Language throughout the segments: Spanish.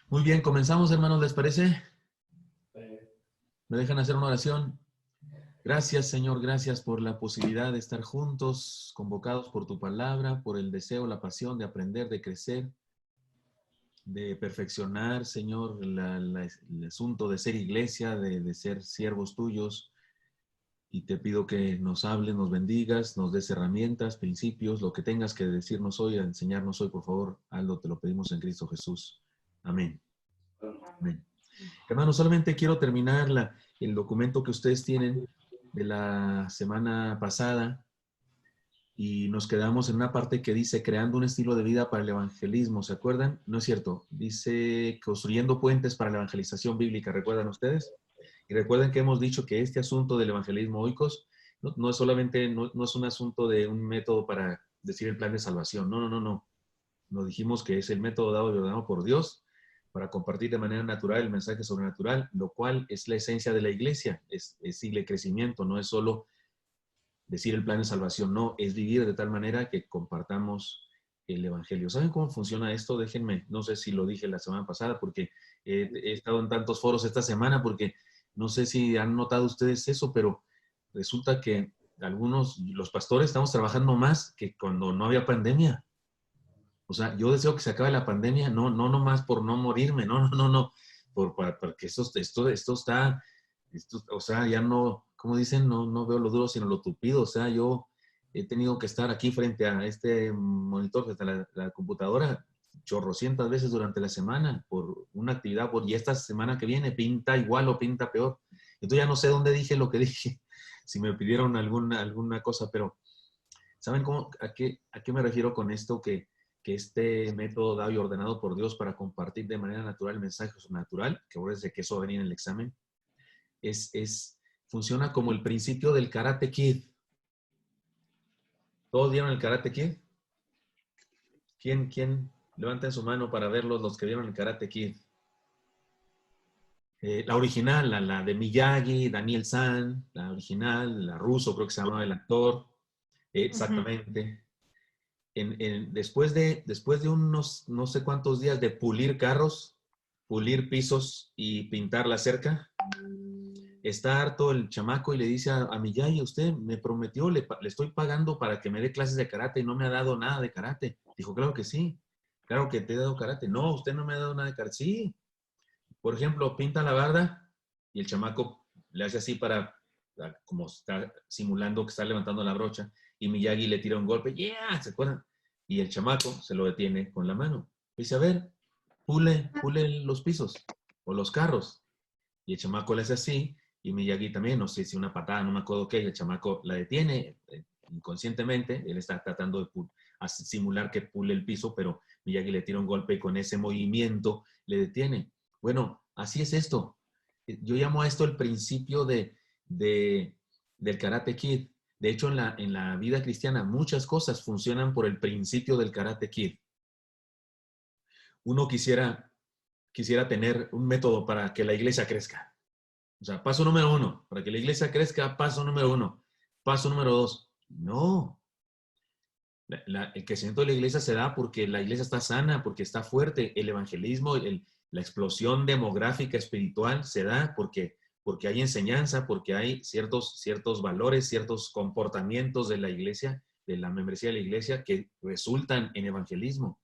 Muy bien, comenzamos, hermanos, ¿les parece? ¿Me dejan hacer una oración? Gracias, Señor, gracias por la posibilidad de estar juntos, convocados por tu palabra, por el deseo, la pasión de aprender, de crecer, de perfeccionar, Señor, el asunto de ser iglesia, de ser siervos tuyos. Y te pido que nos hables, nos bendigas, nos des herramientas, principios, lo que tengas que decirnos hoy, enseñarnos hoy, por favor, hazlo, te lo pedimos en Cristo Jesús. Amén. Amén. Hermanos, solamente quiero terminar el documento que ustedes tienen de la semana pasada y nos quedamos en una parte que dice creando un estilo de vida para el evangelismo. ¿Se acuerdan? No es cierto. Dice construyendo puentes para la evangelización bíblica. ¿Recuerdan ustedes? Y recuerden que hemos dicho que este asunto del evangelismo oikos no es solamente, no es un asunto de un método para decir el plan de salvación. No, no, no, no. Nos dijimos que es el método dado y ordenado por Dios para compartir de manera natural el mensaje sobrenatural, lo cual es la esencia de la iglesia, es el crecimiento, no es solo decir el plan de salvación, no, es vivir de tal manera que compartamos el evangelio. ¿Saben cómo funciona esto? Déjenme, no sé si lo dije la semana pasada, porque he estado en tantos foros esta semana, porque no sé si han notado ustedes eso, pero resulta que algunos, los pastores, estamos trabajando más que cuando no había pandemia. O sea, yo deseo que se acabe la pandemia, no nomás por no morirme, no, porque o sea, ya no, como dicen, no veo lo duro, sino lo tupido. O sea, yo he tenido que estar aquí frente a este monitor, frente a la computadora, chorrocientas veces durante la semana por una actividad, y esta semana que viene pinta igual o pinta peor. Entonces ya no sé dónde dije lo que dije, si me pidieron alguna cosa, pero ¿saben a qué me refiero con esto? Que este método dado y ordenado por Dios para compartir de manera natural el mensaje sobrenatural, que ahora es de que eso va a venir en el examen, funciona como el principio del Karate Kid. ¿Todos vieron el Karate Kid? ¿Quién? Levanten su mano para verlos, los que vieron el Karate Kid. La original, la de Miyagi, Daniel San, la original, la ruso, creo que se llamaba el actor. Ujú. Exactamente. Después de unos no sé cuántos días de pulir carros, pulir pisos y pintar la cerca, está harto el chamaco y le dice a Miyagi, usted me prometió, le estoy pagando para que me dé clases de karate y no me ha dado nada de karate. Dijo, claro que sí, claro que te he dado karate. No, usted no me ha dado nada de karate. Sí, por ejemplo, pinta la barda y el chamaco le hace así como está simulando que está levantando la brocha, y Miyagi le tira un golpe, ¡yeah! ¿Se acuerdan? Y el chamaco se lo detiene con la mano. Dice, a ver, pule los pisos o los carros. Y el chamaco le hace así, y Miyagi también, no sé si una patada, no me acuerdo qué, y el chamaco la detiene inconscientemente, él está tratando de simular que pule el piso, pero Miyagi le tira un golpe y con ese movimiento le detiene. Bueno, así es esto. Yo llamo a esto el principio de, del Karate Kid. De hecho, en la vida cristiana muchas cosas funcionan por el principio del Karate Kid. Uno quisiera tener un método para que la iglesia crezca. O sea, paso número uno, para que la iglesia crezca, paso número uno. Paso número dos, no. El crecimiento de la iglesia se da porque la iglesia está sana, porque está fuerte. El evangelismo, la explosión demográfica espiritual se da porque hay enseñanza, porque hay ciertos valores, ciertos comportamientos de la iglesia, de la membresía de la iglesia, que resultan en evangelismo.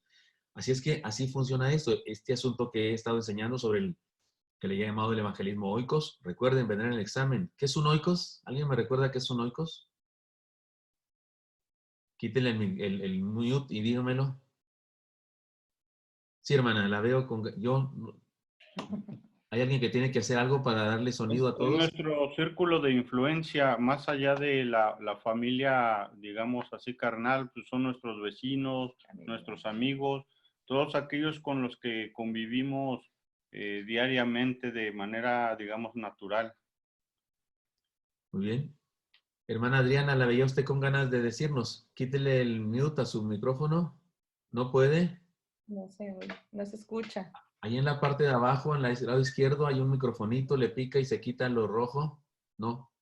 Así es que así funciona esto. Este asunto que he estado enseñando sobre el que le he llamado el evangelismo oikos. Recuerden, vendrá en el examen. ¿Qué es un oikos? ¿Alguien me recuerda qué es un oikos? Quítenle el mute y dígamelo. Sí, hermana, la veo con... ¿Hay alguien que tiene que hacer algo para darle sonido a En todos? nuestro círculo de influencia, más allá de la familia, digamos así, carnal, pues son nuestros vecinos, nuestros amigos, todos aquellos con los que convivimos diariamente de manera, digamos, natural. Muy bien. Hermana Adriana, la veía usted con ganas de decirnos. Quítele el mute a su micrófono. ¿No puede? No se oye, no se escucha. Ahí en la parte de abajo, en el lado izquierdo, hay un microfonito, le pica y se quita lo rojo. No.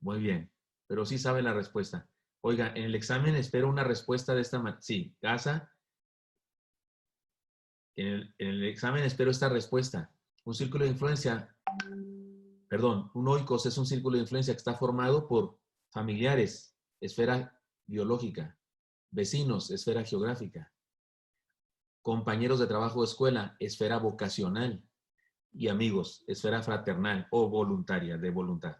Muy bien, pero sí sabe la respuesta. Oiga, en el examen espero una respuesta de esta manera. Sí, casa. En el examen espero esta respuesta. Un círculo de influencia, perdón, un oikos es un círculo de influencia que está formado por familiares, esfera biológica, vecinos, esfera geográfica, compañeros de trabajo o escuela, esfera vocacional, y amigos, esfera fraternal o voluntaria, de voluntad.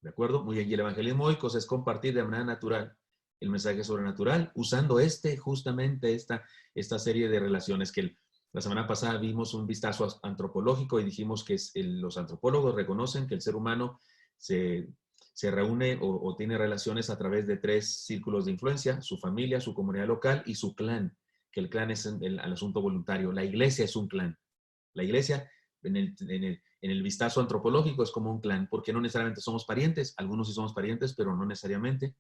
¿De acuerdo? Muy bien. Y el evangelismo oikos es compartir de manera natural el mensaje sobrenatural, usando justamente esta serie de relaciones que la semana pasada vimos un vistazo antropológico y dijimos que los antropólogos reconocen que el ser humano se reúne o tiene relaciones a través de 3 círculos de influencia: su familia, su comunidad local y su clan, que el clan es el asunto voluntario. La iglesia es un clan. La iglesia, en el vistazo antropológico, es como un clan, porque no necesariamente somos parientes. Algunos sí somos parientes, pero no necesariamente.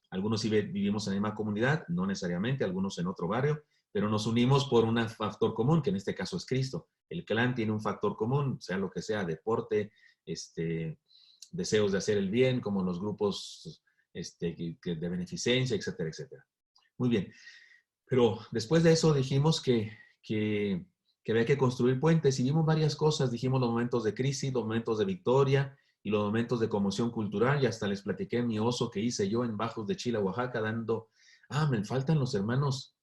Algunos sí vivimos en la misma comunidad, no necesariamente. Algunos en otro barrio, pero nos unimos por un factor común, que en este caso es Cristo. El clan tiene un factor común, sea lo que sea, deporte, deseos de hacer el bien, como los grupos de beneficencia, etcétera, etcétera. Muy bien. Pero después de eso dijimos que había que construir puentes y vimos varias cosas. Dijimos los momentos de crisis, los momentos de victoria y los momentos de conmoción cultural, y hasta les platiqué mi oso que hice yo en Bajos de Chila, Oaxaca, me faltan los hermanos.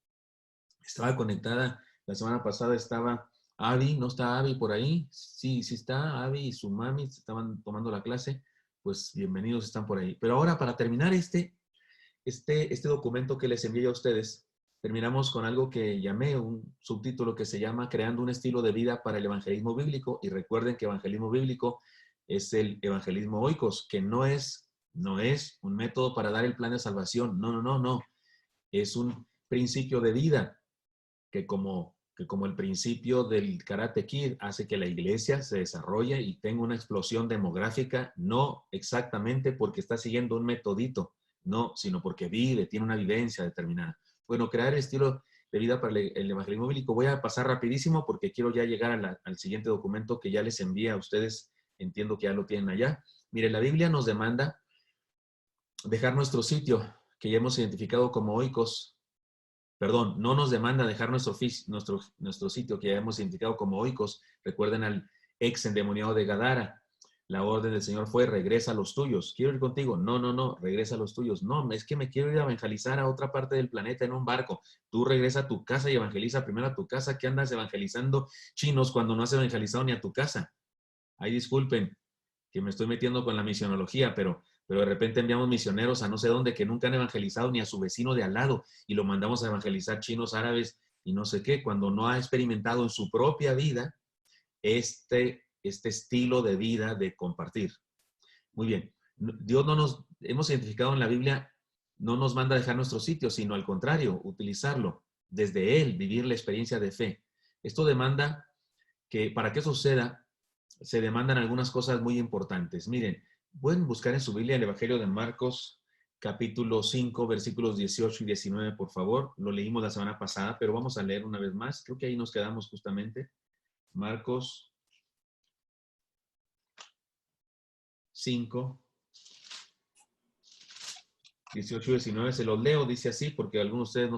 Estaba conectada, la semana pasada estaba Abby, ¿no está Abby por ahí? Sí, sí está Abby y su mami, estaban tomando la clase, pues bienvenidos, están por ahí. Pero ahora, para terminar este documento que les envié a ustedes, terminamos con algo que llamé un subtítulo que se llama Creando un estilo de vida para el evangelismo bíblico. Y recuerden que evangelismo bíblico es el evangelismo oikos, que no es un método para dar el plan de salvación. No. Es un principio de vida que como el principio del Karate Kid hace que la iglesia se desarrolle y tenga una explosión demográfica, no exactamente porque está siguiendo un metodito, no, sino porque tiene una vivencia determinada. Bueno, crear el estilo de vida para el evangelismo bíblico. Voy a pasar rapidísimo porque quiero ya llegar al siguiente documento que ya les envié a ustedes. Entiendo que ya lo tienen allá. Mire, la Biblia nos demanda dejar nuestro sitio, que ya hemos identificado como oikos. Perdón, no nos demanda dejar nuestro sitio, que ya hemos identificado como oikos. Recuerden al ex endemoniado de Gadara. La orden del Señor fue: regresa a los tuyos. ¿Quiero ir contigo? No, regresa a los tuyos. No, es que me quiero ir a evangelizar a otra parte del planeta en un barco. Tú regresa a tu casa y evangeliza primero a tu casa. ¿Qué andas evangelizando chinos cuando no has evangelizado ni a tu casa? Ay, disculpen que me estoy metiendo con la misionología, pero de repente enviamos misioneros a no sé dónde que nunca han evangelizado ni a su vecino de al lado y lo mandamos a evangelizar chinos, árabes y no sé qué, cuando no ha experimentado en su propia vida este estilo de vida de compartir. Muy bien. Dios hemos identificado en la Biblia, no nos manda a dejar nuestro sitio, sino al contrario, utilizarlo desde Él, vivir la experiencia de fe. Esto demanda que, para que eso suceda, se demandan algunas cosas muy importantes. Miren, pueden buscar en su Biblia el Evangelio de Marcos, capítulo 5, versículos 18 y 19, por favor. Lo leímos la semana pasada, pero vamos a leer una vez más. Creo que ahí nos quedamos justamente. Marcos 5, 18 y 19. Se los leo, dice así, porque algunos de ustedes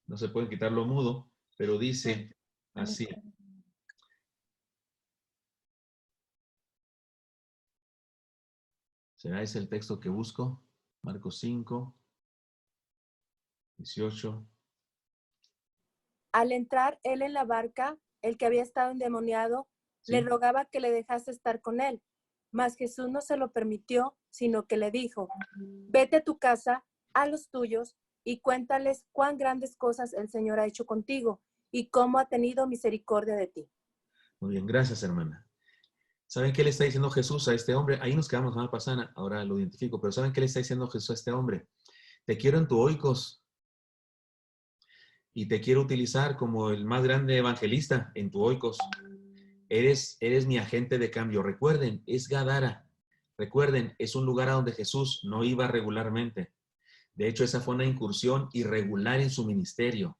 no se pueden quitar lo mudo, pero dice así. ¿Será ese el texto que busco? Marcos 5, 18. Al entrar él en la barca, el que había estado endemoniado, ¿Sí? le rogaba que le dejase estar con él. Mas Jesús no se lo permitió, sino que le dijo: vete a tu casa, a los tuyos, y cuéntales cuán grandes cosas el Señor ha hecho contigo y cómo ha tenido misericordia de ti. Muy bien, gracias, hermana. ¿Saben qué le está diciendo Jesús a este hombre? Ahí nos quedamos la semana pasada, ahora lo identifico, pero ¿saben qué le está diciendo Jesús a este hombre? Te quiero en tu oikos y te quiero utilizar como el más grande evangelista en tu oikos. Eres mi agente de cambio. Recuerden, es Gadara. Recuerden, es un lugar a donde Jesús no iba regularmente. De hecho, esa fue una incursión irregular en su ministerio.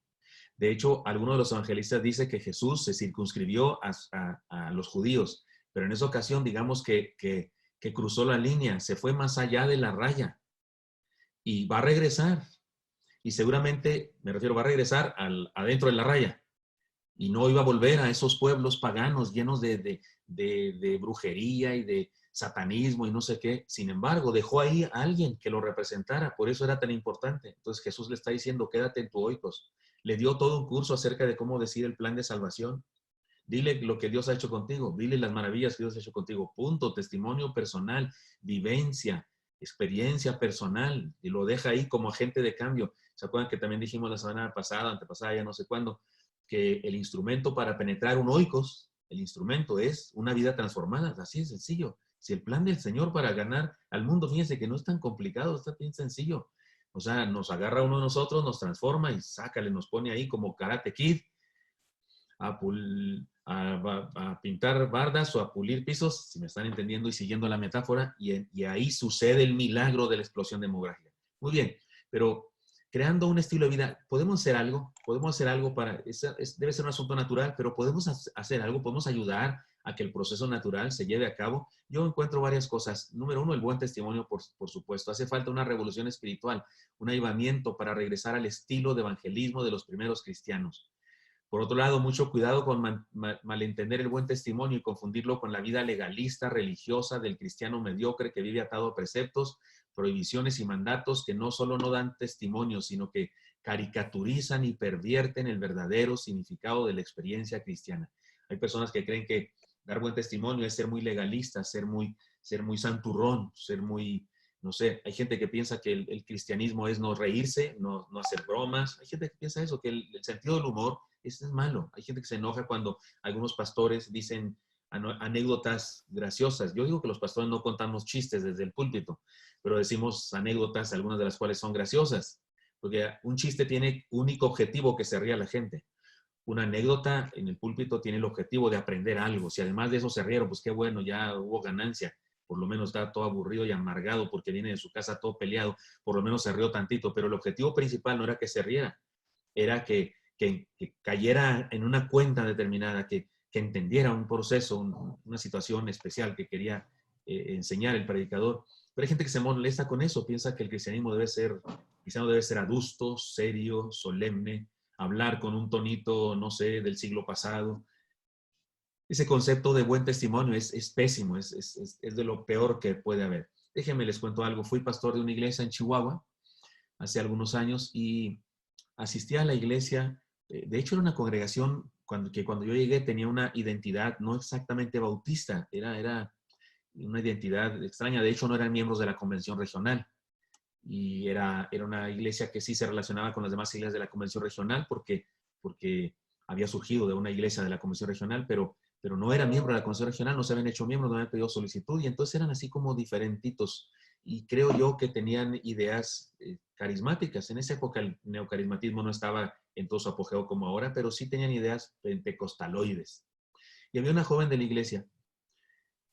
De hecho, algunos de los evangelistas dicen que Jesús se circunscribió a los judíos, pero en esa ocasión, digamos que cruzó la línea, se fue más allá de la raya y va a regresar. Y seguramente, me refiero, va a regresar adentro de la raya. Y no iba a volver a esos pueblos paganos llenos de brujería y de satanismo y no sé qué. Sin embargo, dejó ahí a alguien que lo representara. Por eso era tan importante. Entonces Jesús le está diciendo, quédate en tu oikos. Le dio todo un curso acerca de cómo decir el plan de salvación. Dile lo que Dios ha hecho contigo. Dile las maravillas que Dios ha hecho contigo. Punto. Testimonio personal, vivencia, experiencia personal. Y lo deja ahí como agente de cambio. ¿Se acuerdan que también dijimos la semana pasada, antepasada, ya no sé cuándo, que el instrumento para penetrar un oikos, el instrumento es una vida transformada? Así de sencillo. Si el plan del Señor para ganar al mundo, fíjense que no es tan complicado, está bien sencillo. O sea, nos agarra uno de nosotros, nos transforma y sácale, nos pone ahí como Karate Kid a pintar bardas o a pulir pisos, si me están entendiendo y siguiendo la metáfora, y ahí sucede el milagro de la explosión demográfica. Muy bien, pero creando un estilo de vida, podemos hacer algo para, debe ser un asunto natural, pero podemos hacer algo, podemos ayudar a que el proceso natural se lleve a cabo. Yo encuentro varias cosas. Número uno, el buen testimonio, por supuesto. Hace falta una revolución espiritual, un avivamiento para regresar al estilo de evangelismo de los primeros cristianos. Por otro lado, mucho cuidado con malentender el buen testimonio y confundirlo con la vida legalista, religiosa del cristiano mediocre que vive atado a preceptos, prohibiciones y mandatos que no solo no dan testimonio, sino que caricaturizan y pervierten el verdadero significado de la experiencia cristiana. Hay personas que creen que dar buen testimonio es ser muy legalista, ser muy santurrón, ser muy, no sé, hay gente que piensa que el cristianismo es no reírse, no hacer bromas. Hay gente que piensa eso, que el sentido del humor es malo. Hay gente que se enoja cuando algunos pastores dicen anécdotas graciosas. Yo digo que los pastores no contamos chistes desde el púlpito, pero decimos anécdotas, algunas de las cuales son graciosas, porque un chiste tiene único objetivo, que se ría la gente. Una anécdota en el púlpito tiene el objetivo de aprender algo. Si además de eso se rieron, pues qué bueno, ya hubo ganancia. Por lo menos está todo aburrido y amargado porque viene de su casa todo peleado, por lo menos se rió tantito, pero el objetivo principal no era que se riera, era que cayera en una cuenta determinada, que entendiera un proceso, una situación especial que quería enseñar el predicador. Pero hay gente que se molesta con eso, piensa que el cristianismo debe ser adusto, serio, solemne, hablar con un tonito, no sé, del siglo pasado. Ese concepto de buen testimonio es pésimo, es de lo peor que puede haber. Déjenme les cuento algo. Fui pastor de una iglesia en Chihuahua hace algunos años y asistí a la iglesia. De hecho, era una congregación que cuando yo llegué tenía una identidad no exactamente bautista, era una identidad extraña. De hecho, no eran miembros de la convención regional. Y era una iglesia que sí se relacionaba con las demás iglesias de la convención regional porque había surgido de una iglesia de la convención regional, pero no era miembro de la convención regional, no se habían hecho miembros, no habían pedido solicitud, y entonces eran así como diferentitos. Y creo yo que tenían ideas carismáticas. En esa época el neocarismatismo no estaba en todo su apogeo como ahora, pero sí tenían ideas pentecostaloides. Y había una joven de la iglesia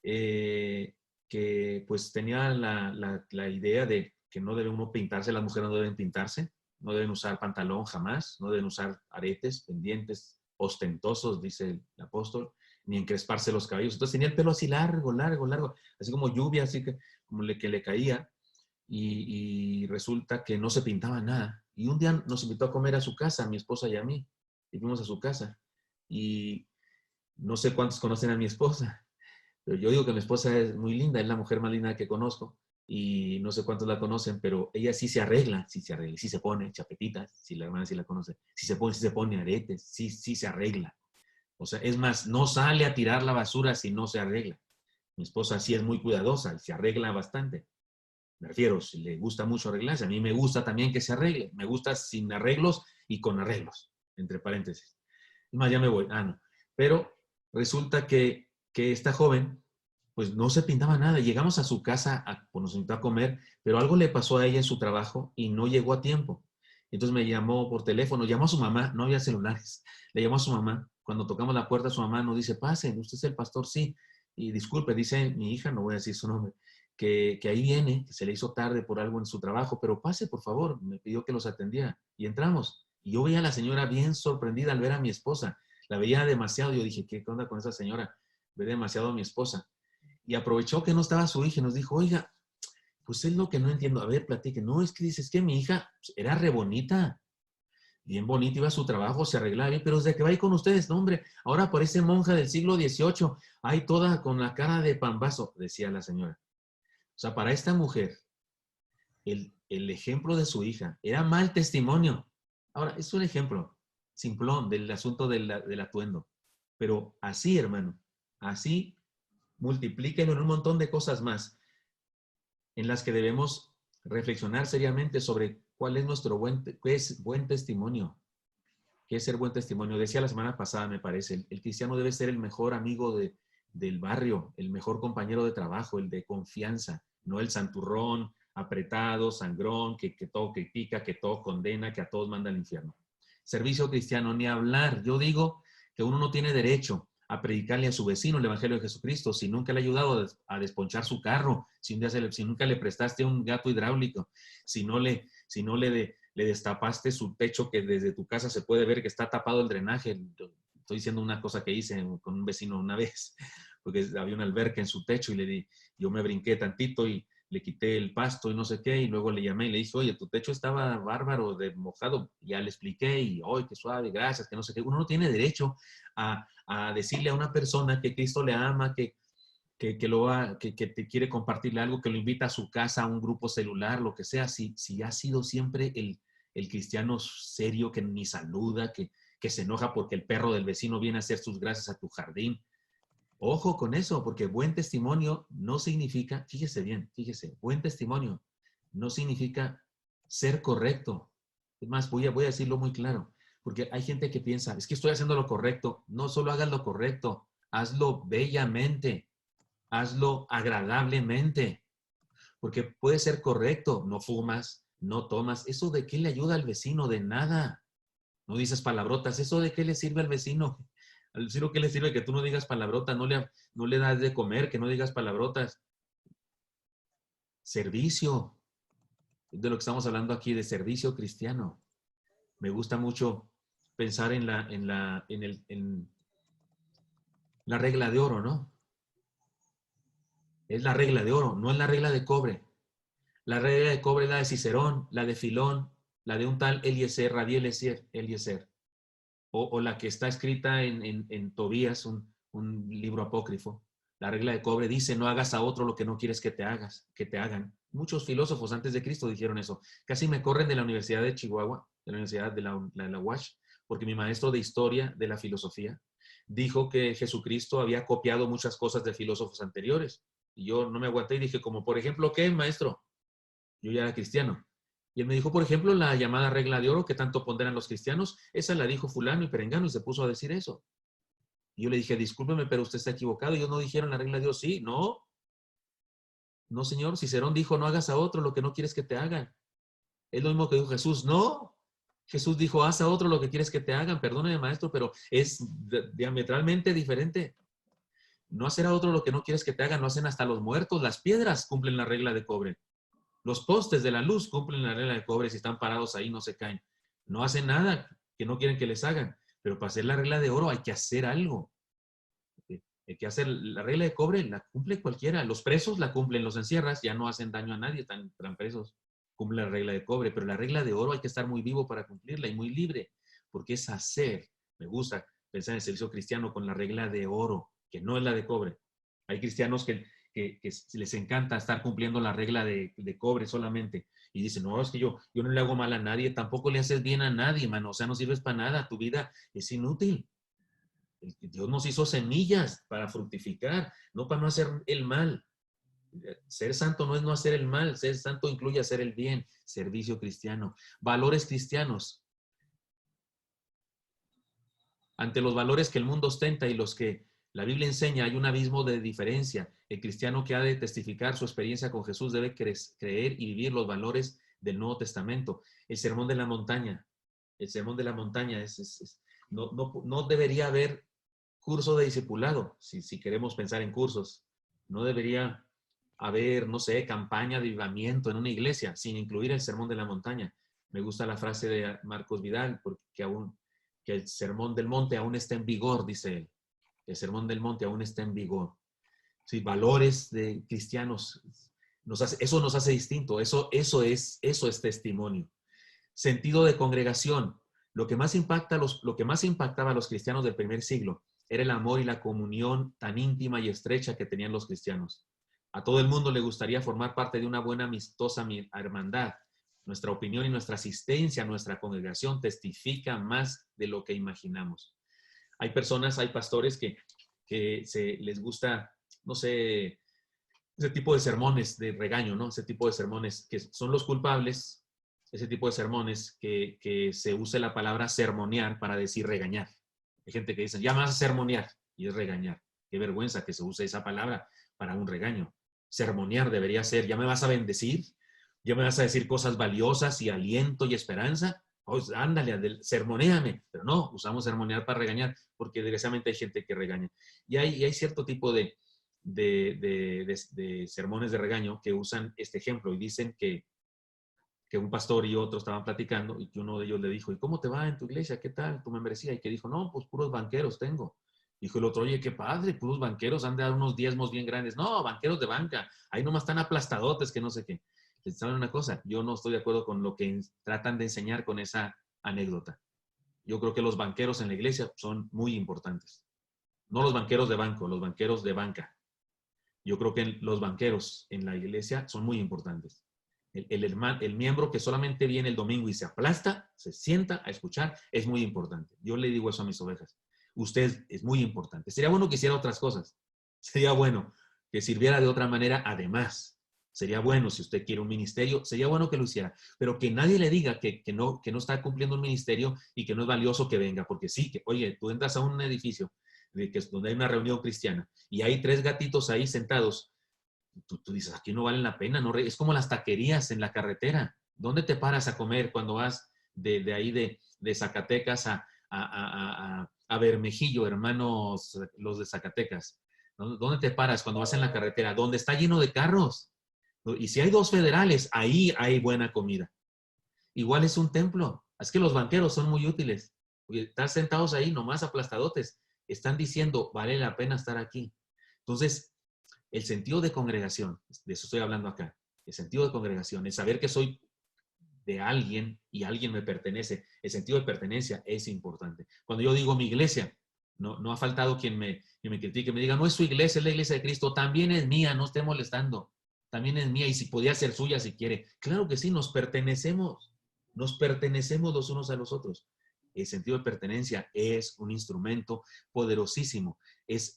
que pues tenía la idea de que no debe uno pintarse, las mujeres no deben pintarse, no deben usar pantalón jamás, no deben usar aretes, pendientes, ostentosos, dice el apóstol, ni encresparse los cabellos. Entonces tenía el pelo así largo, así como lluvia, así que como que le caía, y resulta que no se pintaba nada. Y un día nos invitó a comer a su casa, a mi esposa y a mí, y fuimos a su casa. Y no sé cuántos conocen a mi esposa, pero yo digo que mi esposa es muy linda, es la mujer más linda que conozco, y no sé cuántos la conocen, pero ella sí se arregla, sí se pone chapetitas, si la hermana sí la conoce, sí se pone aretes, sí se arregla. O sea, es más, no sale a tirar la basura si no se arregla. Mi esposa sí es muy cuidadosa y se arregla bastante. Me refiero, si le gusta mucho arreglarse, a mí me gusta también que se arregle. Me gusta sin arreglos y con arreglos, entre paréntesis. Es más, ya me voy. No. Pero resulta que esta joven, pues no se pintaba nada. Llegamos a su casa, pues nos invitó a comer, pero algo le pasó a ella en su trabajo y no llegó a tiempo. Entonces me llamó por teléfono, llamó a su mamá, no había celulares. Le llamó a su mamá. Cuando tocamos la puerta, su mamá nos dice, pase, ¿usted es el pastor? Sí. Y disculpe, dice mi hija, no voy a decir su nombre, que ahí viene, que se le hizo tarde por algo en su trabajo, pero pase, por favor. Me pidió que los atendiera. Y entramos. Y yo veía a la señora bien sorprendida al ver a mi esposa. La veía demasiado. Yo dije, ¿qué onda con esa señora? Ve demasiado a mi esposa. Y aprovechó que no estaba su hija y nos dijo, oiga, pues es lo que no entiendo. A ver, platique. No, es que dices que mi hija era re bonita. bien bonito, iba a su trabajo, se arreglaba bien, pero desde que va ahí con ustedes, no, hombre, ahora parece monja del siglo XVIII, ahí toda con la cara de pambazo, decía la señora. O sea, para esta mujer, el ejemplo de su hija era mal testimonio. Ahora, es un ejemplo simplón del asunto del atuendo. Pero así, hermano, así multiplíquenlo en un montón de cosas más en las que debemos reflexionar seriamente sobre cuál es qué es buen testimonio. ¿Qué es ser buen testimonio? Decía la semana pasada, me parece, el cristiano debe ser el mejor amigo del barrio, el mejor compañero de trabajo, el de confianza, no el santurrón, apretado, sangrón, que todo critica, que todo condena, que a todos manda al infierno. Servicio cristiano, ni hablar. Yo digo que uno no tiene derecho a predicarle a su vecino el Evangelio de Jesucristo si nunca le ha ayudado a desponchar su carro, si nunca le prestaste un gato hidráulico, si no le destapaste su techo que desde tu casa se puede ver que está tapado el drenaje. Estoy diciendo una cosa que hice con un vecino una vez, porque había una alberca en su techo y yo me brinqué tantito y le quité el pasto y no sé qué, y luego le llamé y le dije, oye, tu techo estaba bárbaro, de mojado. Ya le expliqué y, oye, qué suave, gracias, que no sé qué. Uno no tiene derecho a decirle a una persona que Cristo le ama, que te quiere compartirle algo, que lo invita a su casa, a un grupo celular, lo que sea, si ha sido siempre el cristiano serio que ni saluda, que se enoja porque el perro del vecino viene a hacer sus gracias a tu jardín. Ojo con eso, porque buen testimonio no significa, fíjese bien, buen testimonio no significa ser correcto. Es más, voy a decirlo muy claro, porque hay gente que piensa, es que estoy haciendo lo correcto. No solo hagas lo correcto, hazlo bellamente, hazlo agradablemente, porque puede ser correcto, no fumas, no tomas. ¿Eso de qué le ayuda al vecino? De nada. No dices palabrotas. ¿Eso de qué le sirve al vecino? Al vecino, ¿qué le sirve que tú no digas palabrotas? No le das de comer, que no digas palabrotas. Servicio. Es de lo que estamos hablando aquí, de servicio cristiano. Me gusta mucho pensar en la regla de oro, ¿no? Es la regla de oro, no es la regla de cobre. La regla de cobre es la de Cicerón, la de Filón, la de un tal Eliezer, Rabí Eliezer. O la que está escrita en Tobías, un libro apócrifo. La regla de cobre dice, no hagas a otro lo que no quieres que te hagan. Muchos filósofos antes de Cristo dijeron eso. Casi me corren de la Universidad de Chihuahua, de la Universidad de la UASH, porque mi maestro de historia de la filosofía dijo que Jesucristo había copiado muchas cosas de filósofos anteriores. Y yo no me aguanté y dije, como por ejemplo, ¿qué, maestro? Yo ya era cristiano. Y él me dijo, por ejemplo, la llamada regla de oro que tanto ponderan los cristianos, esa la dijo fulano y perengano y se puso a decir eso. Y yo le dije, discúlpeme, pero usted está equivocado. Ellos no dijeron la regla de Dios. Sí, no. No, señor. Cicerón dijo, no hagas a otro lo que no quieres que te hagan. Es lo mismo que dijo Jesús. No. Jesús dijo, haz a otro lo que quieres que te hagan. Perdóneme, maestro, pero es diametralmente diferente. No hacer a otro lo que no quieres que te hagan. No hacen hasta los muertos. Las piedras cumplen la regla de cobre. Los postes de la luz cumplen la regla de cobre. Si están parados ahí, no se caen. No hacen nada que no quieren que les hagan. Pero para hacer la regla de oro hay que hacer algo. Hay que hacer la regla de cobre, la cumple cualquiera. Los presos la cumplen, los encierras, ya no hacen daño a nadie, están presos. Cumple la regla de cobre. Pero la regla de oro hay que estar muy vivo para cumplirla y muy libre. Porque es hacer. Me gusta pensar en el servicio cristiano con la regla de oro, que no es la de cobre. Hay cristianos que les encanta estar cumpliendo la regla de cobre solamente. Y dicen, no, es que yo no le hago mal a nadie, tampoco le haces bien a nadie, mano. O sea, no sirves para nada, tu vida es inútil. Dios nos hizo semillas para fructificar, no para no hacer el mal. Ser santo no es no hacer el mal, ser santo incluye hacer el bien. Servicio cristiano. Valores cristianos. Ante los valores que el mundo ostenta y los que la Biblia enseña, hay un abismo de diferencia. El cristiano que ha de testificar su experiencia con Jesús debe creer y vivir los valores del Nuevo Testamento. El sermón de la montaña. El sermón de la montaña no debería haber curso de discipulado, si queremos pensar en cursos. No debería haber, no sé, campaña de avivamiento en una iglesia sin incluir el sermón de la montaña. Me gusta la frase de Marcos Vidal, porque que el sermón del monte aún está en vigor, dice él. El sermón del monte aún está en vigor. Sí, valores de cristianos, eso nos hace distinto, eso es testimonio. Sentido de congregación. Lo que más impactaba a los cristianos del primer siglo era el amor y la comunión tan íntima y estrecha que tenían los cristianos. A todo el mundo le gustaría formar parte de una buena, amistosa hermandad. Nuestra opinión y nuestra asistencia a nuestra congregación testifica más de lo que imaginamos. Hay personas, hay pastores que les gusta, no sé, ese tipo de sermones de regaño, ¿no? Ese tipo de sermones que son los culpables, ese tipo de sermones que se use la palabra sermonear para decir regañar. Hay gente que dice, ya me vas a sermonear, y es regañar. Qué vergüenza que se use esa palabra para un regaño. Sermonear debería ser, ya me vas a bendecir, ya me vas a decir cosas valiosas y aliento y esperanza. Pues ándale, sermonéame. Pero no, usamos sermonear para regañar, porque desgraciadamente hay gente que regaña. Y hay cierto tipo de sermones de regaño que usan este ejemplo y dicen que un pastor y otro estaban platicando y que uno de ellos le dijo, ¿y cómo te va en tu iglesia? ¿Qué tal tu membresía? Y que dijo, no, pues puros banqueros tengo. Dijo el otro, oye, qué padre, puros banqueros, han de dar unos diezmos bien grandes. No, banqueros de banca, ahí nomás están aplastadotes, que no sé qué. Les saben una cosa, yo no estoy de acuerdo con lo que tratan de enseñar con esa anécdota. Yo creo que los banqueros en la iglesia son muy importantes. No los banqueros de banco, los banqueros de banca. Yo creo que los banqueros en la iglesia son muy importantes. El miembro que solamente viene el domingo y se aplasta, se sienta a escuchar, es muy importante. Yo le digo eso a mis ovejas. Usted es muy importante. Sería bueno que hiciera otras cosas. Sería bueno que sirviera de otra manera además. Sería bueno si usted quiere un ministerio, sería bueno que lo hiciera. Pero que nadie le diga que no está cumpliendo un ministerio y que no es valioso que venga. Porque sí, que oye, tú entras a un edificio donde hay una reunión cristiana y hay 3 gatitos ahí sentados. Tú dices, aquí no valen la pena, no, es como las taquerías en la carretera. ¿Dónde te paras a comer cuando vas de ahí de Zacatecas a Bermejillo, hermanos, los de Zacatecas? ¿Dónde te paras cuando vas en la carretera? Donde está lleno de carros. Y si hay 2 federales, ahí hay buena comida. Igual es un templo. Es que los banqueros son muy útiles. Están sentados ahí nomás aplastadotes. Están diciendo, vale la pena estar aquí. Entonces, el sentido de congregación, de eso estoy hablando acá, el sentido de congregación es saber que soy de alguien y alguien me pertenece. El sentido de pertenencia es importante. Cuando yo digo mi iglesia, no ha faltado quien me critique, me diga, no es su iglesia, es la iglesia de Cristo, también es mía, no esté molestando, también es mía y si podía ser suya si quiere. Claro que sí, nos pertenecemos los unos a los otros. El sentido de pertenencia es un instrumento poderosísimo, es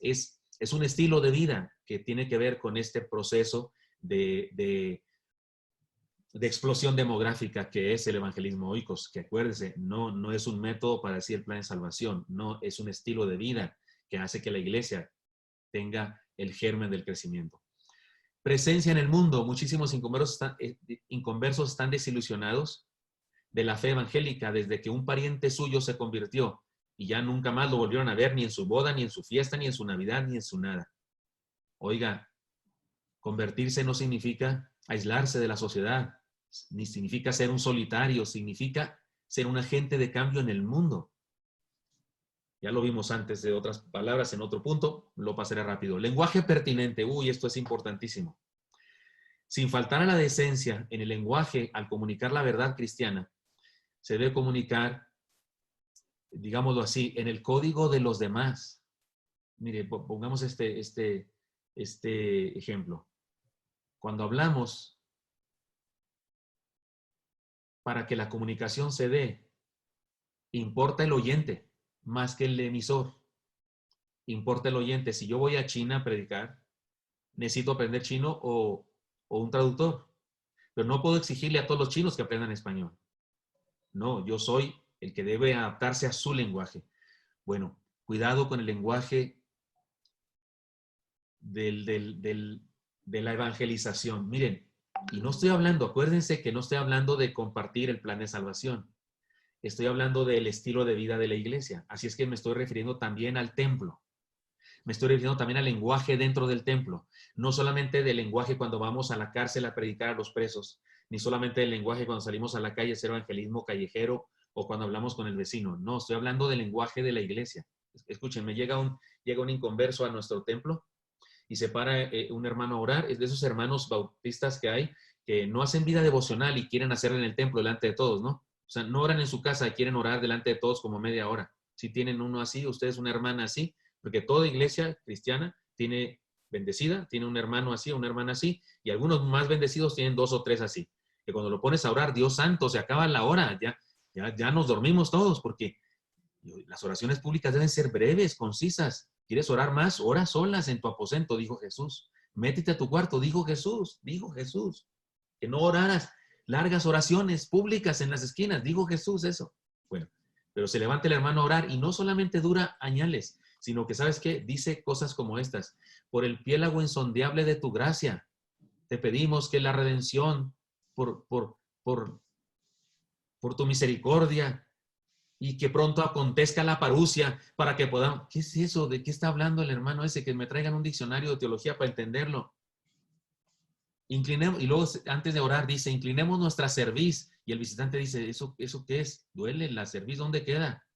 un estilo de vida que tiene que ver con este proceso de explosión demográfica que es el evangelismo oikos, que acuérdese, no es un método para decir el plan de salvación, no, es un estilo de vida que hace que la iglesia tenga el germen del crecimiento. Presencia en el mundo. Muchísimos inconversos están desilusionados de la fe evangélica desde que un pariente suyo se convirtió y ya nunca más lo volvieron a ver ni en su boda, ni en su fiesta, ni en su Navidad, ni en su nada. Oiga, convertirse no significa aislarse de la sociedad, ni significa ser un solitario, significa ser un agente de cambio en el mundo. Ya lo vimos antes de otras palabras en otro punto, lo pasaré rápido. Lenguaje pertinente. Uy, esto es importantísimo. Sin faltar a la decencia en el lenguaje, al comunicar la verdad cristiana, se debe comunicar, digámoslo así, en el código de los demás. Mire, pongamos este ejemplo. Cuando hablamos, para que la comunicación se dé, importa el oyente más que el emisor. Importa el oyente. Si yo voy a China a predicar, necesito aprender chino o un traductor. Pero no puedo exigirle a todos los chinos que aprendan español. No, yo soy el que debe adaptarse a su lenguaje. Bueno, cuidado con el lenguaje de la evangelización. Miren, y no estoy hablando, acuérdense que no estoy hablando de compartir el plan de salvación. Estoy hablando del estilo de vida de la iglesia. Así es que me estoy refiriendo también al templo. Me estoy refiriendo también al lenguaje dentro del templo. No solamente del lenguaje cuando vamos a la cárcel a predicar a los presos, ni solamente del lenguaje cuando salimos a la calle a hacer evangelismo callejero o cuando hablamos con el vecino. No, estoy hablando del lenguaje de la iglesia. Escúchenme, llega un inconverso a nuestro templo y se para un hermano a orar. Es de esos hermanos bautistas que hay que no hacen vida devocional y quieren hacerla en el templo delante de todos, ¿no? sea, no oran en su casa y quieren orar delante de todos como media hora. Si tienen uno así, ustedes una hermana así, porque toda iglesia cristiana tiene bendecida, tiene un hermano así, una hermana así, y algunos más bendecidos tienen 2 o 3 así. Que cuando lo pones a orar, Dios santo, se acaba la hora, ya nos dormimos todos, porque las oraciones públicas deben ser breves, concisas. ¿Quieres orar más? Ora solas en tu aposento, dijo Jesús. Métete a tu cuarto, dijo Jesús. Que no oraras largas oraciones públicas en las esquinas, dijo Jesús eso. Bueno, pero se levanta el hermano a orar y no solamente dura añales, sino que, ¿sabes qué? Dice cosas como estas. Por el piélago insondable de tu gracia, te pedimos que la redención por tu misericordia y que pronto acontezca la parucia para que podamos... ¿Qué es eso? ¿De qué está hablando el hermano ese? Que me traigan un diccionario de teología para entenderlo. Inclinemos, y luego antes de orar dice, inclinemos nuestra cerviz. Y el visitante dice, ¿eso qué es? ¿Duele la cerviz? ¿Dónde queda?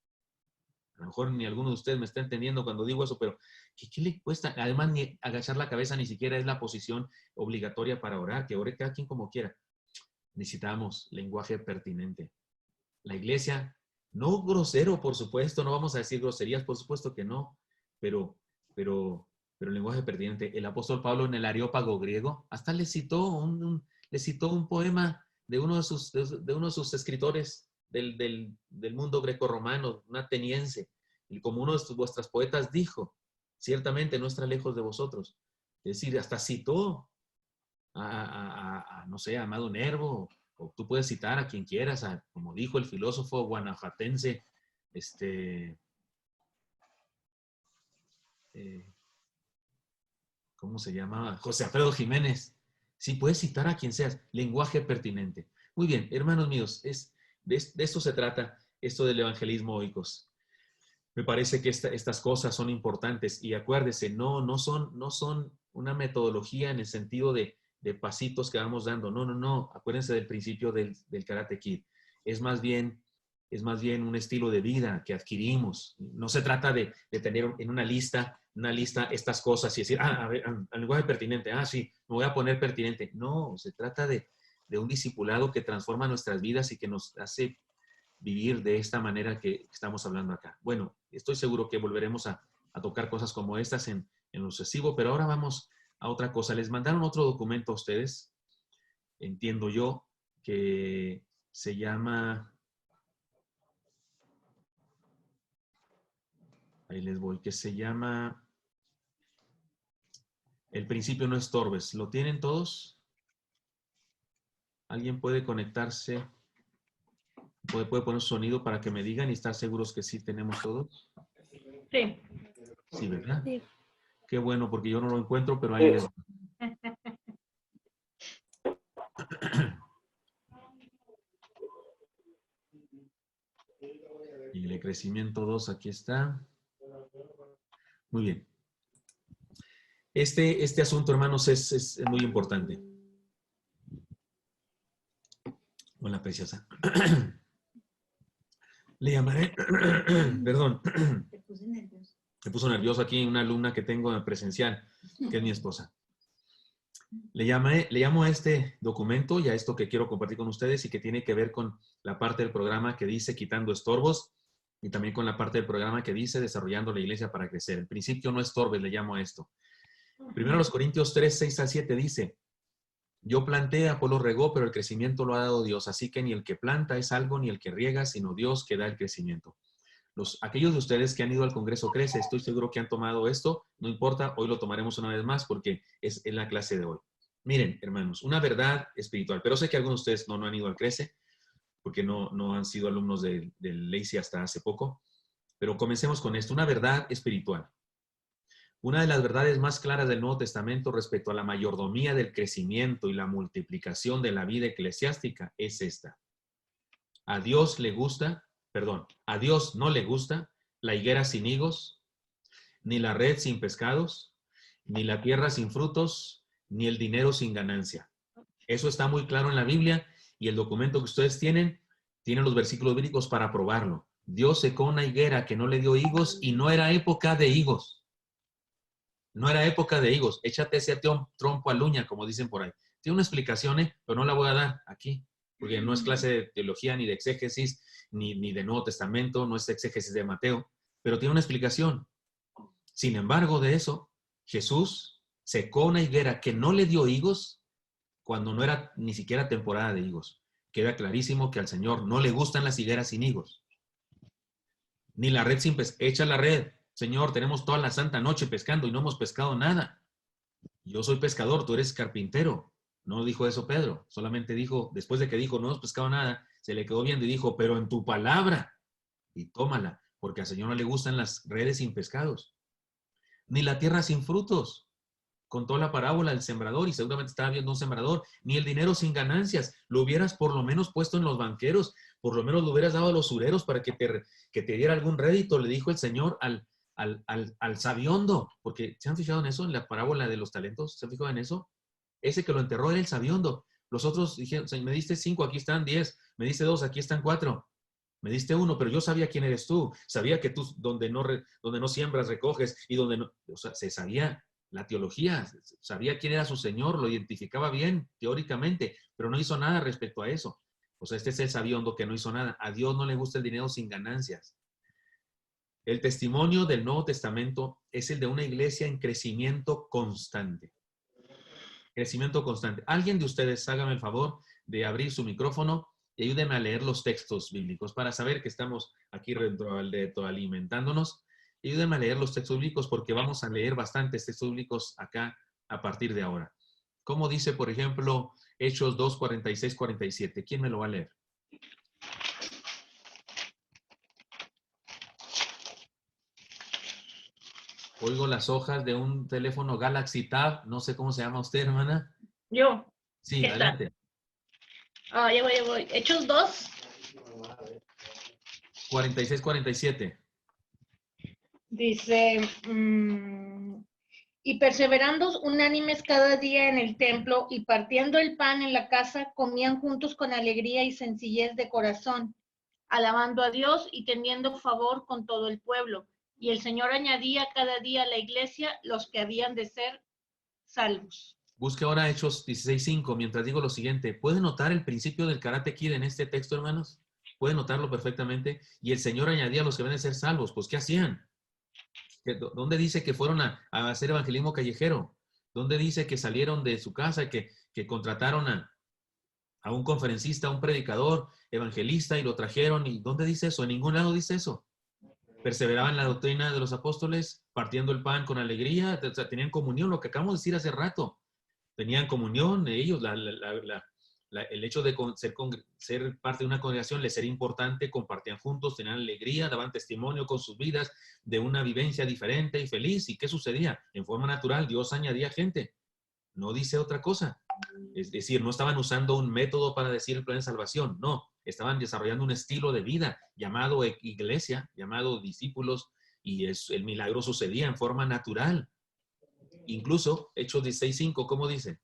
A lo mejor ni alguno de ustedes me está entendiendo cuando digo eso, pero ¿qué le cuesta? Además, ni agachar la cabeza ni siquiera es la posición obligatoria para orar, que ore cada quien como quiera. Necesitamos lenguaje pertinente. La iglesia, no grosero, por supuesto, no vamos a decir groserías, por supuesto que no, pero el lenguaje pertinente. El apóstol Pablo en el Areópago griego hasta le citó un poema de uno de sus escritores del mundo grecorromano, un ateniense. Y como uno de vuestros poetas dijo, ciertamente no está lejos de vosotros. Es decir, hasta citó no sé, a Amado Nervo, o tú puedes citar a quien quieras, como dijo el filósofo guanajuatense, ¿cómo se llamaba? José Alfredo Jiménez. Sí, puedes citar a quien seas. Lenguaje pertinente. Muy bien, hermanos míos, de esto se trata, esto del evangelismo oikos. Me parece que estas cosas son importantes y acuérdese, no son una metodología en el sentido de pasitos que vamos dando. No. Acuérdense del principio del Karate Kid. Es más bien un estilo de vida que adquirimos. No se trata de tener en una lista estas cosas y decir, a ver, al lenguaje pertinente, sí, me voy a poner pertinente. No, se trata de un discipulado que transforma nuestras vidas y que nos hace vivir de esta manera que estamos hablando acá. Bueno, estoy seguro que volveremos a tocar cosas como estas en lo sucesivo, pero ahora vamos a otra cosa. Les mandaron otro documento a ustedes, entiendo yo, que se llama... Ahí les voy, que se llama El principio no estorbes. ¿Lo tienen todos? ¿Alguien puede conectarse? ¿Puede poner su sonido para que me digan y estar seguros que sí tenemos todos? Sí. Sí, ¿verdad? Sí. Qué bueno, porque yo no lo encuentro, pero ahí les voy. Y el crecimiento 2, aquí está. Muy bien. Este asunto, hermanos, es muy importante. Hola, preciosa. Le llamaré, perdón. Me puso nervioso aquí una alumna que tengo presencial, que es mi esposa. Le llamo a este documento y a esto que quiero compartir con ustedes y que tiene que ver con la parte del programa que dice Quitando Estorbos y también con la parte del programa que dice Desarrollando la Iglesia para Crecer. El principio no estorbes, le llamo a esto. Primero los Corintios 3, 6 al 7 dice, yo planté, Apolo regó, pero el crecimiento lo ha dado Dios. Así que ni el que planta es algo, ni el que riega, sino Dios que da el crecimiento. Aquellos de ustedes que han ido al Congreso Crece, estoy seguro que han tomado esto. No importa, hoy lo tomaremos una vez más porque es en la clase de hoy. Miren, hermanos, una verdad espiritual. Pero sé que algunos de ustedes no han ido al Crece porque no han sido alumnos del Lacey hasta hace poco. Pero comencemos con esto. Una verdad espiritual. Una de las verdades más claras del Nuevo Testamento respecto a la mayordomía del crecimiento y la multiplicación de la vida eclesiástica es esta. A Dios no le gusta la higuera sin higos, ni la red sin pescados, ni la tierra sin frutos, ni el dinero sin ganancia. Eso está muy claro en la Biblia y el documento que ustedes tiene los versículos bíblicos para probarlo. Dios secó una higuera que no le dio higos y no era época de higos. No era época de higos. Échate ese trompo a la uña, como dicen por ahí. Tiene una explicación, pero no la voy a dar aquí. porque no es clase de teología ni de exégesis, ni de Nuevo Testamento, no es exégesis de Mateo, pero tiene una explicación. Sin embargo, de eso, Jesús secó una higuera que no le dio higos cuando no era ni siquiera temporada de higos. Queda clarísimo que al Señor no le gustan las higueras sin higos. Ni la red sin pescar. Echa la red. Señor, tenemos toda la santa noche pescando y no hemos pescado nada. Yo soy pescador, tú eres carpintero. No dijo eso Pedro, solamente dijo, después de que dijo, no hemos pescado nada, se le quedó viendo y dijo, pero en tu palabra, y tómala, porque al Señor no le gustan las redes sin pescados, ni la tierra sin frutos. Contó la parábola del sembrador y seguramente estaba viendo un sembrador, ni el dinero sin ganancias. Lo hubieras por lo menos puesto en los banqueros, por lo menos lo hubieras dado a los usureros para que te diera algún rédito, le dijo el Señor al sabiondo, porque ¿se han fijado en eso? En la parábola de los talentos, ¿se han fijado en eso? Ese que lo enterró era el sabiondo. Los otros dijeron, me diste 5, aquí están 10, me diste 2, aquí están 4, me diste 1, pero yo sabía quién eres tú, sabía que tú donde no siembras recoges y donde no, o sea, se sabía la teología, sabía quién era su Señor, lo identificaba bien teóricamente, pero no hizo nada respecto a eso. O sea, este es el sabiondo que no hizo nada. A Dios no le gusta el dinero sin ganancias. El testimonio del Nuevo Testamento es el de una iglesia en crecimiento constante. Crecimiento constante. Alguien de ustedes, hágame el favor de abrir su micrófono y ayúdenme a leer los textos bíblicos para saber que estamos aquí retroalimentándonos. Ayúdenme a leer los textos bíblicos porque vamos a leer bastantes textos bíblicos acá a partir de ahora. ¿Cómo dice, por ejemplo, Hechos 2, 46, 47? ¿Quién me lo va a leer? Oigo las hojas de un teléfono Galaxy Tab. No sé cómo se llama usted, hermana. Yo. Sí, ¿Qué adelante. Ah, ya voy. Hechos 2. 46, 47. Dice, y perseverando unánimes cada día en el templo y partiendo el pan en la casa, comían juntos con alegría y sencillez de corazón, alabando a Dios y teniendo favor con todo el pueblo. Y el Señor añadía cada día a la iglesia los que habían de ser salvos. Busque ahora Hechos 16:5 mientras digo lo siguiente. ¿Puede notar el principio del Karate Kid en este texto, hermanos? ¿Puede notarlo perfectamente? Y el Señor añadía a los que van a ser salvos. Pues, ¿qué hacían? ¿Dónde dice que fueron a hacer evangelismo callejero? ¿Dónde dice que salieron de su casa, que contrataron a un conferencista, a un predicador, evangelista y lo trajeron? ¿Y dónde dice eso? En ningún lado dice eso. Perseveraban en la doctrina de los apóstoles, partiendo el pan con alegría, o sea, tenían comunión, lo que acabamos de decir hace rato. Tenían comunión, ellos, el hecho de ser parte de una congregación les era importante, compartían juntos, tenían alegría, daban testimonio con sus vidas de una vivencia diferente y feliz. ¿Y qué sucedía? En forma natural, Dios añadía gente. No dice otra cosa. Es decir, no estaban usando un método para decir el plan de salvación, no. Estaban desarrollando un estilo de vida llamado iglesia, llamado discípulos, y el milagro sucedía en forma natural. Incluso, Hechos 16:5, ¿cómo dice?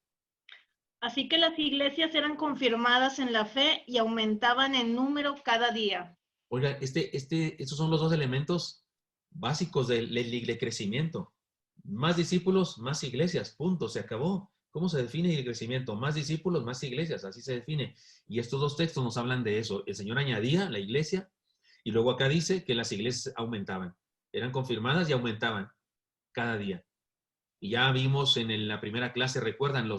Así que las iglesias eran confirmadas en la fe y aumentaban en número cada día. Oiga, estos son los dos elementos básicos del crecimiento. Más discípulos, más iglesias, punto, se acabó. ¿Cómo se define el crecimiento? Más discípulos, más iglesias, así se define. Y estos dos textos nos hablan de eso. El Señor añadía la iglesia y luego acá dice que las iglesias aumentaban. Eran confirmadas y aumentaban cada día. Y ya vimos en la primera clase, recuerdan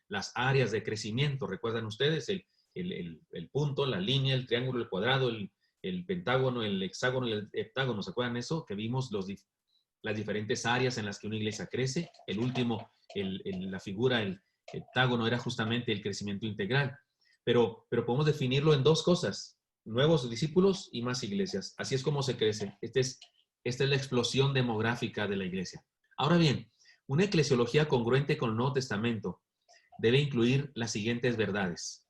las áreas de crecimiento, recuerdan ustedes el punto, la línea, el triángulo, el cuadrado, el pentágono, el hexágono y el heptágono. ¿Se acuerdan eso? Que vimos las diferentes áreas en las que una iglesia crece. El último, la figura, el heptágono, era justamente el crecimiento integral. Pero podemos definirlo en dos cosas: nuevos discípulos y más iglesias. Así es como se crece. Esta es la explosión demográfica de la iglesia. Ahora bien, una eclesiología congruente con el Nuevo Testamento debe incluir las siguientes verdades.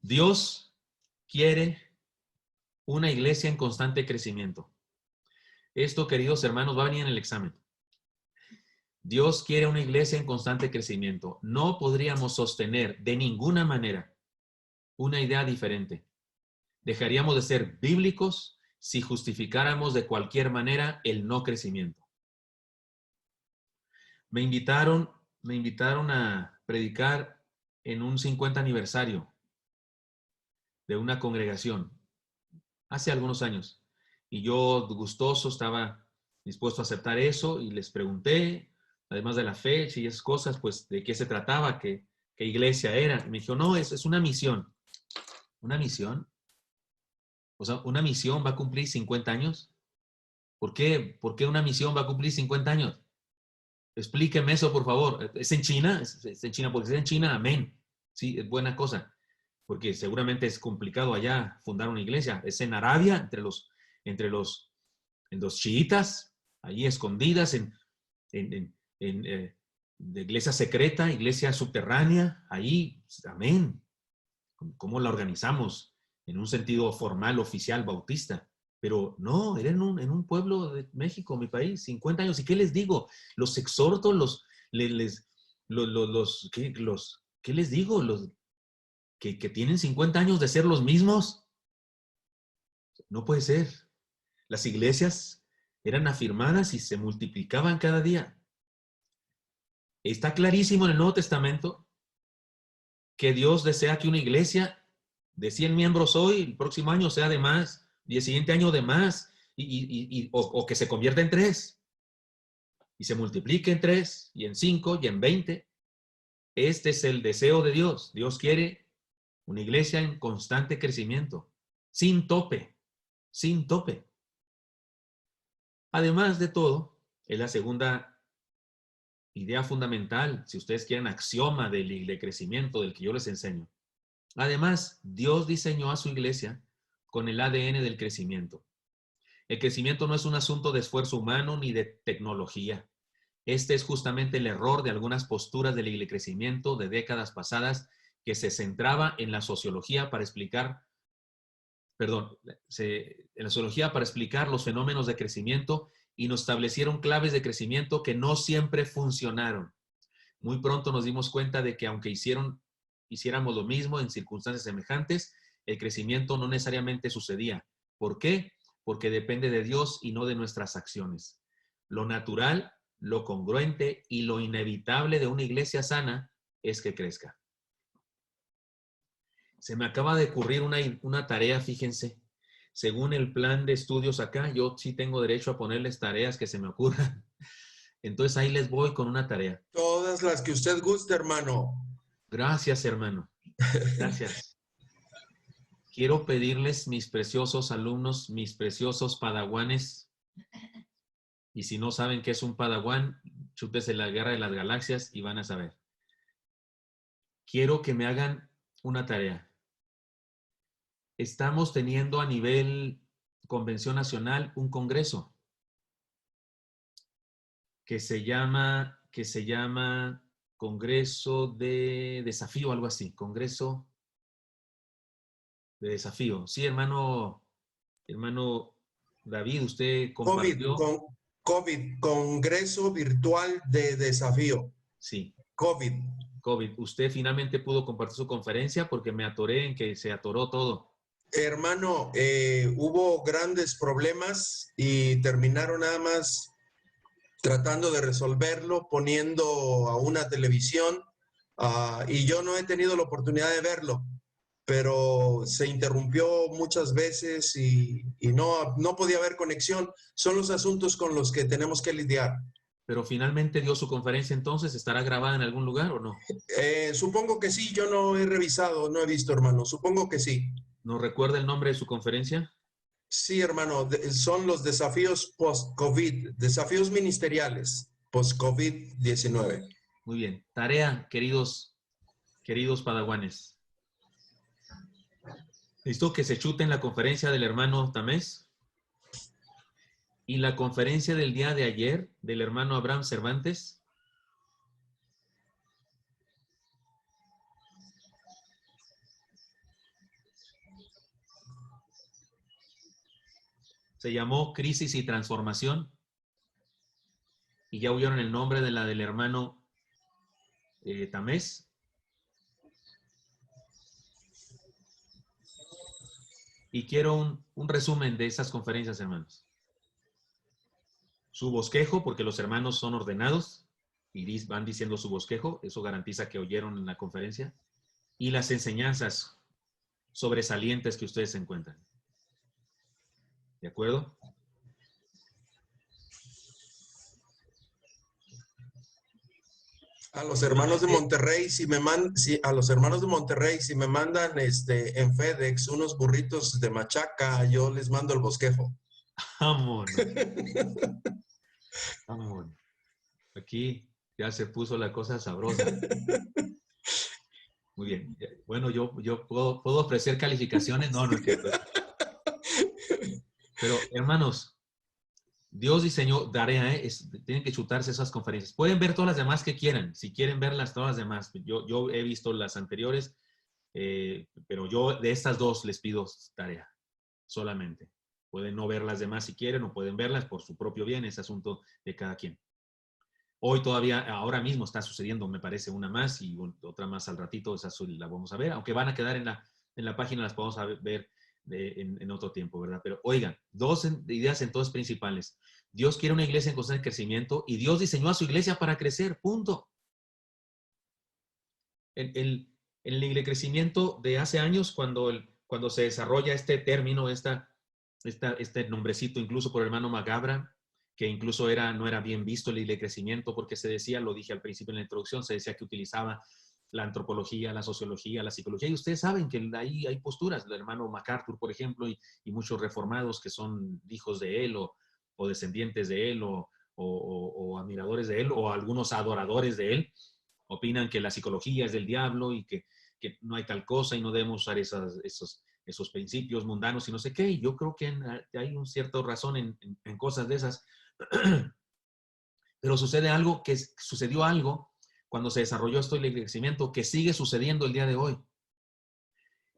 Dios quiere una iglesia en constante crecimiento. Esto, queridos hermanos, va a venir en el examen. Dios quiere una iglesia en constante crecimiento. No podríamos sostener de ninguna manera una idea diferente. Dejaríamos de ser bíblicos si justificáramos de cualquier manera el no crecimiento. Me invitaron a predicar en un 50 aniversario de una congregación hace algunos años. Y yo, gustoso, estaba dispuesto a aceptar eso y les pregunté, además de la fecha y esas cosas, pues de qué se trataba, qué iglesia era. Y me dijo, no, es una misión. ¿Una misión? O sea, ¿una misión va a cumplir 50 años? ¿Por qué? ¿Por qué una misión va a cumplir 50 años? Explíqueme eso, por favor. ¿Es en China? ¿Es en China? Porque si es en China, amén. Sí, es buena cosa. Porque seguramente es complicado allá fundar una iglesia. Es en Arabia, entre los chiitas, allí escondidas de iglesia secreta, iglesia subterránea, ahí, amén. ¿Cómo la organizamos? En un sentido formal, oficial, bautista. Pero no, era en un pueblo de México, mi país, 50 años. ¿Y qué les digo? Los exhorto, ¿qué les digo? Los que tienen 50 años de ser los mismos. No puede ser. Las iglesias eran afirmadas y se multiplicaban cada día. Está clarísimo en el Nuevo Testamento que Dios desea que una iglesia de 100 miembros hoy, el próximo año sea de más, y el siguiente año de más, o que se convierta en 3, y se multiplique en 3, y en 5, y en 20. Este es el deseo de Dios. Dios quiere una iglesia en constante crecimiento, sin tope, sin tope. Además de todo, es la segunda idea fundamental, si ustedes quieren, axioma del crecimiento del que yo les enseño. Además, Dios diseñó a su iglesia con el ADN del crecimiento. El crecimiento no es un asunto de esfuerzo humano ni de tecnología. Este es justamente el error de algunas posturas del crecimiento de décadas pasadas que se centraba en la sociología para explicar, los fenómenos de crecimiento y nos establecieron claves de crecimiento que no siempre funcionaron. Muy pronto nos dimos cuenta de que aunque hiciéramos lo mismo en circunstancias semejantes, el crecimiento no necesariamente sucedía. ¿Por qué? Porque depende de Dios y no de nuestras acciones. Lo natural, lo congruente y lo inevitable de una iglesia sana es que crezca. Se me acaba de ocurrir una tarea, fíjense. Según el plan de estudios acá, yo sí tengo derecho a ponerles tareas que se me ocurran. Entonces ahí les voy con una tarea. Todas las que usted guste, hermano. Gracias, hermano. Gracias. Quiero pedirles, mis preciosos alumnos, mis preciosos padawanes, y si no saben qué es un padawan, chútese la Guerra de las Galaxias y van a saber. Quiero que me hagan una tarea. Estamos teniendo a nivel Convención Nacional un congreso que se llama Congreso de Desafío, algo así, Congreso de Desafío. Sí, hermano David, usted compartió. COVID, Congreso Virtual de Desafío. Sí. COVID. Usted finalmente pudo compartir su conferencia porque me atoré en que se atoró todo. Hermano, hubo grandes problemas y terminaron nada más tratando de resolverlo, poniendo a una televisión, y yo no he tenido la oportunidad de verlo, pero se interrumpió muchas veces y no podía haber conexión. Son los asuntos con los que tenemos que lidiar. Pero finalmente dio su conferencia entonces, ¿estará grabada en algún lugar o no? Supongo que sí, yo no he revisado, no he visto, hermano, supongo que sí. ¿Nos recuerda el nombre de su conferencia? Sí, hermano, son los desafíos post-COVID, desafíos ministeriales post-COVID-19. Muy bien. Tarea, queridos padawanes. Necesito que se chuten la conferencia del hermano Tamés y la conferencia del día de ayer del hermano Abraham Cervantes. Se llamó Crisis y Transformación. Y ya oyeron el nombre de la del hermano Tamés. Y quiero un resumen de esas conferencias, hermanos. Su bosquejo, porque los hermanos son ordenados y van diciendo su bosquejo. Eso garantiza que oyeron en la conferencia. y las enseñanzas sobresalientes que ustedes encuentran. ¿De acuerdo? A los hermanos de Monterrey, si me mandan en FedEx unos burritos de machaca, yo les mando el bosquejo. Vámonos. Vámonos. Aquí ya se puso la cosa sabrosa. Muy bien. Bueno, yo puedo ofrecer calificaciones. No es cierto. Pero, hermanos, Dios diseñó tarea, tienen que chutarse esas conferencias. Pueden ver todas las demás que quieran, si quieren verlas todas las demás. Yo he visto las anteriores, pero yo de estas dos les pido tarea, solamente. Pueden no ver las demás si quieren, o pueden verlas por su propio bien, es asunto de cada quien. Hoy todavía, ahora mismo está sucediendo, me parece, una más y otra más al ratito, esa la vamos a ver, aunque van a quedar en la página, las podemos ver en otro tiempo, ¿verdad? Pero oigan, dos ideas entonces principales. Dios quiere una iglesia en constante crecimiento y Dios diseñó a su iglesia para crecer, punto. En el crecimiento de hace años, cuando se desarrolla este término, este nombrecito, incluso por el hermano Magabra, que incluso no era bien visto el crecimiento, porque se decía, lo dije al principio en la introducción, se decía que utilizaba la antropología, la sociología, la psicología, y ustedes saben que ahí hay posturas, el hermano MacArthur, por ejemplo, y muchos reformados que son hijos de él, o descendientes de él, o admiradores de él, o algunos adoradores de él, opinan que la psicología es del diablo, y que no hay tal cosa, y no debemos usar esos principios mundanos, y no sé qué, y yo creo que hay un cierto razón en cosas de esas, pero sucedió algo, cuando se desarrolló esto del crecimiento, que sigue sucediendo el día de hoy.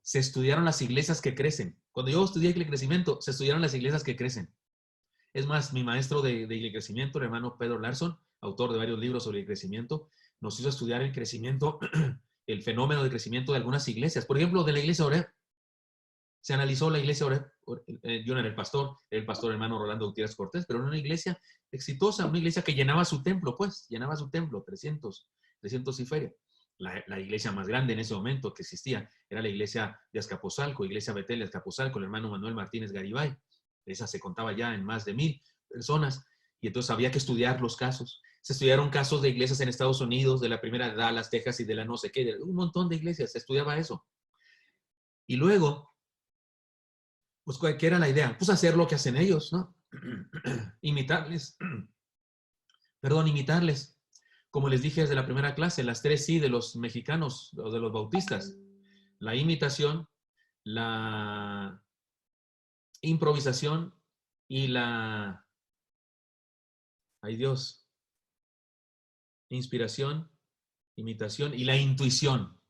Se estudiaron las iglesias que crecen. Cuando yo estudié el crecimiento, se estudiaron las iglesias que crecen. Es más, mi maestro de crecimiento, el hermano Pedro Larson, autor de varios libros sobre el crecimiento, nos hizo estudiar el crecimiento, el fenómeno de crecimiento de algunas iglesias. Por ejemplo, de la iglesia Oreb. Se analizó la iglesia Oreb. Yo no era el pastor hermano Rolando Gutiérrez Cortés, pero era una iglesia exitosa, una iglesia que llenaba su templo, 300 y feria. La iglesia más grande en ese momento que existía era la iglesia de Azcapotzalco, iglesia Betel de Azcapotzalco, el hermano Manuel Martínez Garibay. Esa se contaba ya en más de 1000 personas, y entonces había que estudiar los casos. Se estudiaron casos de iglesias en Estados Unidos, de la primera de Dallas, Texas, y de la no sé qué, de un montón de iglesias, se estudiaba eso. Y luego, pues, ¿qué era la idea? Pues hacer lo que hacen ellos, ¿no? Imitarles. Como les dije desde la primera clase, las 3 sí de los mexicanos o de los bautistas. La imitación, la improvisación y la... ¡Ay Dios! Inspiración, imitación y la intuición.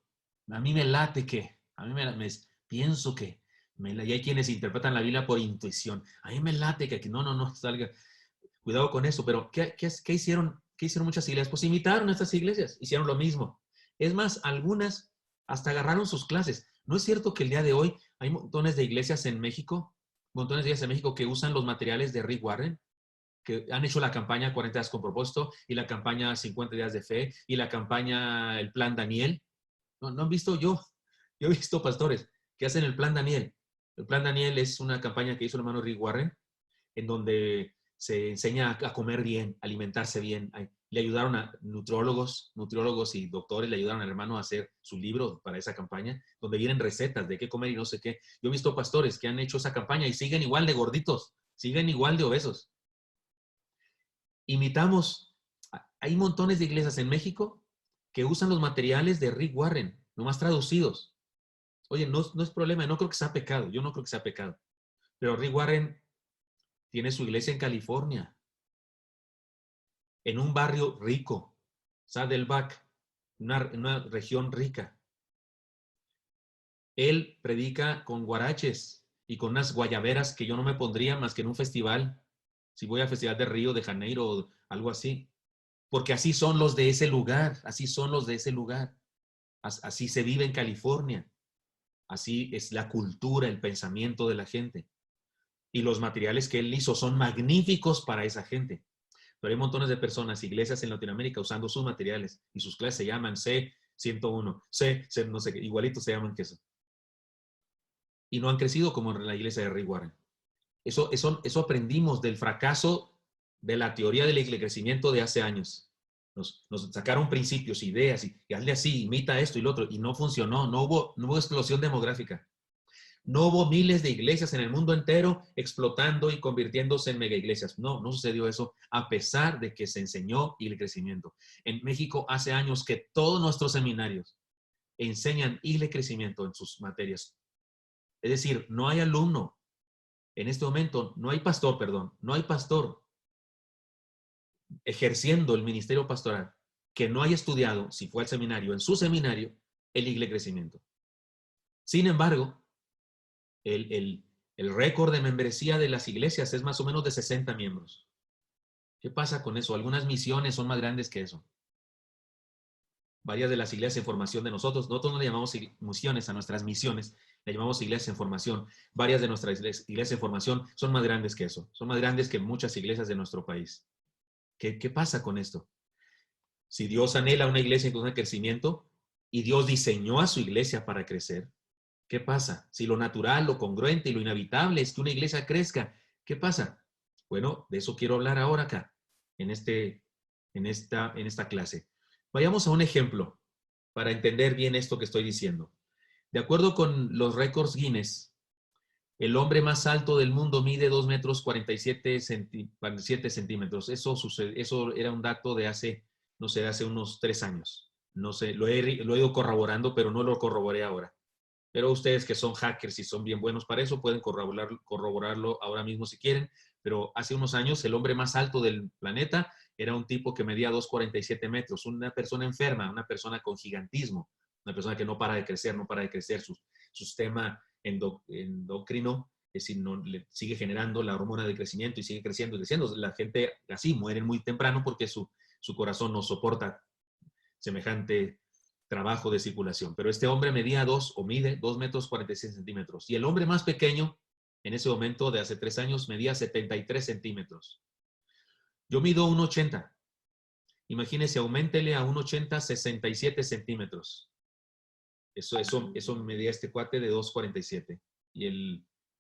A mí me late que, pienso que, y hay quienes interpretan la Biblia por intuición. A mí me late que no salga. Cuidado con eso, pero ¿qué hicieron? ¿Qué hicieron muchas iglesias? Pues imitaron a estas iglesias, hicieron lo mismo. Es más, algunas hasta agarraron sus clases. ¿No es cierto que el día de hoy hay montones de iglesias en México, que usan los materiales de Rick Warren, que han hecho la campaña 40 días con propósito, y la campaña 50 días de fe, y la campaña el Plan Daniel? ¿No han visto? Yo he visto pastores que hacen el Plan Daniel. El Plan Daniel es una campaña que hizo el hermano Rick Warren, en donde se enseña a comer bien, alimentarse bien. Le ayudaron a nutriólogos y doctores, le ayudaron al hermano a hacer su libro para esa campaña, donde vienen recetas de qué comer y no sé qué. Yo he visto pastores que han hecho esa campaña y siguen igual de gorditos, siguen igual de obesos. Imitamos. Hay montones de iglesias en México que usan los materiales de Rick Warren, nomás traducidos. Oye, no es problema, no creo que sea pecado, yo no creo que sea pecado. Pero Rick Warren tiene su iglesia en California, en un barrio rico, Saddleback, una región rica. Él predica con guaraches y con unas guayaberas que yo no me pondría más que en un festival, si voy al Festival de Río de Janeiro o algo así, porque así son los de ese lugar, así se vive en California, así es la cultura, el pensamiento de la gente. Y los materiales que él hizo son magníficos para esa gente. Pero hay montones de personas, iglesias en Latinoamérica usando sus materiales, y sus clases se llaman Sé 101, C, no sé qué, igualitos se llaman que eso. Y no han crecido como en la iglesia de Rick Warren. Eso aprendimos del fracaso de la teoría del crecimiento de hace años. Nos sacaron principios, ideas, y hazle así, imita esto y lo otro, y no funcionó, no hubo explosión demográfica. No hubo miles de iglesias en el mundo entero explotando y convirtiéndose en mega iglesias. No sucedió eso, a pesar de que se enseñó el crecimiento. En México hace años que todos nuestros seminarios enseñan y crecimiento en sus materias. Es decir, no hay alumno. En este momento no hay pastor ejerciendo el ministerio pastoral que no haya estudiado, si fue al seminario, en su seminario, el iglesia crecimiento. Sin embargo, el récord de membresía de las iglesias es más o menos de 60 miembros. ¿Qué pasa con eso? Algunas misiones son más grandes que eso. Varias de las iglesias en formación de nosotros no le llamamos misiones a nuestras misiones, le llamamos iglesias en formación. Varias de nuestras iglesias en formación son más grandes que eso, son más grandes que muchas iglesias de nuestro país. ¿Qué pasa con esto? Si Dios anhela una iglesia con crecimiento y Dios diseñó a su iglesia para crecer, ¿qué pasa? Si lo natural, lo congruente y lo inevitable es que una iglesia crezca, ¿qué pasa? Bueno, de eso quiero hablar ahora acá, en esta clase. Vayamos a un ejemplo para entender bien esto que estoy diciendo. De acuerdo con los récords Guinness, el hombre más alto del mundo mide 2 metros 47 centímetros. Eso era un dato de hace unos 3 años. No sé, lo he ido corroborando, pero no lo corroboré ahora. Pero ustedes que son hackers y son bien buenos para eso, pueden corroborarlo ahora mismo si quieren. Pero hace unos años el hombre más alto del planeta era un tipo que medía 2,47 metros. Una persona enferma, una persona con gigantismo, una persona que no para de crecer su sistema endocrino, es decir, le sigue generando la hormona de crecimiento y sigue creciendo y creciendo. La gente así muere muy temprano porque su corazón no soporta semejante trabajo de circulación. Pero este hombre mide 2 metros 46 centímetros. Y el hombre más pequeño, en ese momento de hace 3 años, medía 73 centímetros. Yo mido 1,80. Imagínese, auméntele a 1,80, 67 centímetros. Eso medía este cuate de 2,47. Y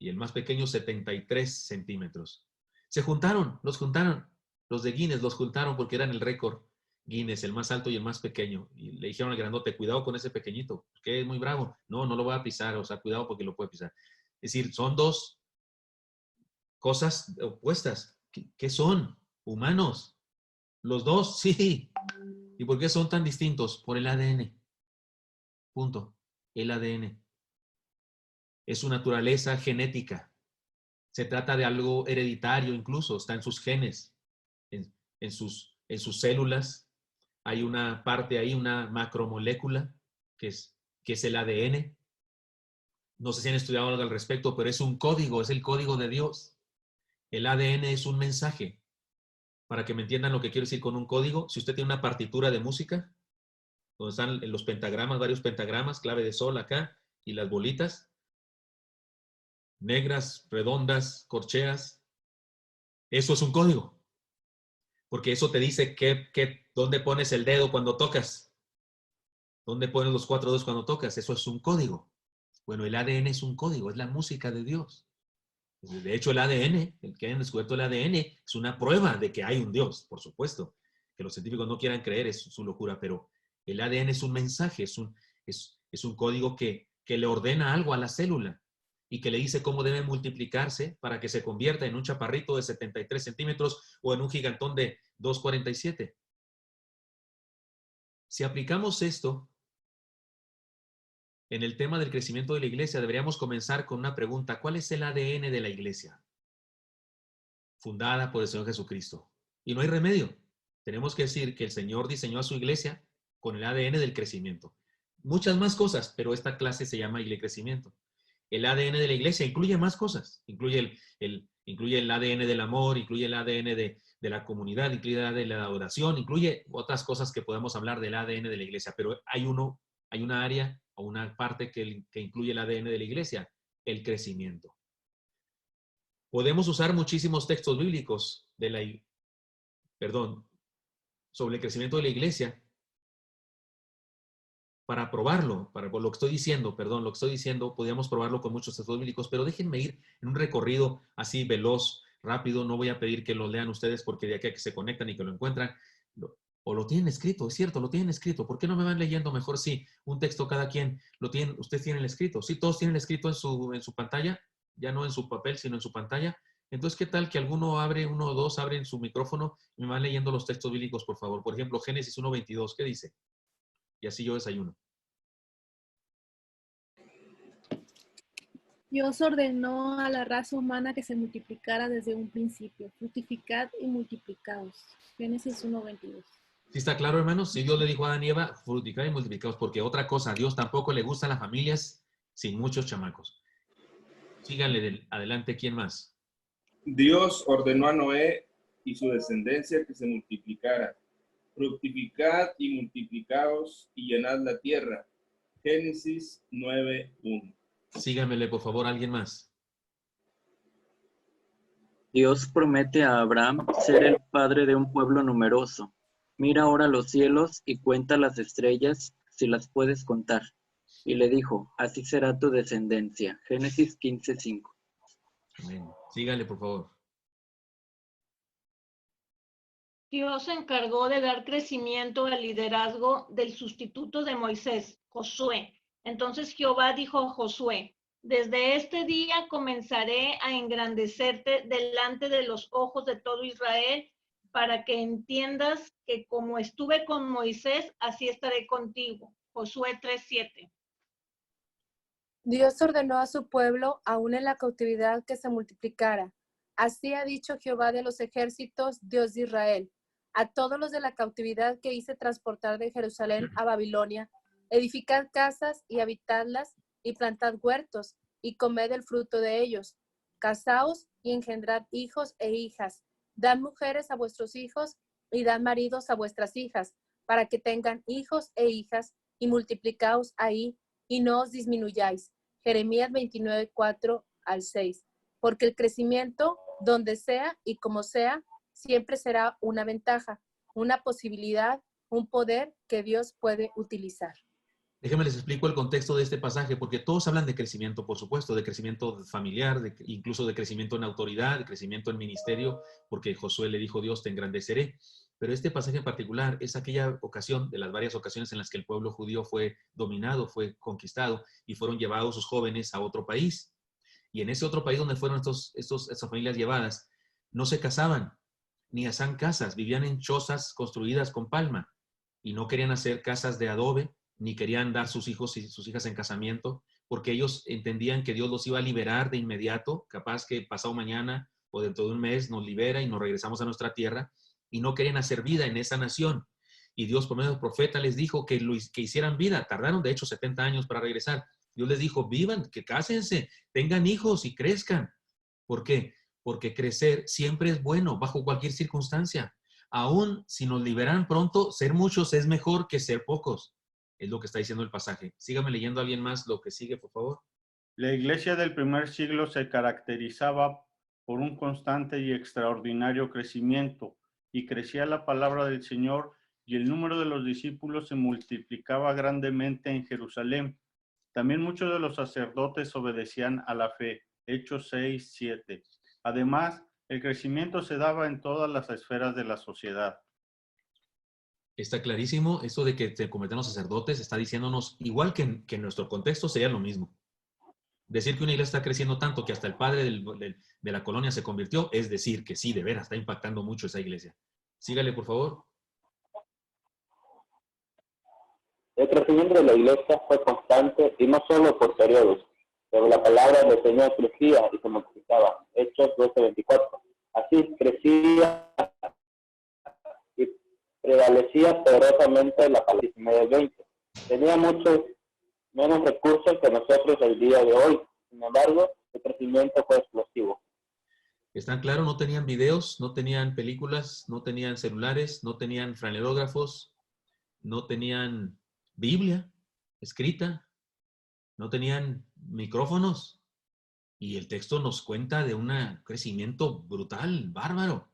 el más pequeño, 73 centímetros. Los juntaron. Los de Guinness los juntaron porque eran el récord Guinness, el más alto y el más pequeño. Y le dijeron al grandote, cuidado con ese pequeñito, porque es muy bravo. No lo va a pisar, o sea, cuidado porque lo puede pisar. Es decir, son dos cosas opuestas. ¿Qué son? Humanos. Los dos, sí. ¿Y por qué son tan distintos? Por el ADN. Punto. El ADN. Es su naturaleza genética. Se trata de algo hereditario incluso, está en sus genes, en sus células. Hay una parte ahí, una macromolécula, que es el ADN. No sé si han estudiado algo al respecto, pero es un código, es el código de Dios. El ADN es un mensaje. Para que me entiendan lo que quiero decir con un código, si usted tiene una partitura de música, donde están los pentagramas, varios pentagramas, clave de sol acá, y las bolitas, negras, redondas, corcheas, eso es un código. Porque eso te dice dónde pones el dedo cuando tocas. ¿Dónde pones los 4 dedos cuando tocas? Eso es un código. Bueno, el ADN es un código, es la música de Dios. De hecho, el ADN, el que hayan descubierto el ADN, es una prueba de que hay un Dios, por supuesto. Que los científicos no quieran creer es su locura, pero el ADN es un mensaje, es un código que le ordena algo a la célula y que le dice cómo debe multiplicarse para que se convierta en un chaparrito de 73 centímetros o en un gigantón de 2,47. Si aplicamos esto en el tema del crecimiento de la iglesia, deberíamos comenzar con una pregunta. ¿Cuál es el ADN de la iglesia? Fundada por el Señor Jesucristo. Y no hay remedio. Tenemos que decir que el Señor diseñó a su iglesia con el ADN del crecimiento. Muchas más cosas, pero esta clase se llama Iglesia Crecimiento. El ADN de la iglesia incluye más cosas. Incluye el ADN del amor, incluye el ADN de la comunidad, incluye el ADN de la adoración, incluye otras cosas que podemos hablar del ADN de la iglesia. Pero hay una área o una parte que incluye el ADN de la iglesia, el crecimiento. Podemos usar muchísimos textos bíblicos sobre el crecimiento de la iglesia para probarlo, para lo que estoy diciendo, perdón, lo que estoy diciendo, podríamos probarlo con muchos textos bíblicos, pero déjenme ir en un recorrido así veloz, rápido. No voy a pedir que lo lean ustedes porque de aquí a que se conectan y que lo encuentran, o lo tienen escrito, es cierto, lo tienen escrito. ¿Por qué no me van leyendo mejor? Sí, un texto cada quien lo tienen, ustedes tienen escrito. Sí, todos tienen escrito en su pantalla, ya no en su papel, sino en su pantalla. Entonces, ¿qué tal que uno o dos abren su micrófono y me van leyendo los textos bíblicos, por favor? Por ejemplo, Génesis 1:22, ¿qué dice? Y así yo desayuno. Dios ordenó a la raza humana que se multiplicara desde un principio. Fructificad y multiplicaos. Génesis 1:22. ¿Sí está claro, hermanos? Si Dios le dijo a Adán y Eva, fructificad y multiplicaos, porque otra cosa, a Dios tampoco le gustan las familias sin muchos chamacos. Síganle adelante, ¿quién más? Dios ordenó a Noé y su descendencia que se multiplicara. Fructificad y multiplicaos y llenad la tierra. Génesis 9:1. Síganmele, por favor, alguien más. Dios promete a Abraham ser el padre de un pueblo numeroso. Mira ahora los cielos y cuenta las estrellas, si las puedes contar. Y le dijo, así será tu descendencia. Génesis 15:5. Amén. Síganle, por favor. Dios se encargó de dar crecimiento al liderazgo del sustituto de Moisés, Josué. Entonces Jehová dijo a Josué, desde este día comenzaré a engrandecerte delante de los ojos de todo Israel, para que entiendas que como estuve con Moisés, así estaré contigo. Josué 3:7. Dios ordenó a su pueblo, aún en la cautividad, que se multiplicara. Así ha dicho Jehová de los ejércitos, Dios de Israel. A todos los de la cautividad que hice transportar de Jerusalén a Babilonia, edificad casas y habitadlas, y plantad huertos, y comed el fruto de ellos. Casaos y engendrad hijos e hijas. Dad mujeres a vuestros hijos, y dad maridos a vuestras hijas, para que tengan hijos e hijas, y multiplicaos ahí, y no os disminuyáis. Jeremías 29:4-6. Porque el crecimiento, donde sea y como sea, siempre será una ventaja, una posibilidad, un poder que Dios puede utilizar. Déjenme les explico el contexto de este pasaje, porque todos hablan de crecimiento, por supuesto, de crecimiento familiar, incluso de crecimiento en autoridad, de crecimiento en ministerio, porque Josué le dijo, Dios te engrandeceré. Pero este pasaje en particular es aquella ocasión, de las varias ocasiones en las que el pueblo judío fue dominado, fue conquistado, y fueron llevados sus jóvenes a otro país. Y en ese otro país donde fueron estas familias llevadas, no se casaban, ni hacían casas, vivían en chozas construidas con palma, y no querían hacer casas de adobe, ni querían dar sus hijos y sus hijas en casamiento, porque ellos entendían que Dios los iba a liberar de inmediato, capaz que pasado mañana o dentro de un mes nos libera y nos regresamos a nuestra tierra, y no querían hacer vida en esa nación. Y Dios por medio del profeta les dijo que hicieran vida. Tardaron de hecho 70 años para regresar. Dios les dijo, vivan, que cásense, tengan hijos y crezcan. ¿Por qué? Porque crecer siempre es bueno, bajo cualquier circunstancia. Aún si nos liberan pronto, ser muchos es mejor que ser pocos. Es lo que está diciendo el pasaje. Sígame leyendo a alguien más lo que sigue, por favor. La iglesia del primer siglo se caracterizaba por un constante y extraordinario crecimiento, y crecía la palabra del Señor, y el número de los discípulos se multiplicaba grandemente en Jerusalén. También muchos de los sacerdotes obedecían a la fe. Hechos 6:7. Además, el crecimiento se daba en todas las esferas de la sociedad. Está clarísimo, eso de que te convertimos sacerdotes está diciéndonos, igual que en nuestro contexto, sería lo mismo. Decir que una iglesia está creciendo tanto que hasta el padre de la colonia se convirtió, es decir, que sí, de veras, está impactando mucho esa iglesia. Sígale, por favor. El crecimiento de la iglesia fue constante y no solo por periodos, pero la palabra del Señor crecía y se multiplicaba. Hechos 12:24. Así crecía y prevalecía poderosamente la palabra. 19:20. Tenía muchos menos recursos que nosotros el día de hoy. Sin embargo, el crecimiento fue explosivo. ¿Están claros? No tenían videos, no tenían películas, no tenían celulares, no tenían franelógrafos, no tenían Biblia escrita, no tenían micrófonos. Y el texto nos cuenta de un crecimiento brutal, bárbaro.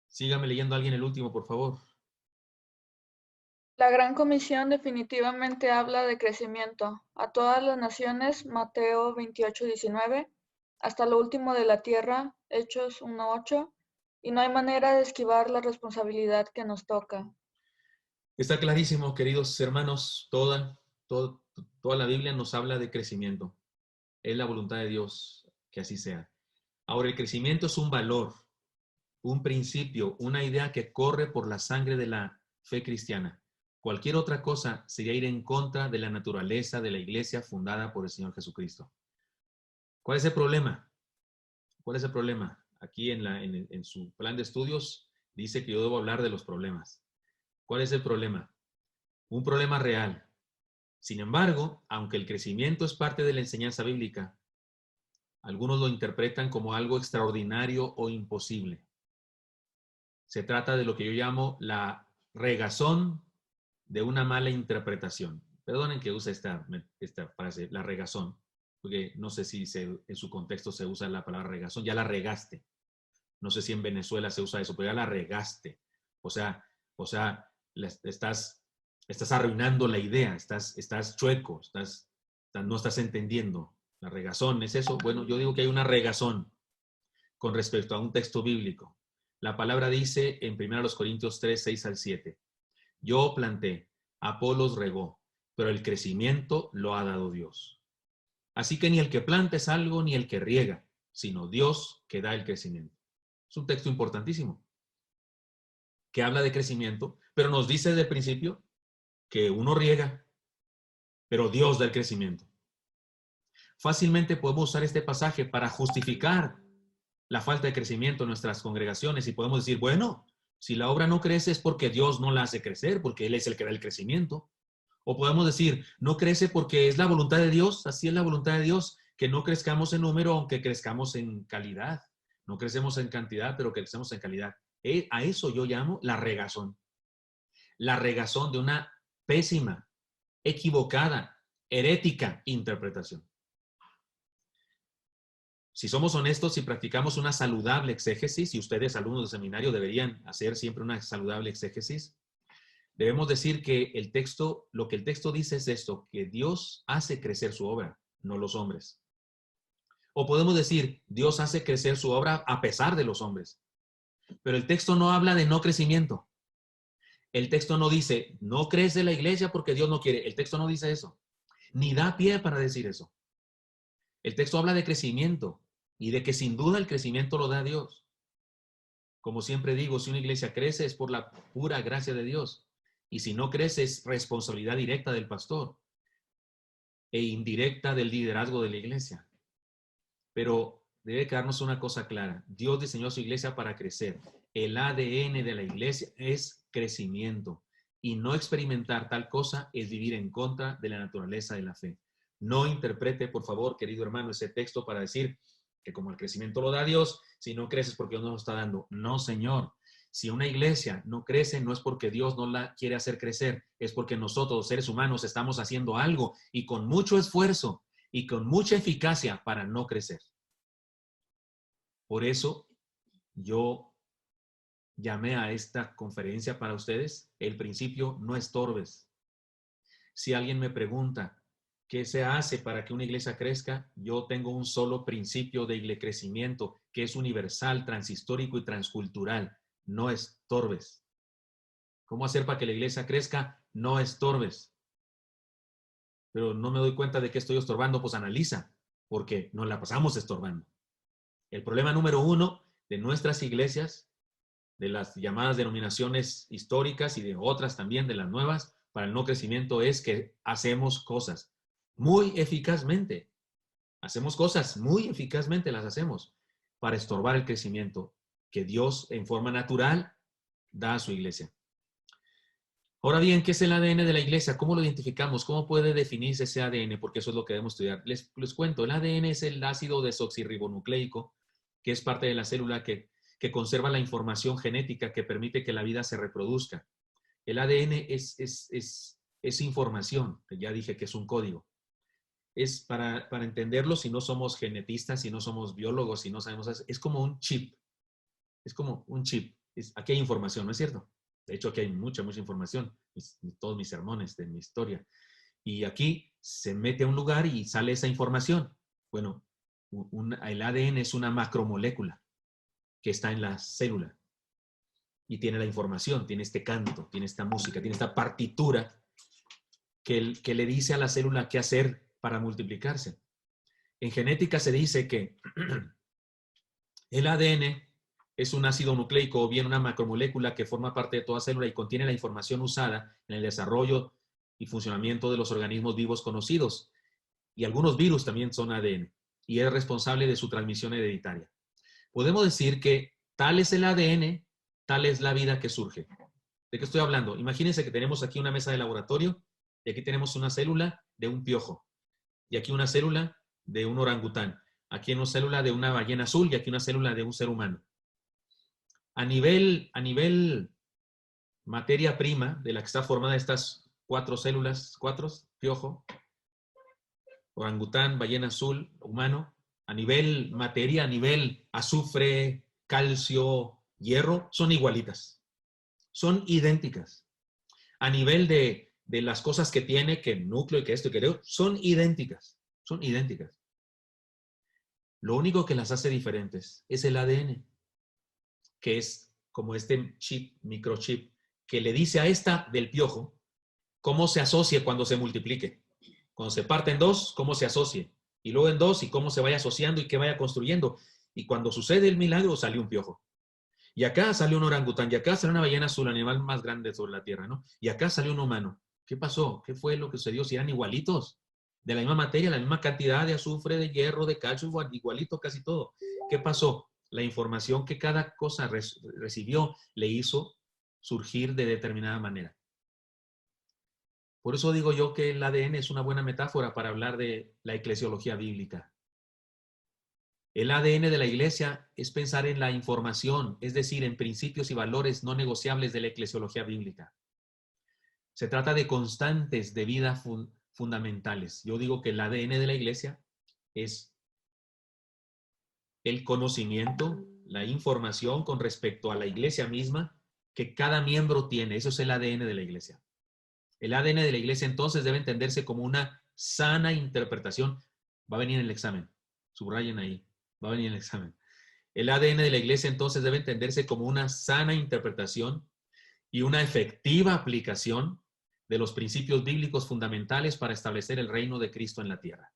Sígame leyendo a alguien el último, por favor. La Gran Comisión definitivamente habla de crecimiento. A todas las naciones, Mateo 28:19, hasta lo último de la tierra, Hechos 1:8, y no hay manera de esquivar la responsabilidad que nos toca. Está clarísimo, queridos hermanos, toda la Biblia nos habla de crecimiento. Es la voluntad de Dios que así sea. Ahora, el crecimiento es un valor, un principio, una idea que corre por la sangre de la fe cristiana. Cualquier otra cosa sería ir en contra de la naturaleza de la iglesia fundada por el Señor Jesucristo. ¿Cuál es el problema? ¿Cuál es el problema? Aquí en su plan de estudios dice que yo debo hablar de los problemas. ¿Cuál es el problema? Un problema real. Sin embargo, aunque el crecimiento es parte de la enseñanza bíblica, algunos lo interpretan como algo extraordinario o imposible. Se trata de lo que yo llamo la regazón de una mala interpretación. Perdonen que use esta frase, la regazón, porque no sé si en su contexto se usa la palabra regazón. Ya la regaste. No sé si en Venezuela se usa eso, pero ya la regaste. O sea, estás arruinando la idea, estás chueco, no estás entendiendo. La regazón es eso. Bueno, yo digo que hay una regazón con respecto a un texto bíblico. La palabra dice en 1 Corintios 3, 6 al 7. Yo planté, Apolos regó, pero el crecimiento lo ha dado Dios. Así que ni el que planta es algo, ni el que riega, sino Dios que da el crecimiento. Es un texto importantísimo que habla de crecimiento, pero nos dice desde el principio que uno riega, pero Dios da el crecimiento. Fácilmente podemos usar este pasaje para justificar la falta de crecimiento en nuestras congregaciones y podemos decir, bueno, si la obra no crece es porque Dios no la hace crecer, porque Él es el que da el crecimiento. O podemos decir, no crece porque es la voluntad de Dios, así es la voluntad de Dios, que no crezcamos en número, aunque crezcamos en calidad. No crecemos en cantidad, pero crecemos en calidad. A eso yo llamo la regazón. La regazón de una pésima, equivocada, herética interpretación. Si somos honestos y practicamos una saludable exégesis, y ustedes, alumnos de seminario, deberían hacer siempre una saludable exégesis, debemos decir que lo que el texto dice es esto, que Dios hace crecer su obra, no los hombres. O podemos decir, Dios hace crecer su obra a pesar de los hombres. Pero el texto no habla de no crecimiento. El texto no dice, no crece la iglesia porque Dios no quiere. El texto no dice eso. Ni da pie para decir eso. El texto habla de crecimiento y de que sin duda el crecimiento lo da Dios. Como siempre digo, si una iglesia crece es por la pura gracia de Dios. Y si no crece es responsabilidad directa del pastor e indirecta del liderazgo de la iglesia. Pero debe quedarnos una cosa clara. Dios diseñó su iglesia para crecer. El ADN de la iglesia es crecimiento. Y no experimentar tal cosa es vivir en contra de la naturaleza de la fe. No interprete, por favor, querido hermano, ese texto para decir que como el crecimiento lo da Dios, si no creces porque Dios no lo está dando. No, Señor. Si una iglesia no crece, no es porque Dios no la quiere hacer crecer, es porque nosotros, los seres humanos, estamos haciendo algo y con mucho esfuerzo y con mucha eficacia para no crecer. Por eso yo llamé a esta conferencia para ustedes el principio no estorbes. Si alguien me pregunta qué se hace para que una iglesia crezca, yo tengo un solo principio de crecimiento que es universal, transhistórico y transcultural. No estorbes. ¿Cómo hacer para que la iglesia crezca? No estorbes. Pero no me doy cuenta de que estoy estorbando, pues analiza, porque nos la pasamos estorbando. El problema número uno de nuestras iglesias, de las llamadas denominaciones históricas y de otras también, de las nuevas, para el no crecimiento es que hacemos cosas muy eficazmente. Hacemos cosas muy eficazmente, las hacemos para estorbar el crecimiento que Dios en forma natural da a su iglesia. Ahora bien, ¿qué es el ADN de la iglesia? ¿Cómo lo identificamos? ¿Cómo puede definirse ese ADN? Porque eso es lo que debemos estudiar. Les cuento, el ADN es el ácido desoxirribonucleico, que es parte de la célula que conserva la información genética que permite que la vida se reproduzca. El ADN es información, que ya dije que es un código. Es para entenderlo, si no somos genetistas, si no somos biólogos, si no sabemos, es como un chip. Es como un chip. Aquí hay información, ¿no es cierto? De hecho, aquí hay mucha información, todos mis sermones de mi historia. Y aquí se mete a un lugar y sale esa información. Bueno, el ADN es una macromolécula que está en la célula y tiene la información, tiene este canto, tiene esta música, tiene esta partitura que le dice a la célula qué hacer para multiplicarse. En genética se dice que el ADN es un ácido nucleico o bien una macromolécula que forma parte de toda célula y contiene la información usada en el desarrollo y funcionamiento de los organismos vivos conocidos. Y algunos virus también son ADN y es responsable de su transmisión hereditaria. Podemos decir que tal es el ADN, tal es la vida que surge. ¿De qué estoy hablando? Imagínense que tenemos aquí una mesa de laboratorio y aquí tenemos una célula de un piojo y aquí una célula de un orangután, aquí una célula de una ballena azul y aquí una célula de un ser humano. A nivel materia prima de la que está formada estas 4 células, 4, piojo, orangután, ballena azul, humano, a nivel materia, a nivel azufre, calcio, hierro, son igualitas. Son idénticas. A nivel de las cosas que tiene, que el núcleo y que esto y que aquello, son idénticas. Son idénticas. Lo único que las hace diferentes es el ADN, que es como este chip, microchip, que le dice a esta del piojo cómo se asocia cuando se multiplique. Cuando se parte en 2, cómo se asocie. Y luego en 2 y cómo se vaya asociando y qué vaya construyendo. Y cuando sucede el milagro, salió un piojo. Y acá salió un orangután. Y acá salió una ballena azul, el animal más grande sobre la tierra, ¿no? Y acá salió un humano. ¿Qué pasó? ¿Qué fue lo que sucedió? Si eran igualitos. De la misma materia, la misma cantidad de azufre, de hierro, de calcio, igualito casi todo. ¿Qué pasó? La información que cada cosa recibió le hizo surgir de determinada manera. Por eso digo yo que el ADN es una buena metáfora para hablar de la eclesiología bíblica. El ADN de la iglesia es pensar en la información, es decir, en principios y valores no negociables de la eclesiología bíblica. Se trata de constantes de vida fundamentales. Yo digo que el ADN de la iglesia es el conocimiento, la información con respecto a la iglesia misma que cada miembro tiene. Eso es el ADN de la iglesia. El ADN de la iglesia entonces debe entenderse como una sana interpretación. Va a venir en el examen. Subrayen ahí. Va a venir en el examen. El ADN de la iglesia entonces debe entenderse como una sana interpretación y una efectiva aplicación de los principios bíblicos fundamentales para establecer el reino de Cristo en la tierra.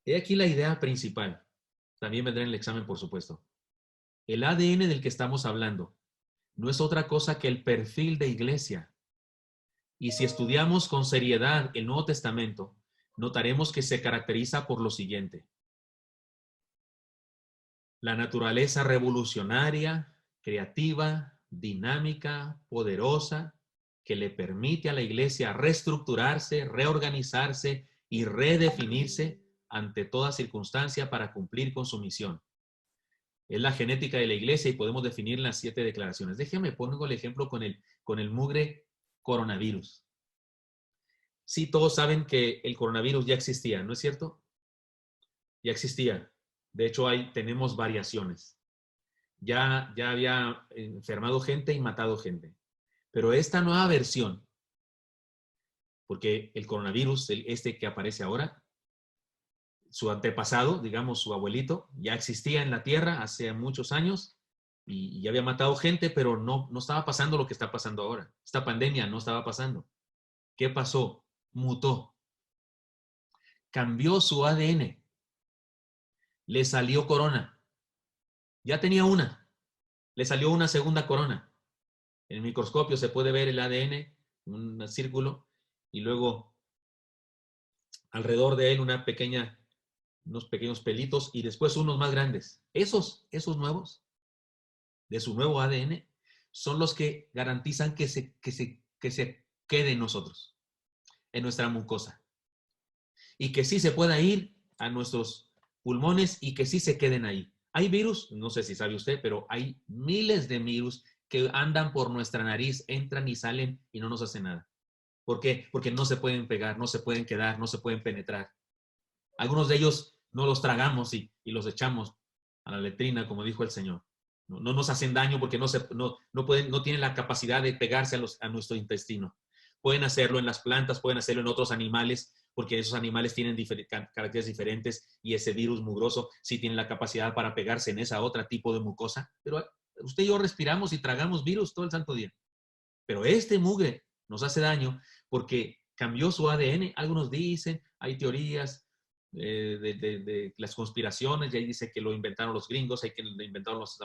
He aquí la idea principal. También vendrá en el examen, por supuesto. El ADN del que estamos hablando no es otra cosa que el perfil de iglesia. Y si estudiamos con seriedad el Nuevo Testamento, notaremos que se caracteriza por lo siguiente. La naturaleza revolucionaria, creativa, dinámica, poderosa, que le permite a la iglesia reestructurarse, reorganizarse y redefinirse ante toda circunstancia para cumplir con su misión. Es la genética de la iglesia y podemos definir las 7 declaraciones. Déjenme pongo el ejemplo con el mugre coronavirus. Sí, todos saben que el coronavirus ya existía, ¿no es cierto? Ya existía. De hecho, tenemos variaciones. Ya había enfermado gente y matado gente. Pero esta nueva versión, porque el coronavirus, este que aparece ahora, su antepasado, digamos su abuelito, ya existía en la tierra hace muchos años y ya había matado gente, pero no estaba pasando lo que está pasando ahora. Esta pandemia no estaba pasando. ¿Qué pasó? Mutó. Cambió su ADN. Le salió corona. Ya tenía una. Le salió una segunda corona. En el microscopio se puede ver el ADN, un círculo, y luego alrededor de él unos pequeños pelitos y después unos más grandes. Esos nuevos, de su nuevo ADN, son los que garantizan que se quede en nosotros, en nuestra mucosa. Y que sí se pueda ir a nuestros pulmones y que sí se queden ahí. Hay virus, no sé si sabe usted, pero hay miles de virus que andan por nuestra nariz, entran y salen y no nos hacen nada. ¿Por qué? Porque no se pueden pegar, no se pueden quedar, no se pueden penetrar. Algunos de ellos no los tragamos y los echamos a la letrina, como dijo el Señor. No nos hacen daño porque no tienen la capacidad de pegarse a nuestro intestino. Pueden hacerlo en las plantas, pueden hacerlo en otros animales, porque esos animales tienen caracteres diferentes y ese virus mugroso sí tiene la capacidad para pegarse en esa otra tipo de mucosa. Pero usted y yo respiramos y tragamos virus todo el santo día. Pero este mugre nos hace daño porque cambió su ADN. Algunos dicen, hay teorías de las conspiraciones, y ahí dice que lo inventaron los gringos, hay que lo inventaron los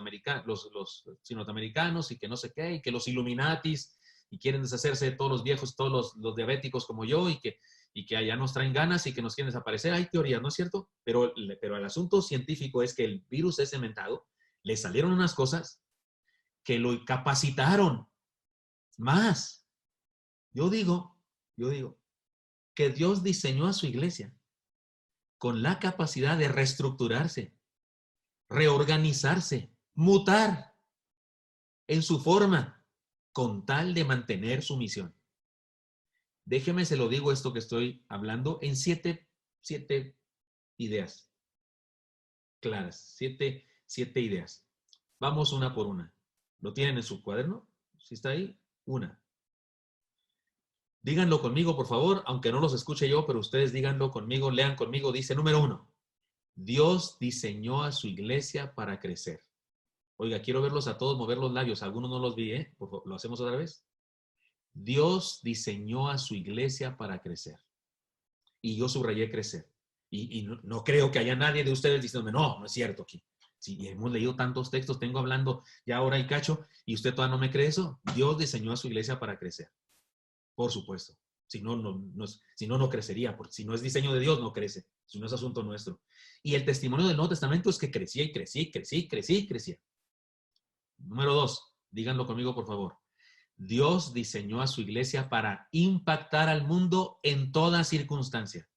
norteamericanos y que no sé qué, y que los Illuminatis, y quieren deshacerse de todos los viejos, todos los diabéticos como yo, y que allá nos traen ganas y que nos quieren desaparecer. Hay teorías, ¿no es cierto? Pero el asunto científico es que el virus es inventado, le salieron unas cosas que lo capacitaron más. Yo digo que Dios diseñó a su iglesia con la capacidad de reestructurarse, reorganizarse, mutar en su forma, con tal de mantener su misión. Déjeme, se lo digo esto que estoy hablando en siete ideas claras, siete ideas. Vamos una por una. ¿Lo tienen en su cuaderno? ¿Sí está ahí? Una. Díganlo conmigo, por favor, aunque no los escuche yo, pero ustedes díganlo conmigo, lean conmigo. Dice, número 1, Dios diseñó a su iglesia para crecer. Oiga, quiero verlos a todos mover los labios. Algunos no los vi, ¿eh? Por favor, ¿lo hacemos otra vez? Dios diseñó a su iglesia para crecer. Y yo subrayé crecer. Y no creo que haya nadie de ustedes diciéndome, no es cierto aquí. Si hemos leído tantos textos, tengo hablando ya hora y cacho, y usted todavía no me cree eso. Dios diseñó a su iglesia para crecer. Por supuesto. Si no, no crecería. Porque si no es diseño de Dios, no crece. Si no es asunto nuestro. Y el testimonio del Nuevo Testamento es que crecía y crecía. Número 2. Díganlo conmigo, por favor. Dios diseñó a su iglesia para impactar al mundo en toda circunstancia.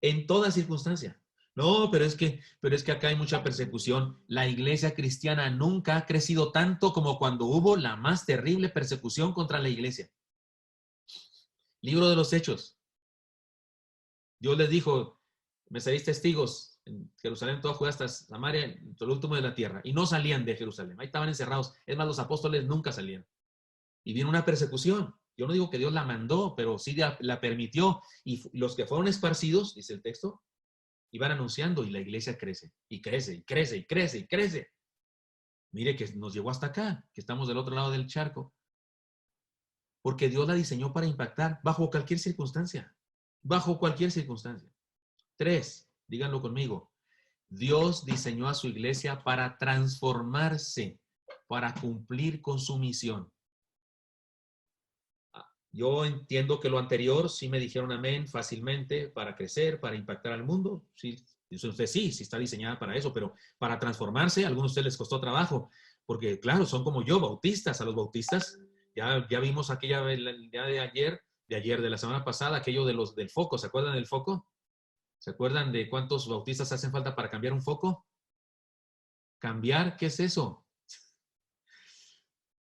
En toda circunstancia. No, pero es que acá hay mucha persecución. La iglesia cristiana nunca ha crecido tanto como cuando hubo la más terrible persecución contra la iglesia. Libro de los Hechos. Dios les dijo, me seréis testigos en Jerusalén, toda Judea hasta Samaria, en todo el último de la tierra. Y no salían de Jerusalén. Ahí estaban encerrados. Es más, los apóstoles nunca salían. Y vino una persecución. Yo no digo que Dios la mandó, pero sí la permitió. Y los que fueron esparcidos, dice el texto, iban anunciando y la iglesia crece. Y crece, y crece, y crece, y crece. Mire que nos llegó hasta acá, que estamos del otro lado del charco. Porque Dios la diseñó para impactar bajo cualquier circunstancia. Bajo cualquier circunstancia. 3, díganlo conmigo. Dios diseñó a su iglesia para transformarse, para cumplir con su misión. Yo entiendo que lo anterior sí me dijeron amén fácilmente, para crecer, para impactar al mundo. Sí, usted sí está diseñada para eso, pero para transformarse, a algunos de ustedes les costó trabajo, porque claro, son como yo, bautistas. A los bautistas, ya vimos aquella día de ayer, de la semana pasada, aquello del foco. ¿Se acuerdan del foco? ¿Se acuerdan de cuántos bautistas hacen falta para cambiar un foco? ¿Cambiar? ¿Qué es eso?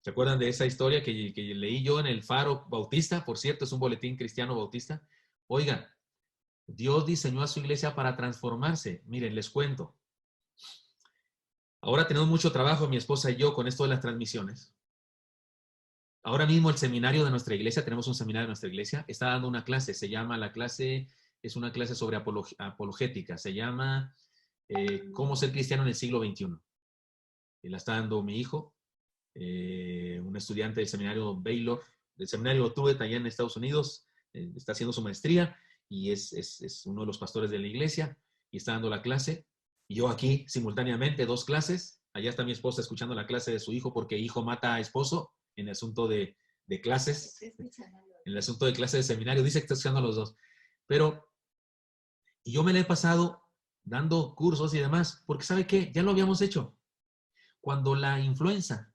¿Se acuerdan de esa historia que leí yo en el Faro Bautista? Por cierto, es un boletín cristiano bautista. Oiga, Dios diseñó a su iglesia para transformarse. Miren, les cuento. Ahora tenemos mucho trabajo, mi esposa y yo, con esto de las transmisiones. Ahora mismo el seminario de nuestra iglesia, tenemos un seminario de nuestra iglesia, está dando una clase. Se llama es una clase sobre apologética. Se llama ¿Cómo ser cristiano en el siglo XXI? Y la está dando mi hijo. Un estudiante del seminario Baylor, del seminario Truett allá en Estados Unidos, está haciendo su maestría y es uno de los pastores de la iglesia y está dando la clase. Y yo aquí simultáneamente 2 clases. Allá está mi esposa escuchando la clase de su hijo porque hijo mata a esposo en el asunto de clases. En el asunto de clase de seminario. Dice que está escuchando a los 2. Y yo me la he pasado dando cursos y demás porque ¿sabe qué? Ya lo habíamos hecho. Cuando la influenza.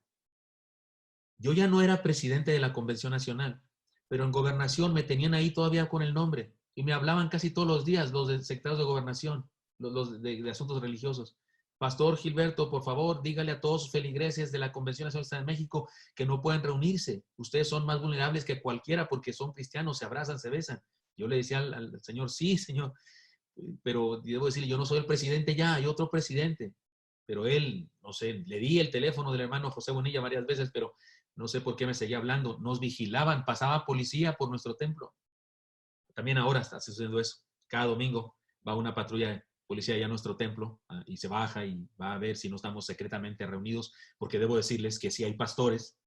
Yo ya no era presidente de la Convención Nacional, pero en gobernación me tenían ahí todavía con el nombre y me hablaban casi todos los días los secretarios de gobernación, los de asuntos religiosos. Pastor Gilberto, por favor, dígale a todos sus feligreses de la Convención Nacional de México que no pueden reunirse. Ustedes son más vulnerables que cualquiera porque son cristianos, se abrazan, se besan. Yo le decía al señor, sí, señor, pero debo decirle, yo no soy el presidente ya, hay otro presidente. Pero él no sé, le di el teléfono del hermano José Bonilla varias veces, pero no sé por qué me seguía hablando. Nos vigilaban, pasaba policía por nuestro templo. También ahora está sucediendo eso. Cada domingo va una patrulla de policía allá a nuestro templo y se baja y va a ver si no estamos secretamente reunidos, porque debo decirles que sí hay pastores,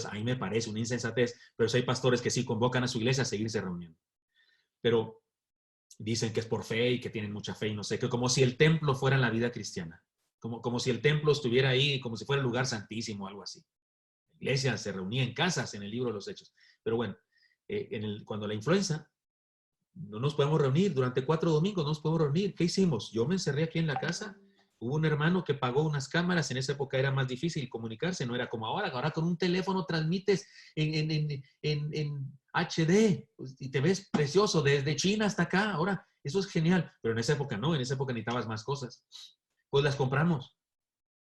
a mí me parece una insensatez, pero sí hay pastores que sí convocan a su iglesia a seguirse reuniendo. Pero dicen que es por fe y que tienen mucha fe y no sé, que como si el templo fuera la vida cristiana, como si el templo estuviera ahí, como si fuera el lugar santísimo o algo así. La iglesia se reunía en casas en el libro de los Hechos. Pero bueno, cuando la influenza, no nos podemos reunir, durante 4 domingos no nos podemos reunir. ¿Qué hicimos? Yo me encerré aquí en la casa, hubo un hermano que pagó unas cámaras, en esa época era más difícil comunicarse, no era como ahora con un teléfono transmites en HD y te ves precioso desde China hasta acá, ahora eso es genial, pero en esa época no, en esa época necesitabas más cosas. Pues las compramos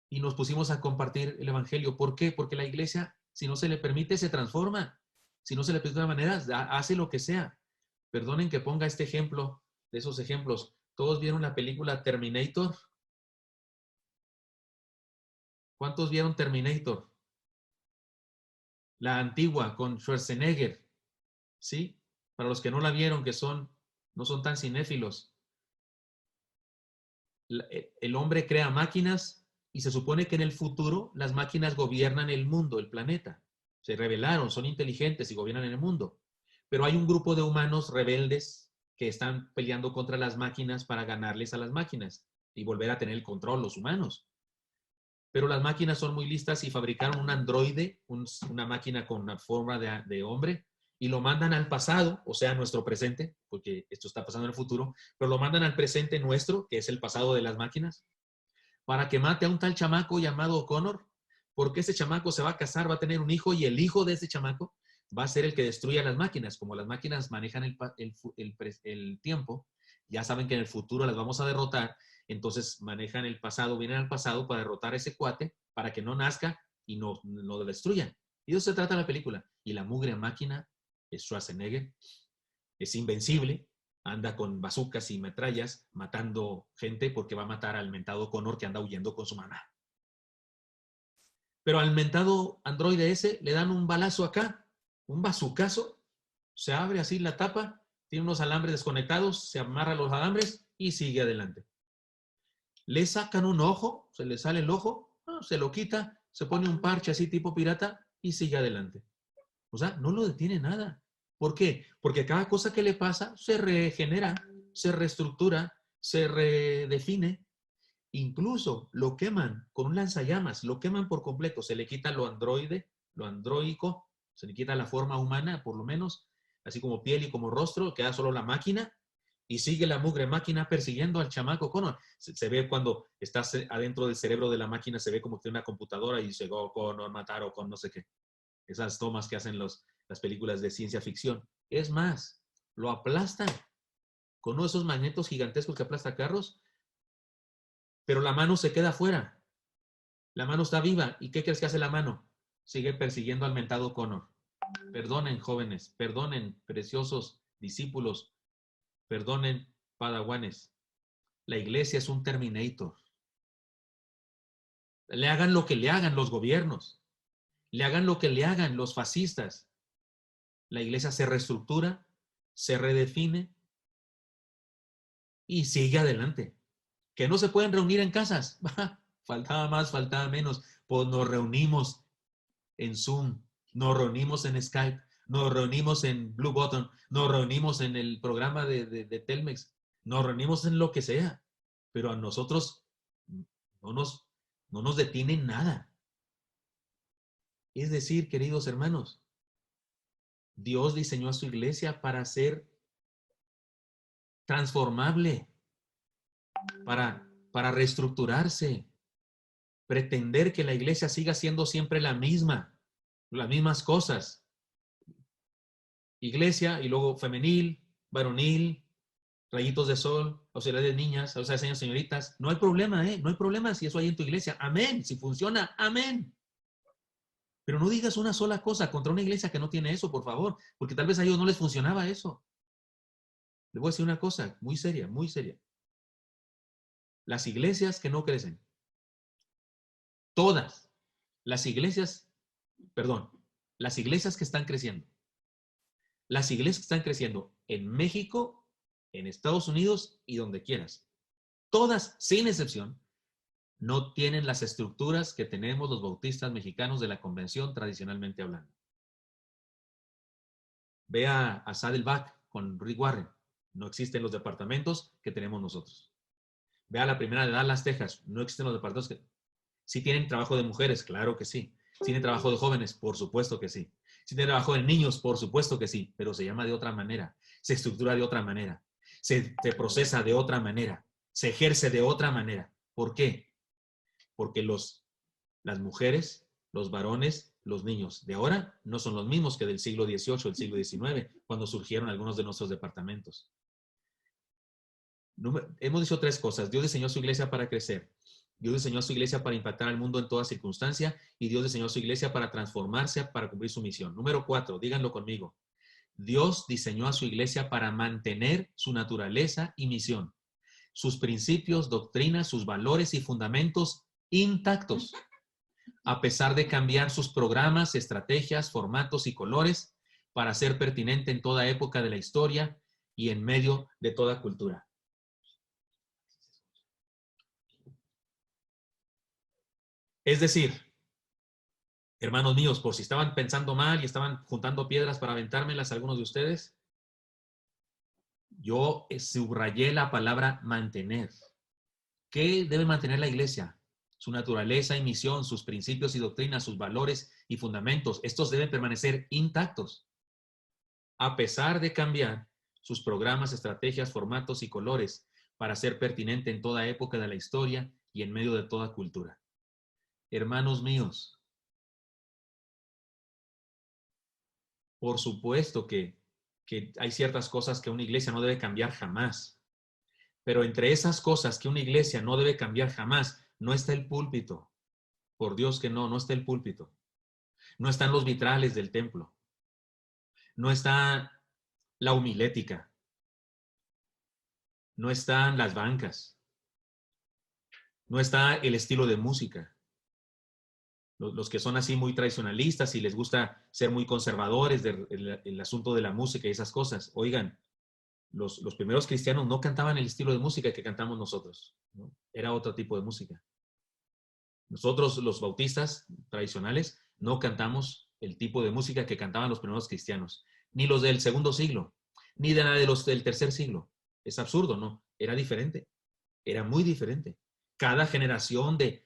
y nos pusimos a compartir el evangelio. ¿Por qué? Porque la iglesia, si no se le permite, se transforma. Si no se le permite de manera, hace lo que sea. Perdonen que ponga este ejemplo, de esos ejemplos. ¿Todos vieron la película Terminator? ¿Cuántos vieron Terminator? La antigua, con Schwarzenegger. ¿Sí? Para los que no la vieron, que no son tan cinéfilos. El hombre crea máquinas y se supone que en el futuro las máquinas gobiernan el mundo, el planeta. Se rebelaron, son inteligentes y gobiernan el mundo. Pero hay un grupo de humanos rebeldes que están peleando contra las máquinas para ganarles a las máquinas y volver a tener el control los humanos. Pero las máquinas son muy listas y fabricaron un androide, una máquina con una forma de hombre, y lo mandan al pasado, o sea, a nuestro presente, porque esto está pasando en el futuro, pero lo mandan al presente nuestro, que es el pasado de las máquinas, para que mate a un tal chamaco llamado Connor, porque ese chamaco se va a casar, va a tener un hijo, y el hijo de ese chamaco va a ser el que destruya las máquinas. Como las máquinas manejan el tiempo, ya saben que en el futuro las vamos a derrotar, entonces manejan el pasado, vienen al pasado para derrotar a ese cuate, para que no nazca y no lo destruyan. Y de eso se trata la película. Y la mugre máquina es Schwarzenegger, es invencible, anda con bazucas y metrallas matando gente porque va a matar al mentado Connor que anda huyendo con su mamá. Pero al mentado androide ese le dan un balazo acá, un bazucazo, se abre así la tapa, tiene unos alambres desconectados, se amarra los alambres y sigue adelante. Le sacan un ojo, se le sale el ojo, se lo quita, se pone un parche así tipo pirata y sigue adelante. O sea, no lo detiene nada. ¿Por qué? Porque cada cosa que le pasa se regenera, se reestructura, se redefine. Incluso lo queman con un lanzallamas, lo queman por completo. Se le quita lo androico, se le quita la forma humana, por lo menos, así como piel y como rostro, queda solo la máquina y sigue la mugre máquina persiguiendo al chamaco Connor. Se ve cuando estás adentro del cerebro de la máquina, se ve como que tiene una computadora y dice, oh, Connor, matar o con no sé qué. Esas tomas que hacen las películas de ciencia ficción. Es más, lo aplastan con uno de esos magnetos gigantescos que aplasta carros, pero la mano se queda afuera. La mano está viva. ¿Y qué crees que hace la mano? Sigue persiguiendo al mentado Connor. Perdonen, jóvenes, perdonen, preciosos discípulos, perdonen, padawanes. La iglesia es un Terminator. Le hagan lo que le hagan los gobiernos. Le hagan lo que le hagan los fascistas. La iglesia se reestructura, se redefine y sigue adelante. Que no se pueden reunir en casas. Faltaba más, faltaba menos. Pues nos reunimos en Zoom, nos reunimos en Skype, nos reunimos en Blue Button, nos reunimos en el programa de Telmex, nos reunimos en lo que sea. Pero a nosotros no nos detiene nada. Es decir, queridos hermanos, Dios diseñó a su iglesia para ser transformable, para reestructurarse, pretender que la iglesia siga siendo siempre la misma, las mismas cosas. Iglesia y luego femenil, varonil, rayitos de sol, auxiliares de niñas, auxiliares de señoritas. No hay problema, no hay problema si eso hay en tu iglesia. Amén, si funciona, amén. Pero no digas una sola cosa contra una iglesia que no tiene eso, por favor, porque tal vez a ellos no les funcionaba eso. Les voy a decir una cosa muy seria, muy seria. Las iglesias que no crecen, Todas las iglesias, las iglesias que están creciendo. Las iglesias que están creciendo en México, en Estados Unidos y donde quieras. Todas, sin excepción, no tienen las estructuras que tenemos los bautistas mexicanos de la convención tradicionalmente hablando. Ve a Saddleback con Rick Warren. No existen los departamentos que tenemos nosotros. Ve a la primera de Dallas, Texas. No existen los departamentos que... ¿Sí tienen trabajo de mujeres? Claro que sí. ¿Tienen trabajo de jóvenes? Por supuesto que sí. ¿Sí tienen trabajo de niños? Por supuesto que sí. Pero se llama de otra manera. Se estructura de otra manera. Se procesa de otra manera. Se ejerce de otra manera. ¿Por qué? Porque las mujeres, los varones, los niños de ahora no son los mismos que del siglo XVIII, el siglo XIX, cuando surgieron algunos de nuestros departamentos. Hemos dicho tres cosas. Dios diseñó su iglesia para crecer. Dios diseñó su iglesia para impactar al mundo en toda circunstancia. Y Dios diseñó su iglesia para transformarse, para cumplir su misión. Número 4, díganlo conmigo. Dios diseñó a su iglesia para mantener su naturaleza y misión. Sus principios, doctrinas, sus valores y fundamentos intactos. A pesar de cambiar sus programas, estrategias, formatos y colores para ser pertinente en toda época de la historia y en medio de toda cultura. Es decir, hermanos míos, por si estaban pensando mal y estaban juntando piedras para aventármelas algunos de ustedes, yo subrayé la palabra mantener. ¿Qué debe mantener la iglesia? Su naturaleza y misión, sus principios y doctrinas, sus valores y fundamentos. Estos deben permanecer intactos, a pesar de cambiar sus programas, estrategias, formatos y colores para ser pertinente en toda época de la historia y en medio de toda cultura. Hermanos míos, por supuesto que hay ciertas cosas que una iglesia no debe cambiar jamás. Pero entre esas cosas que una iglesia no debe cambiar jamás, no está el púlpito. Por Dios que no está el púlpito. No están los vitrales del templo. No está la homilética. No están las bancas. No está el estilo de música. Los que son así muy tradicionalistas y les gusta ser muy conservadores del asunto de la música y esas cosas. Oigan, los primeros cristianos no cantaban el estilo de música que cantamos nosotros, ¿no? Era otro tipo de música. Nosotros, los bautistas tradicionales, no cantamos el tipo de música que cantaban los primeros cristianos, ni los del segundo siglo, ni de nada de los del tercer siglo. Es absurdo, ¿no? Era diferente, era muy diferente. Cada generación de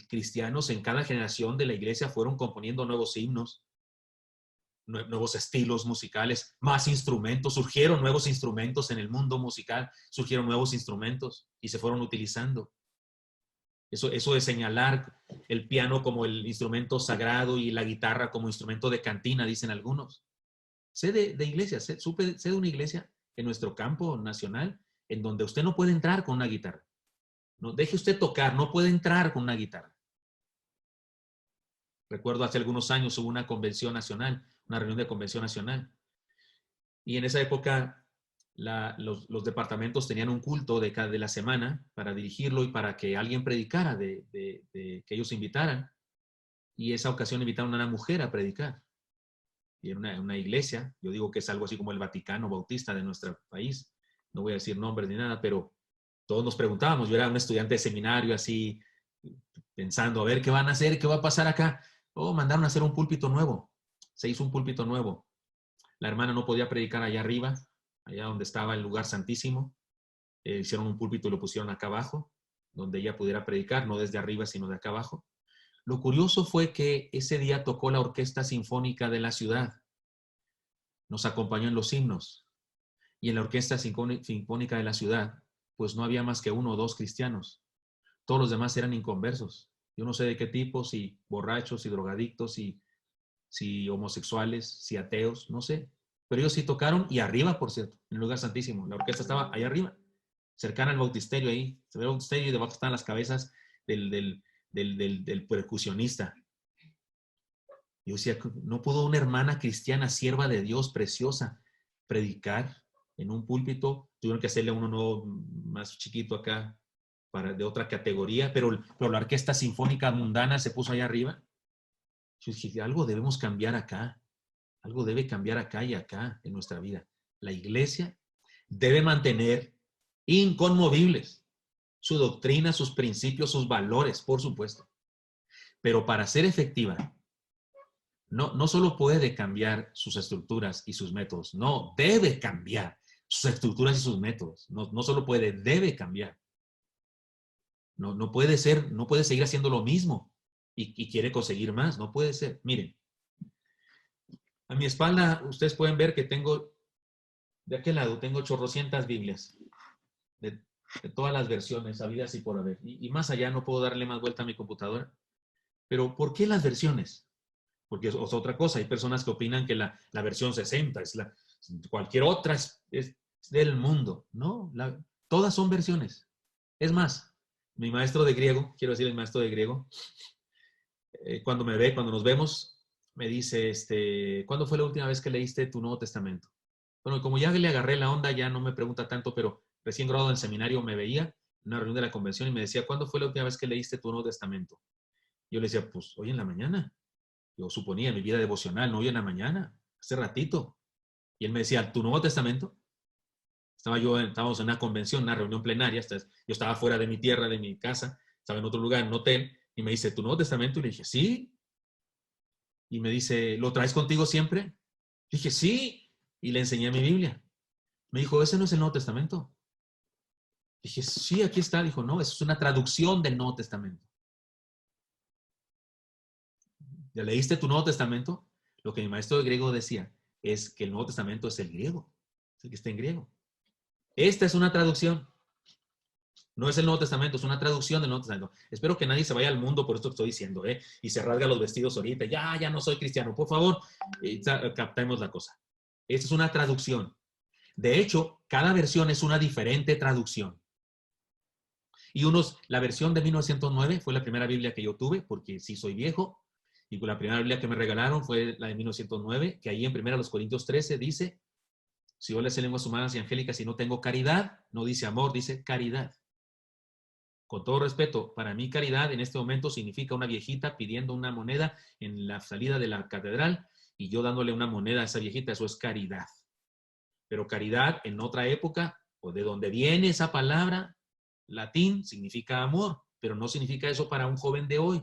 cristianos en cada generación de la iglesia fueron componiendo nuevos himnos, nuevos estilos musicales, más instrumentos, surgieron nuevos instrumentos en el mundo musical, surgieron nuevos instrumentos y se fueron utilizando. Eso de señalar el piano como el instrumento sagrado y la guitarra como instrumento de cantina, dicen algunos. Sé de iglesias, sé de una iglesia en nuestro campo nacional en donde usted no puede entrar con una guitarra. No, deje usted tocar, no puede entrar con una guitarra. Recuerdo hace algunos años hubo una convención nacional, una reunión de convención nacional. Y en esa época los departamentos tenían un culto de la semana para dirigirlo y para que alguien predicara, que ellos invitaran. Y esa ocasión invitaron a una mujer a predicar. Y en una iglesia, yo digo que es algo así como el Vaticano Bautista de nuestro país. No voy a decir nombres ni nada, pero todos nos preguntábamos. Yo era un estudiante de seminario así, pensando, a ver, ¿qué van a hacer? ¿Qué va a pasar acá? Oh, mandaron a hacer un púlpito nuevo. Se hizo un púlpito nuevo. La hermana no podía predicar allá arriba, allá donde estaba el lugar santísimo. Hicieron un púlpito y lo pusieron acá abajo, donde ella pudiera predicar, no desde arriba, sino de acá abajo. Lo curioso fue que ese día tocó la Orquesta Sinfónica de la ciudad. Nos acompañó en los himnos. Y en la Orquesta Sinfónica de la ciudad, pues no había más que 1 o 2 cristianos. Todos los demás eran inconversos. Yo no sé de qué tipo, si borrachos, si drogadictos, si homosexuales, si ateos, no sé. Pero ellos sí tocaron, y arriba, por cierto, en el lugar santísimo. La orquesta estaba ahí arriba, cercana al bautisterio ahí. Se ve el bautisterio y debajo están las cabezas del percusionista. Yo decía, ¿no pudo una hermana cristiana, sierva de Dios, preciosa, predicar en un púlpito? Tuvieron que hacerle uno nuevo, más chiquito acá, de otra categoría, pero la orquesta sinfónica mundana se puso allá arriba. Yo dije, algo debemos cambiar acá. Algo debe cambiar acá y acá en nuestra vida. La iglesia debe mantener inconmovibles su doctrina, sus principios, sus valores, por supuesto. Pero para ser efectiva, no solo puede cambiar sus estructuras y sus métodos, no, debe cambiar sus estructuras y sus métodos. No solo puede, debe cambiar. No puede seguir haciendo lo mismo y quiere conseguir más, no puede ser. Miren, a mi espalda ustedes pueden ver que tengo, de aquel lado, tengo 800 Biblias de todas las versiones habidas y por haber. Y más allá no puedo darle más vuelta a mi computadora. Pero ¿por qué las versiones? Porque es otra cosa. Hay personas que opinan que la versión 60 es cualquier otra es del mundo. No, todas son versiones. Es más, mi maestro de griego, quiero decir el maestro de griego, cuando nos vemos, me dice, ¿cuándo fue la última vez que leíste tu Nuevo Testamento? Bueno, como ya le agarré la onda, ya no me pregunta tanto, pero recién graduado del seminario me veía en una reunión de la convención y me decía, ¿cuándo fue la última vez que leíste tu Nuevo Testamento? Yo le decía, pues hoy en la mañana. Yo suponía, mi vida devocional, no hoy en la mañana, hace ratito. Y él me decía, ¿tu Nuevo Testamento? Estábamos en una convención, una reunión plenaria, yo estaba fuera de mi tierra, de mi casa, estaba en otro lugar, en un hotel, y me dice, ¿tu Nuevo Testamento? Y le dije, sí. Y me dice, ¿lo traes contigo siempre? Dije, sí. Y le enseñé mi Biblia. Me dijo, ¿ese no es el Nuevo Testamento? Dije, sí, aquí está. Dijo, no, eso es una traducción del Nuevo Testamento. ¿Ya leíste tu Nuevo Testamento? Lo que mi maestro de griego decía es que el Nuevo Testamento es el griego, es el que está en griego. Esta es una traducción. No es el Nuevo Testamento, es una traducción del Nuevo Testamento. Espero que nadie se vaya al mundo por esto que estoy diciendo, y se rasga los vestidos ahorita. Ya no soy cristiano. Por favor, captemos la cosa. Esta es una traducción. De hecho, cada versión es una diferente traducción. Y la versión de 1909 fue la primera Biblia que yo tuve, porque sí soy viejo. Y la primera Biblia que me regalaron fue la de 1909, que ahí en 1 Corintios 13 dice, si yo le sé lenguas humanas y angélicas y no tengo caridad, no dice amor, dice caridad. Con todo respeto, para mí caridad en este momento significa una viejita pidiendo una moneda en la salida de la catedral y yo dándole una moneda a esa viejita, eso es caridad. Pero caridad en otra época, o de donde viene esa palabra, latín, significa amor, pero no significa eso para un joven de hoy.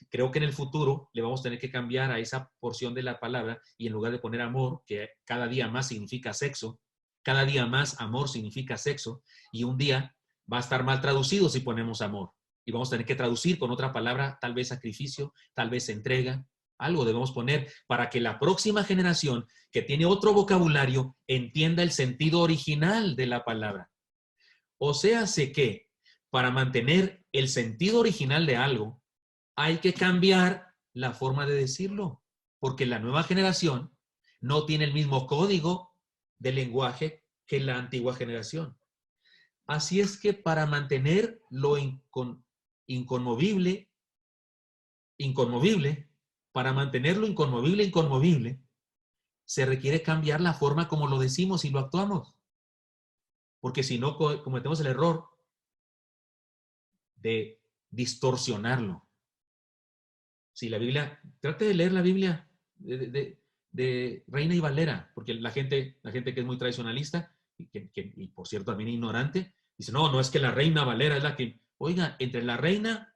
Creo que en el futuro le vamos a tener que cambiar a esa porción de la palabra y en lugar de poner amor, que cada día más significa sexo, cada día más amor significa sexo, y un día va a estar mal traducido si ponemos amor. Y vamos a tener que traducir con otra palabra, tal vez sacrificio, tal vez entrega. Algo debemos poner para que la próxima generación que tiene otro vocabulario entienda el sentido original de la palabra. O sea, sé que para mantener el sentido original de algo, hay que cambiar la forma de decirlo, porque la nueva generación no tiene el mismo código de lenguaje que la antigua generación. Así es que para mantener lo inconmovible, para mantenerlo inconmovible, se requiere cambiar la forma como lo decimos y lo actuamos. Porque si no, cometemos el error de distorsionarlo. Si la Biblia, trate de leer la Biblia de Reina y Valera, porque la gente que es muy tradicionalista y por cierto también ignorante, dice, no es que la Reina Valera es la que, oiga, entre la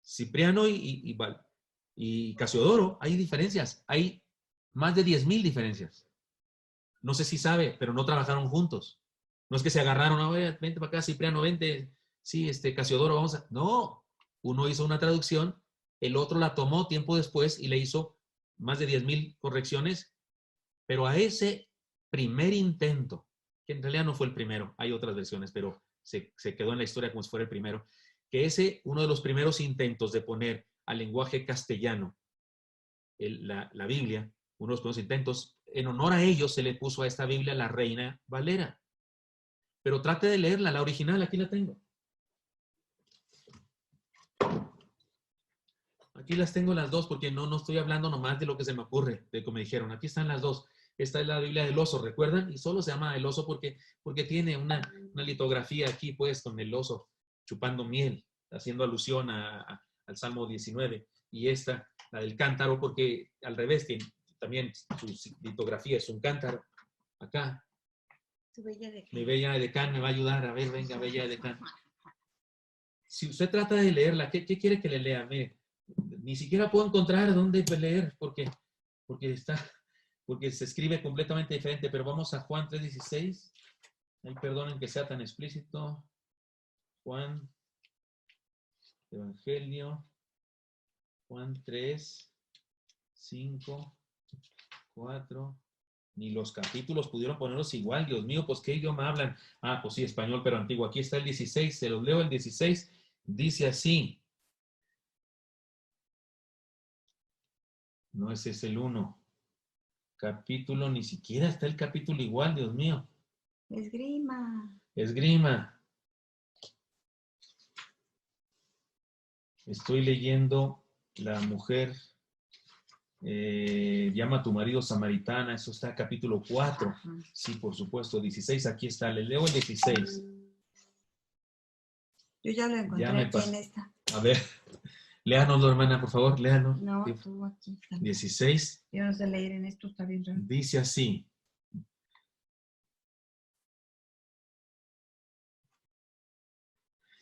Cipriano y Casiodoro hay diferencias, hay más de 10,000 diferencias. No sé si sabe, pero no trabajaron juntos. No es que se agarraron, oye, vente para acá, Cipriano, vente, sí, Casiodoro, vamos a... No. Uno hizo una traducción, el otro la tomó tiempo después y le hizo más de 10,000 correcciones, pero a ese primer intento, que en realidad no fue el primero, hay otras versiones, pero se quedó en la historia como si fuera el primero, que uno de los primeros intentos de poner al lenguaje castellano la Biblia, uno de los primeros intentos, en honor a ellos se le puso a esta Biblia la Reina Valera. Pero trate de leerla, la original, aquí la tengo. Aquí las tengo las dos porque no estoy hablando nomás de lo que se me ocurre, de como me dijeron. Aquí están las dos. Esta es la Biblia del oso, ¿recuerdan? Y solo se llama el oso porque tiene una litografía aquí, pues, con el oso chupando miel, haciendo alusión al Salmo 19. Y esta, la del cántaro, porque al revés, que también su litografía es un cántaro. Acá. Mi bella edecán me va a ayudar. A ver, venga, bella edecán. Si usted trata de leerla, ¿qué quiere que le lea? Mire, ni siquiera puedo encontrar dónde leer porque se escribe completamente diferente, pero vamos a Juan 3:16. Ay, perdonen que sea tan explícito. Juan, Evangelio, Juan 3, 5, 4. Ni los capítulos pudieron ponerlos igual. Dios mío, pues ¿qué idioma hablan? Ah, pues sí, español, pero antiguo. Aquí está el 16, se los leo el 16. Dice así. No, ese es el 1. Capítulo, ni siquiera está el capítulo igual, Dios mío. Esgrima. Esgrima. Estoy leyendo La mujer llama a tu marido samaritana. Eso está capítulo 4. Ajá. Sí, por supuesto, 16. Aquí está, le leo el 16. Yo ya lo encontré aquí en esta. A ver, léanoslo, hermana, por favor, léanos. No, tú aquí también. 16. Yo no sé leer en esto, está bien raro. Dice así.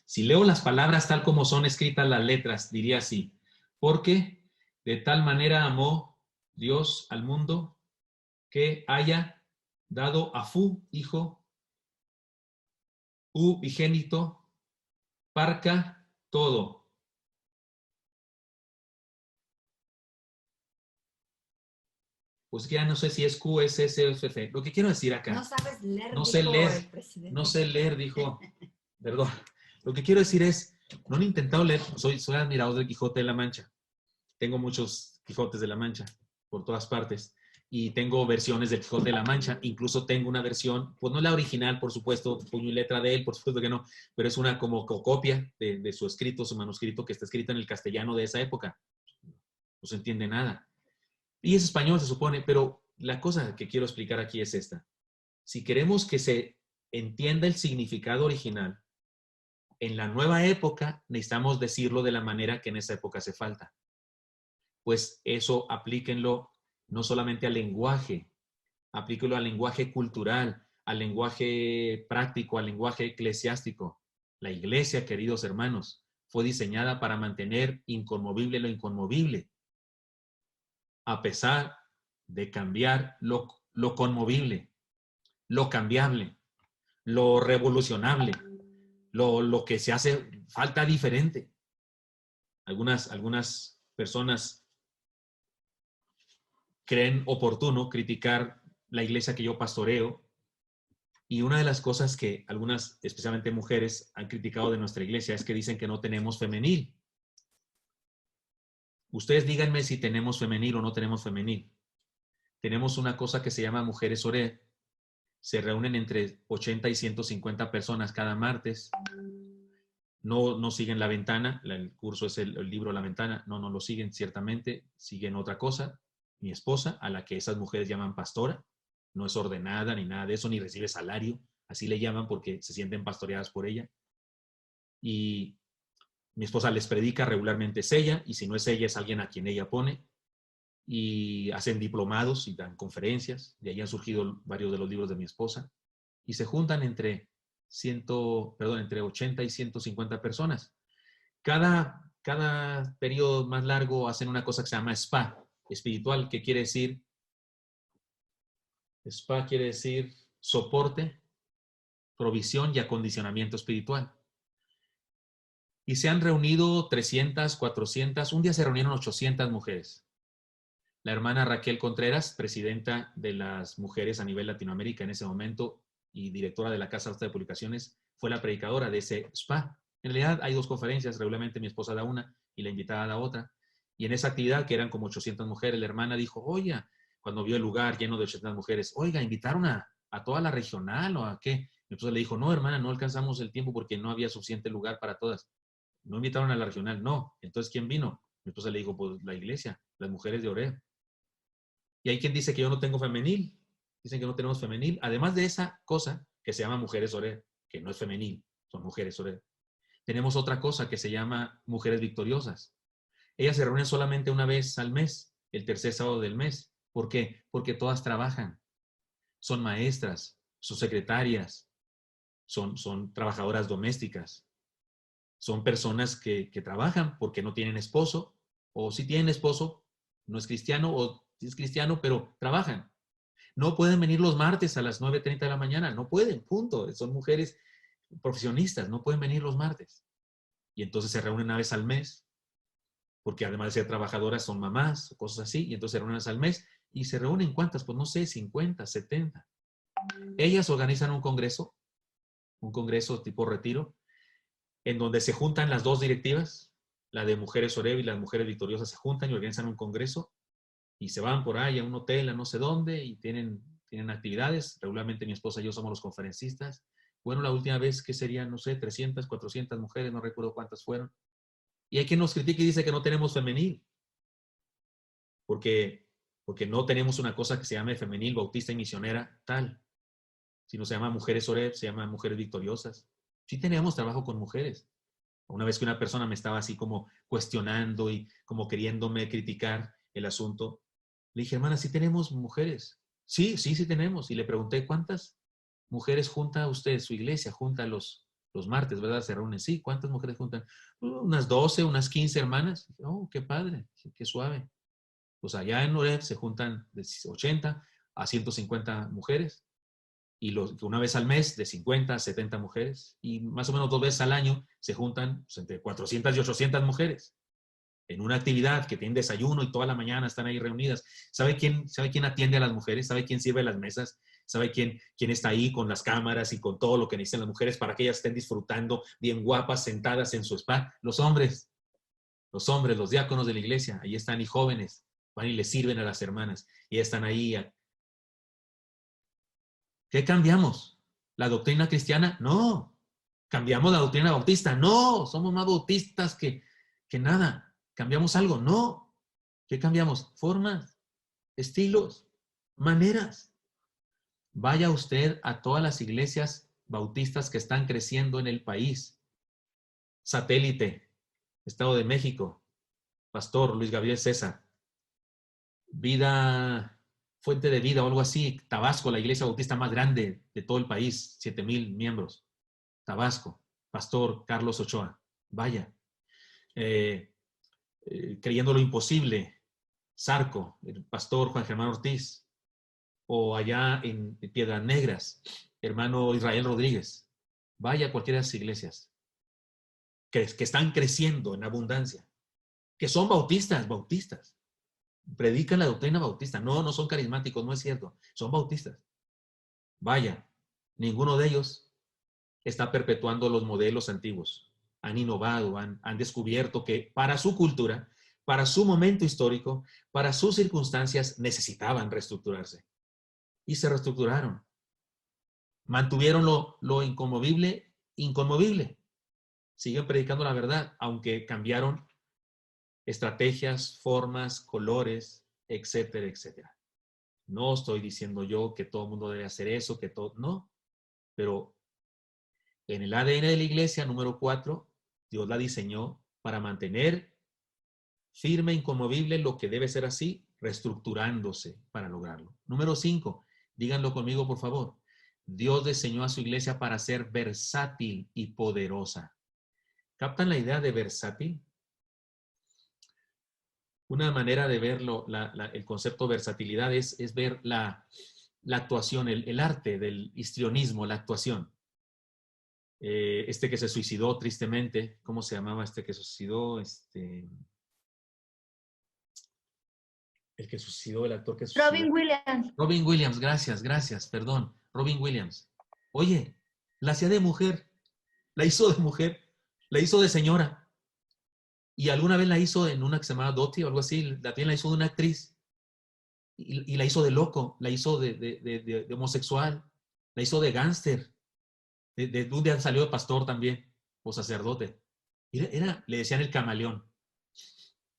Si leo las palabras tal como son escritas las letras, diría así. Porque de tal manera amó Dios al mundo que haya dado a su Hijo unigénito, parca todo. Pues ya no sé si es Q, S, S o F. Lo que quiero decir acá. No sabes leer, no sé leer. No sé leer, dijo. Perdón. Lo que quiero decir es, no he intentado leer. Soy admirador del Quijote de la Mancha. Tengo muchos Quijotes de la Mancha por todas partes. Y tengo versiones del Quijote de la Mancha. Incluso tengo una versión, pues no la original, por supuesto, puño y letra de él, por supuesto que no, pero es una como copia de su escrito, su manuscrito, que está escrito en el castellano de esa época. No se entiende nada. Y es español, se supone, pero la cosa que quiero explicar aquí es esta. Si queremos que se entienda el significado original, en la nueva época necesitamos decirlo de la manera que en esa época hace falta. Pues eso aplíquenlo no solamente al lenguaje, aplíquenlo al lenguaje cultural, al lenguaje práctico, al lenguaje eclesiástico. La iglesia, queridos hermanos, fue diseñada para mantener inconmovible lo inconmovible, a pesar de cambiar lo conmovible, lo cambiable, lo revolucionable, lo que se hace falta diferente. Algunas personas creen oportuno criticar la iglesia que yo pastoreo, y una de las cosas que algunas, especialmente mujeres, han criticado de nuestra iglesia es que dicen que no tenemos femenil. Ustedes díganme si tenemos femenil o no tenemos femenil. Tenemos una cosa que se llama Mujeres Oré. Se reúnen entre 80 y 150 personas cada martes. No siguen La Ventana, el curso es el libro La Ventana. No lo siguen, ciertamente. Siguen otra cosa. Mi esposa, a la que esas mujeres llaman pastora, no es ordenada ni nada de eso, ni recibe salario. Así le llaman porque se sienten pastoreadas por ella. Y mi esposa les predica regularmente, es ella, y si no es ella, es alguien a quien ella pone. Y hacen diplomados y dan conferencias. De ahí han surgido varios de los libros de mi esposa. Y se juntan entre 80 y 150 personas. Cada periodo más largo hacen una cosa que se llama spa espiritual. ¿Qué quiere decir? Spa quiere decir soporte, provisión y acondicionamiento espiritual. Y se han reunido 300, 400, un día se reunieron 800 mujeres. La hermana Raquel Contreras, presidenta de las mujeres a nivel Latinoamérica en ese momento y directora de la Casa de Publicaciones, fue la predicadora de ese spa. En realidad hay dos conferencias, regularmente mi esposa da una y la invitada da otra. Y en esa actividad, que eran como 800 mujeres, la hermana dijo, oye, cuando vio el lugar lleno de 800 mujeres, oiga, ¿invitaron a toda la regional o a qué? Mi esposa le dijo, no, hermana, no alcanzamos el tiempo porque no había suficiente lugar para todas. ¿No invitaron a la regional? No. Entonces, ¿quién vino? Mi esposa le dijo, pues la iglesia, las mujeres de Oré. Y hay quien dice que yo no tengo femenil. Dicen que no tenemos femenil. Además de esa cosa que se llama mujeres Oreb, que no es femenil, son mujeres Oreb. Tenemos otra cosa que se llama mujeres victoriosas. Ellas se reúnen solamente una vez al mes, el tercer sábado del mes. ¿Por qué? Porque todas trabajan. Son maestras, son secretarias, son trabajadoras domésticas. Son personas que trabajan porque no tienen esposo, o si tienen esposo, no es cristiano, o si es cristiano, pero trabajan. No pueden venir los martes a las 9:30 de la mañana, no pueden, punto. Son mujeres profesionistas, no pueden venir los martes. Y entonces se reúnen una vez al mes, porque además de ser trabajadoras son mamás, o cosas así, y entonces se reúnen una vez al mes, y se reúnen ¿cuántas? Pues no sé, 50, 70. Ellas organizan un congreso tipo retiro, en donde se juntan las dos directivas, la de Mujeres Oreb y las Mujeres Victoriosas se juntan y organizan un congreso, y se van por ahí a un hotel, a no sé dónde, y tienen actividades. Regularmente mi esposa y yo somos los conferencistas. Bueno, la última vez que serían, no sé, 300, 400 mujeres, no recuerdo cuántas fueron. Y hay quien nos critica y dice que no tenemos femenil, porque no tenemos una cosa que se llame femenil, bautista y misionera, tal. Si no se llama Mujeres Oreb, se llama Mujeres Victoriosas. Sí tenemos trabajo con mujeres. Una vez que una persona me estaba así como cuestionando y como queriéndome criticar el asunto, le dije, hermana, ¿sí tenemos mujeres? Sí tenemos. Y le pregunté, ¿cuántas mujeres junta usted, su iglesia, junta los martes, ¿verdad? Se reúnen. Sí, ¿cuántas mujeres juntan? Unas 12, unas 15 hermanas. Oh, qué padre, qué suave. Pues allá en Oreb se juntan de 80 a 150 mujeres. Y una vez al mes de 50 a 70 mujeres. Y más o menos 2 veces al año se juntan pues, entre 400 y 800 mujeres. En una actividad que tienen desayuno y toda la mañana están ahí reunidas. ¿Sabe quién atiende a las mujeres? ¿Sabe quién sirve las mesas? ¿Sabe quién está ahí con las cámaras y con todo lo que necesitan las mujeres para que ellas estén disfrutando bien guapas, sentadas en su spa? Los hombres, los diáconos de la iglesia, ahí están y jóvenes, van y les sirven a las hermanas y están ahí. ¿Qué cambiamos? ¿La doctrina cristiana? No. ¿Cambiamos la doctrina bautista? No. Somos más bautistas que nada. ¿Cambiamos algo? No. ¿Qué cambiamos? Formas, estilos, maneras. Vaya usted a todas las iglesias bautistas que están creciendo en el país. Satélite, Estado de México, Pastor Luis Gabriel César. Fuente de Vida o algo así. Tabasco, la iglesia bautista más grande de todo el país. 7,000 miembros. Tabasco, Pastor Carlos Ochoa. Vaya. Creyendo lo imposible. Zarco, el Pastor Juan Germán Ortiz. O allá en Piedras Negras, hermano Israel Rodríguez. Vaya a cualquiera de esas iglesias que están creciendo en abundancia, que son bautistas. Predican la doctrina bautista. No son carismáticos, no es cierto. Son bautistas. Vaya, ninguno de ellos está perpetuando los modelos antiguos. Han innovado, han descubierto que para su cultura, para su momento histórico, para sus circunstancias, necesitaban reestructurarse. Y se reestructuraron. Mantuvieron lo inconmovible. Siguen predicando la verdad, aunque cambiaron estrategias, formas, colores, etcétera, etcétera. No estoy diciendo yo que todo el mundo debe hacer eso, no. Pero en el ADN de la iglesia, número 4, Dios la diseñó para mantener firme, inconmovible, lo que debe ser así, reestructurándose para lograrlo. Número 5, díganlo conmigo, por favor. Dios diseñó a su iglesia para ser versátil y poderosa. ¿Captan la idea de versátil? Una manera de verlo, el concepto de versatilidad es ver la actuación, el arte del histrionismo, la actuación. Que se suicidó tristemente, ¿cómo se llamaba que se suicidó? El que suicidó, el actor que suicidó. Robin Williams. Robin Williams, gracias, perdón. Robin Williams. Oye, la hacía de mujer, la hizo de mujer, la hizo de señora. Y alguna vez la hizo en una que se llamaba Dottie o algo así, también la hizo de una actriz. Y la hizo de loco, la hizo de homosexual, la hizo de gángster. De un día salió de pastor también, o sacerdote. Le decían el camaleón.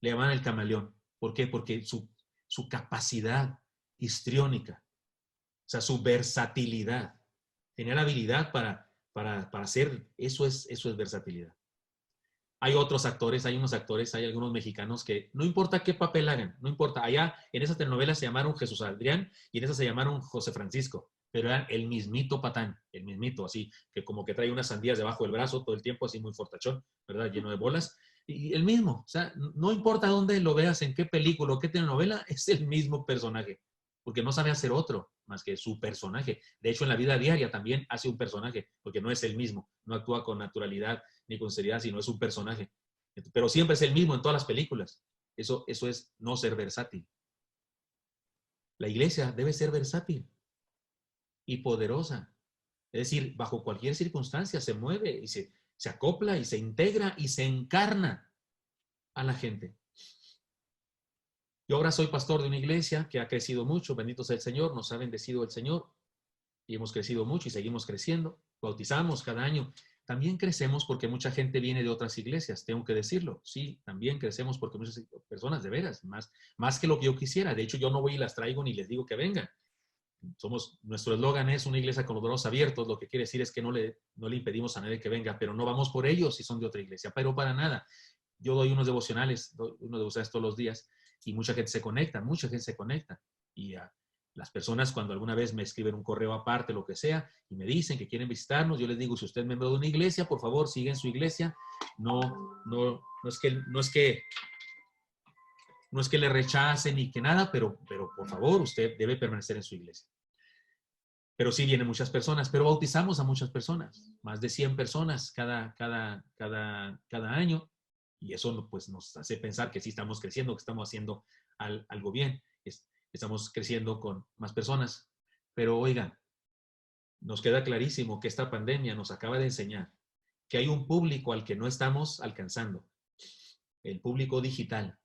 Le llamaban el camaleón. ¿Por qué? Porque su capacidad histriónica O sea, su versatilidad. Tenía la habilidad para hacer, eso es versatilidad. Hay otros actores, hay unos actores, hay algunos mexicanos que no importa qué papel hagan, no importa. Allá en esa telenovela se llamaron Jesús Adrián y en esa se llamaron José Francisco, pero eran el mismito patán, el mismito, así, que como que trae unas sandías debajo del brazo todo el tiempo, así muy fortachón, ¿verdad? Lleno de bolas. Y el mismo, o sea, no importa dónde lo veas, en qué película o qué telenovela, es el mismo personaje, porque no sabe hacer otro más que su personaje. De hecho, en la vida diaria también hace un personaje, porque no es el mismo, no actúa con naturalidad ni con seriedad, sino es un personaje. Pero siempre es el mismo en todas las películas. Eso es no ser versátil. La iglesia debe ser versátil y poderosa. Es decir, bajo cualquier circunstancia se mueve y se acopla y se integra y se encarna a la gente. Yo ahora soy pastor de una iglesia que ha crecido mucho, bendito sea el Señor, nos ha bendecido el Señor y hemos crecido mucho y seguimos creciendo. Bautizamos cada año. También crecemos porque mucha gente viene de otras iglesias, tengo que decirlo. Sí, también crecemos porque muchas personas, de veras, más que lo que yo quisiera. De hecho, yo no voy y las traigo ni les digo que vengan. Nuestro eslogan es una iglesia con los brazos abiertos. Lo que quiere decir es que no le impedimos a nadie que venga, pero no vamos por ellos si son de otra iglesia. Pero para nada. Yo doy unos devocionales todos los días y mucha gente se conecta. Y las personas cuando alguna vez me escriben un correo aparte, lo que sea, y me dicen que quieren visitarnos, yo les digo, si usted es miembro de una iglesia, por favor, siga en su iglesia. No es que le rechacen ni que nada, pero por favor, usted debe permanecer en su iglesia. Pero sí vienen muchas personas, pero bautizamos a muchas personas, más de 100 personas cada año, y eso pues nos hace pensar que sí estamos creciendo, que estamos haciendo algo bien. Estamos creciendo con más personas. Pero oigan, nos queda clarísimo que esta pandemia nos acaba de enseñar que hay un público al que no estamos alcanzando. El público digital.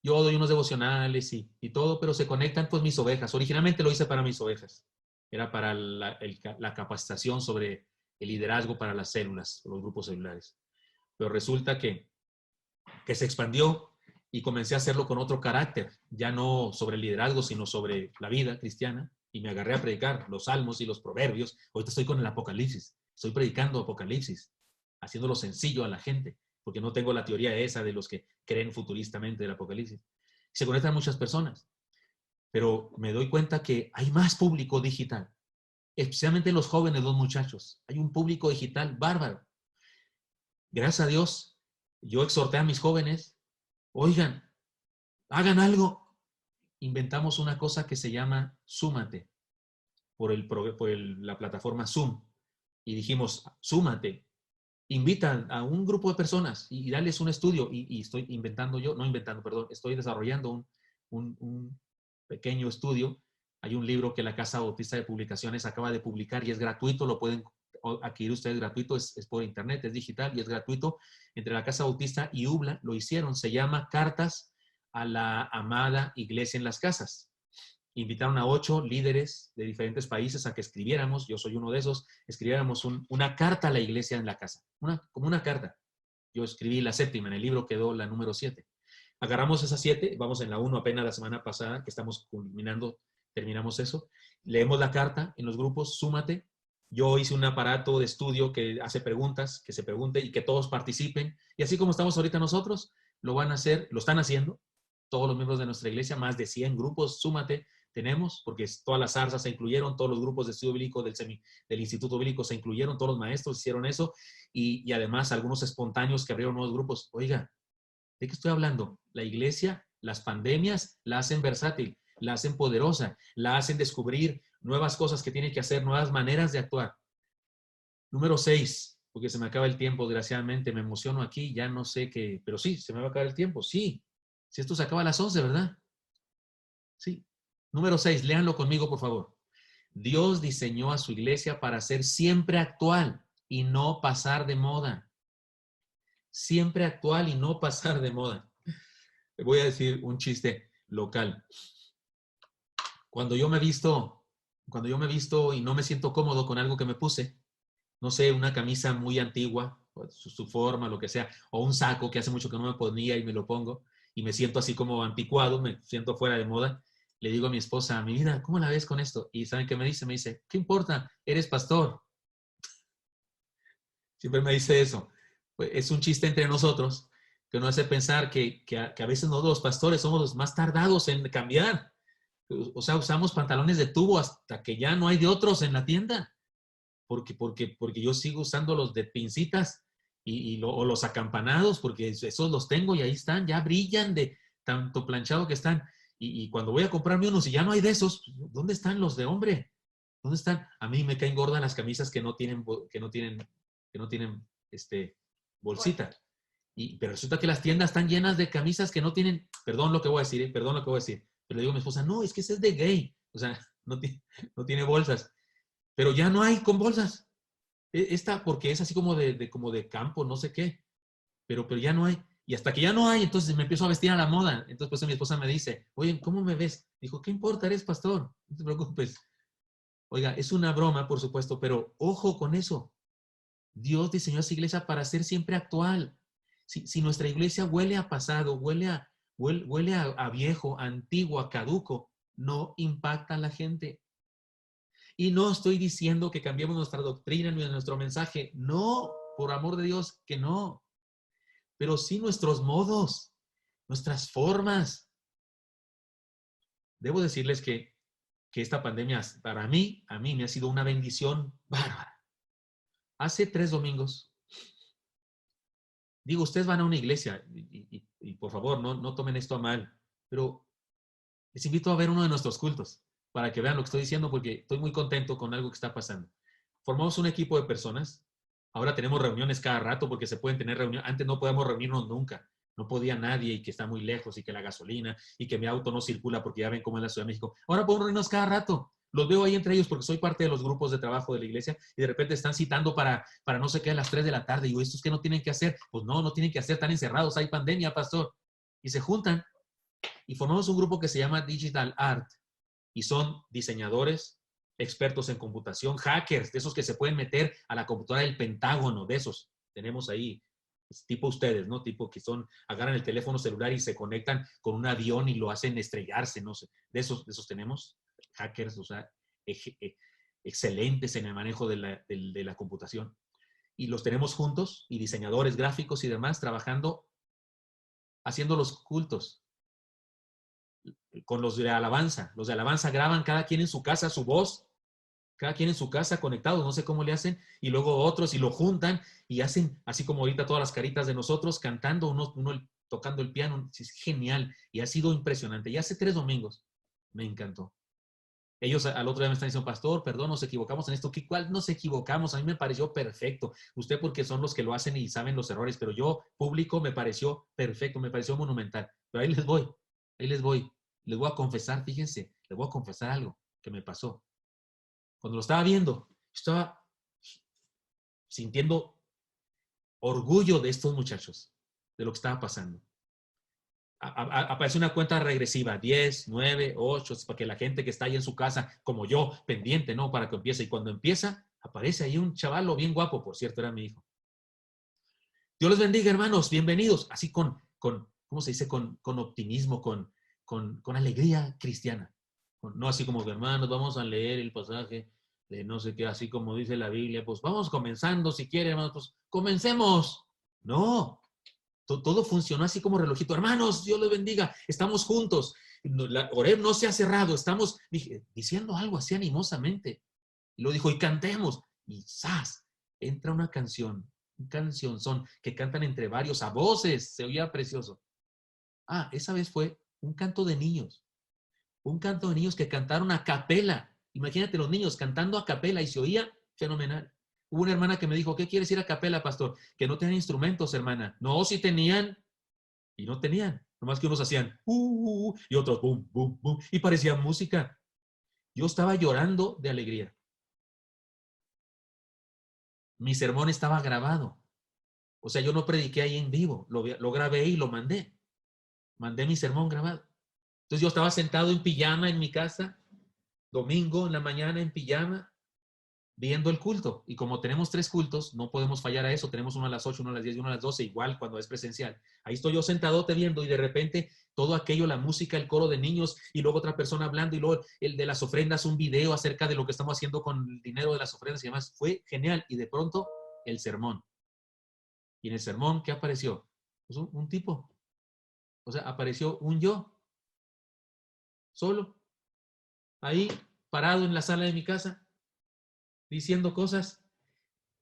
Yo doy unos devocionales y todo, pero se conectan pues mis ovejas. Originalmente lo hice para mis ovejas. Era para la capacitación sobre el liderazgo para las células, los grupos celulares. Pero resulta que se expandió y comencé a hacerlo con otro carácter, ya no sobre el liderazgo, sino sobre la vida cristiana, y me agarré a predicar los salmos y los proverbios. Ahorita estoy con el Apocalipsis, estoy predicando Apocalipsis, haciéndolo sencillo a la gente, porque no tengo la teoría esa de los que creen futuristamente del Apocalipsis. Se conectan muchas personas, pero me doy cuenta que hay más público digital, especialmente los jóvenes, los muchachos. Hay un público digital bárbaro. Gracias a Dios, yo exhorté a mis jóvenes, oigan, hagan algo. Inventamos una cosa que se llama Súmate, por la plataforma Zoom. Y dijimos, súmate, invita a un grupo de personas y dales un estudio. Y estoy estoy desarrollando un pequeño estudio. Hay un libro que la Casa Bautista de Publicaciones acaba de publicar y es gratuito, lo pueden adquirir ustedes gratuito, es por internet, es digital y es gratuito. Entre la Casa Bautista y UBLA lo hicieron, se llama Cartas a la Amada Iglesia en las Casas. Invitaron a 8 líderes de diferentes países a que escribiéramos, yo soy uno de esos, escribiéramos una carta a la iglesia en la casa, como una carta. Yo escribí la 7ª, en el libro quedó la número 7. Agarramos esas 7, vamos en la 1 apenas la semana pasada, que estamos culminando, terminamos eso. Leemos la carta en los grupos, súmate. Yo hice un aparato de estudio que hace preguntas, que se pregunte y que todos participen. Y así como estamos ahorita nosotros, lo están haciendo todos los miembros de nuestra iglesia, más de 100 grupos, súmate, tenemos, porque todas las zarzas se incluyeron, todos los grupos de estudio bíblico del Instituto Bíblico se incluyeron, todos los maestros hicieron eso, y además algunos espontáneos que abrieron nuevos grupos. Oiga, ¿de qué estoy hablando? La iglesia, las pandemias la hacen versátil, la hacen poderosa, la hacen descubrir nuevas cosas que tiene que hacer, nuevas maneras de actuar. Número 6, porque se me acaba el tiempo, desgraciadamente, me emociono aquí, ya no sé qué, pero sí, se me va a acabar el tiempo, sí. Si esto se acaba a las 11, ¿verdad? Sí. Número 6, léanlo conmigo, por favor. Dios diseñó a su iglesia para ser siempre actual y no pasar de moda. Siempre actual y no pasar de moda. Le voy a decir un chiste local. Cuando yo me visto y no me siento cómodo con algo que me puse, no sé, una camisa muy antigua, su forma, lo que sea, o un saco que hace mucho que no me ponía y me lo pongo, y me siento así como anticuado, me siento fuera de moda, le digo a mi esposa, mi vida, ¿cómo la ves con esto? Y ¿saben qué me dice? Me dice, ¿qué importa? Eres pastor. Siempre me dice eso. Pues es un chiste entre nosotros que nos hace pensar que a veces nosotros los pastores somos los más tardados en cambiar. O sea, usamos pantalones de tubo hasta que ya no hay de otros en la tienda. Porque yo sigo usando los de pincitas o los acampanados, porque esos los tengo y ahí están, ya brillan de tanto planchado que están. Y cuando voy a comprarme unos y ya no hay de esos, ¿dónde están los de hombre? ¿Dónde están? A mí me caen gordas las camisas que no tienen bolsita. Pero resulta que las tiendas están llenas de camisas que no tienen, perdón lo que voy a decir, perdón lo que voy a decir. Pero le digo a mi esposa, no, es que ese es de gay. O sea, no tiene bolsas. Pero ya no hay con bolsas. Esta, porque es así como de campo, no sé qué. Pero ya no hay. Y hasta que ya no hay, entonces me empiezo a vestir a la moda. Entonces pues mi esposa me dice, oye, ¿cómo me ves? Dijo, ¿qué importa? Eres pastor. No te preocupes. Oiga, es una broma, por supuesto, pero ojo con eso. Dios diseñó esa iglesia para ser siempre actual. Si nuestra iglesia huele a pasado, huele a viejo, antiguo, a caduco, no impacta a la gente. Y no estoy diciendo que cambiemos nuestra doctrina ni nuestro mensaje. No, por amor de Dios, que no. Pero sí nuestros modos, nuestras formas. Debo decirles que esta pandemia, para mí, a mí me ha sido una bendición bárbara. Hace 3 domingos, digo, ustedes van a una iglesia y por favor, no tomen esto a mal, pero les invito a ver uno de nuestros cultos para que vean lo que estoy diciendo, porque estoy muy contento con algo que está pasando. Formamos un equipo de personas. Ahora tenemos reuniones cada rato porque se pueden tener reuniones. Antes no podíamos reunirnos nunca. No podía nadie y que está muy lejos y que la gasolina y que mi auto no circula porque ya ven cómo es la Ciudad de México. Ahora podemos reunirnos cada rato. Los veo ahí entre ellos porque soy parte de los grupos de trabajo de la iglesia y de repente están citando para no sé qué a las 3 de la tarde. Y digo, ¿estos qué no tienen que hacer? Pues no tienen que hacer, están encerrados, hay pandemia, pastor. Y se juntan y formamos un grupo que se llama Digital Art y son diseñadores, expertos en computación, hackers, de esos que se pueden meter a la computadora del Pentágono, de esos. Tenemos ahí, tipo ustedes, ¿no? Tipo que agarran el teléfono celular y se conectan con un avión y lo hacen estrellarse, no sé. De esos tenemos hackers, o sea, excelentes en el manejo de la computación. Y los tenemos juntos, y diseñadores gráficos y demás, trabajando, haciendo los cultos con los de alabanza. Los de alabanza graban cada quien en su casa su voz, cada quien en su casa conectados, no sé cómo le hacen, y luego otros y lo juntan y hacen así como ahorita todas las caritas de nosotros cantando, uno tocando el piano. Es genial y ha sido impresionante. Y hace 3 domingos me encantó. Ellos al otro día me están diciendo, pastor, perdón, nos equivocamos en esto. ¿Cuál nos equivocamos? A mí me pareció perfecto. Usted porque son los que lo hacen y saben los errores, pero yo, público, me pareció perfecto, me pareció monumental. Pero ahí les voy. Les voy a confesar, fíjense, les voy a confesar algo que me pasó. Cuando lo estaba viendo, estaba sintiendo orgullo de estos muchachos, de lo que estaba pasando. Aparece una cuenta regresiva, 10, 9, 8, para que la gente que está ahí en su casa, como yo, pendiente, ¿no? Para que empiece. Y cuando empieza, aparece ahí un chavalo bien guapo, por cierto, era mi hijo. Dios les bendiga, hermanos, bienvenidos. Así con ¿cómo se dice? Con optimismo, con alegría cristiana. No así como que, hermanos, vamos a leer el pasaje de no sé qué, así como dice la Biblia, pues vamos comenzando, si quieren, hermanos, pues comencemos. No. Todo funcionó así como relojito. Hermanos, Dios les bendiga. Estamos juntos. Oreb no se ha cerrado. Estamos diciendo algo así animosamente. Y lo dijo, y cantemos. Y ¡zas! Entra una canción, un cancionzón que cantan entre varios a voces. Se oía precioso. Esa vez fue un canto de niños. Un canto de niños que cantaron a capela. Imagínate los niños cantando a capela y se oía fenomenal. Hubo una hermana que me dijo, ¿qué quieres ir a capela, pastor? Que no tenían instrumentos, hermana. No, sí tenían. Y no tenían. Nomás que unos hacían, y otros, bum, bum, bum. Y parecía música. Yo estaba llorando de alegría. Mi sermón estaba grabado. O sea, yo no prediqué ahí en vivo. Lo grabé y lo mandé. Mandé mi sermón grabado. Entonces yo estaba sentado en pijama en mi casa, domingo en la mañana en pijama, viendo el culto. Y como tenemos 3 cultos, no podemos fallar a eso. Tenemos uno a las 8, uno a las 10 y uno a las 12, igual cuando es presencial. Ahí estoy yo sentadote viendo y de repente todo aquello, la música, el coro de niños y luego otra persona hablando y luego el de las ofrendas, un video acerca de lo que estamos haciendo con el dinero de las ofrendas y demás. Fue genial. Y de pronto el sermón. Y en el sermón, ¿qué apareció? Pues un tipo. O sea, apareció un yo. Solo. Ahí, parado en la sala de mi casa, diciendo cosas.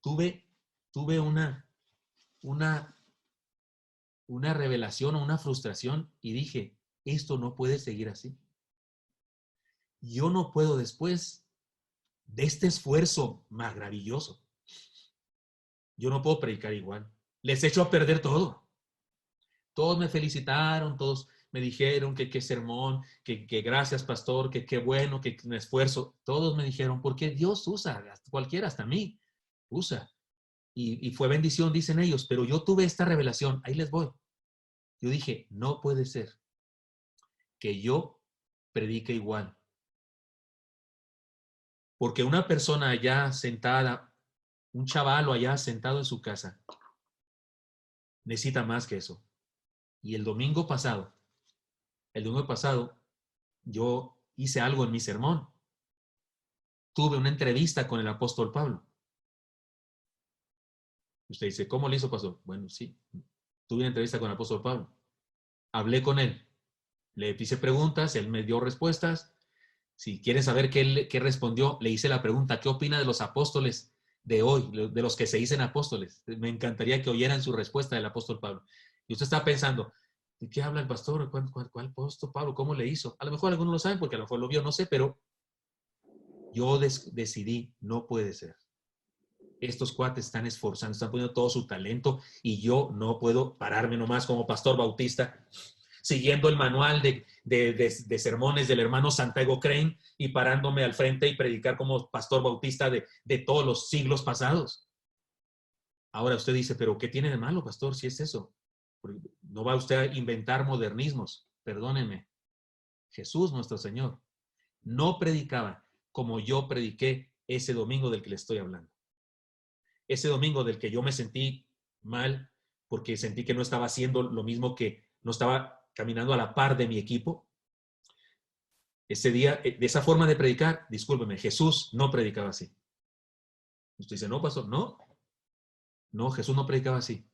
Tuve una revelación o una frustración y dije, esto no puede seguir así. Yo no puedo después de este esfuerzo maravilloso. Yo no puedo predicar igual. Les echo a perder todo. Todos me felicitaron, todos me dijeron que qué sermón, que gracias pastor, que qué bueno, que un esfuerzo. Todos me dijeron, porque Dios usa, cualquiera, hasta mí, usa. Y fue bendición, dicen ellos, pero yo tuve esta revelación, ahí les voy. Yo dije, no puede ser que yo predique igual. Porque una persona allá sentada, un chavalo allá sentado en su casa, necesita más que eso. Y el domingo pasado, yo hice algo en mi sermón. Tuve una entrevista con el apóstol Pablo. Usted dice, ¿cómo le hizo, pastor? Bueno, sí. Tuve una entrevista con el apóstol Pablo. Hablé con él. Le hice preguntas, él me dio respuestas. Si quieren saber qué respondió, le hice la pregunta, ¿qué opina de los apóstoles de hoy, de los que se dicen apóstoles? Me encantaría que oyeran su respuesta del apóstol Pablo. Y usted está pensando, ¿de qué habla el pastor? ¿Cuál apóstol Pablo? ¿Cómo le hizo? A lo mejor algunos lo saben porque a lo mejor lo vio, no sé, pero yo decidí, no puede ser. Estos cuates están esforzando, están poniendo todo su talento y yo no puedo pararme nomás como pastor bautista siguiendo el manual de sermones del hermano Santiago Crane y parándome al frente y predicar como pastor bautista de todos los siglos pasados. Ahora usted dice, ¿pero qué tiene de malo, pastor, si es eso? No va usted a inventar modernismos. Perdóneme. Jesús, nuestro Señor, no predicaba como yo prediqué ese domingo del que le estoy hablando. Ese domingo del que yo me sentí mal porque sentí que no estaba haciendo lo mismo, que no estaba caminando a la par de mi equipo. Ese día, de esa forma de predicar, discúlpeme, Jesús no predicaba así. Usted dice, no, pastor, no. No, Jesús no predicaba así.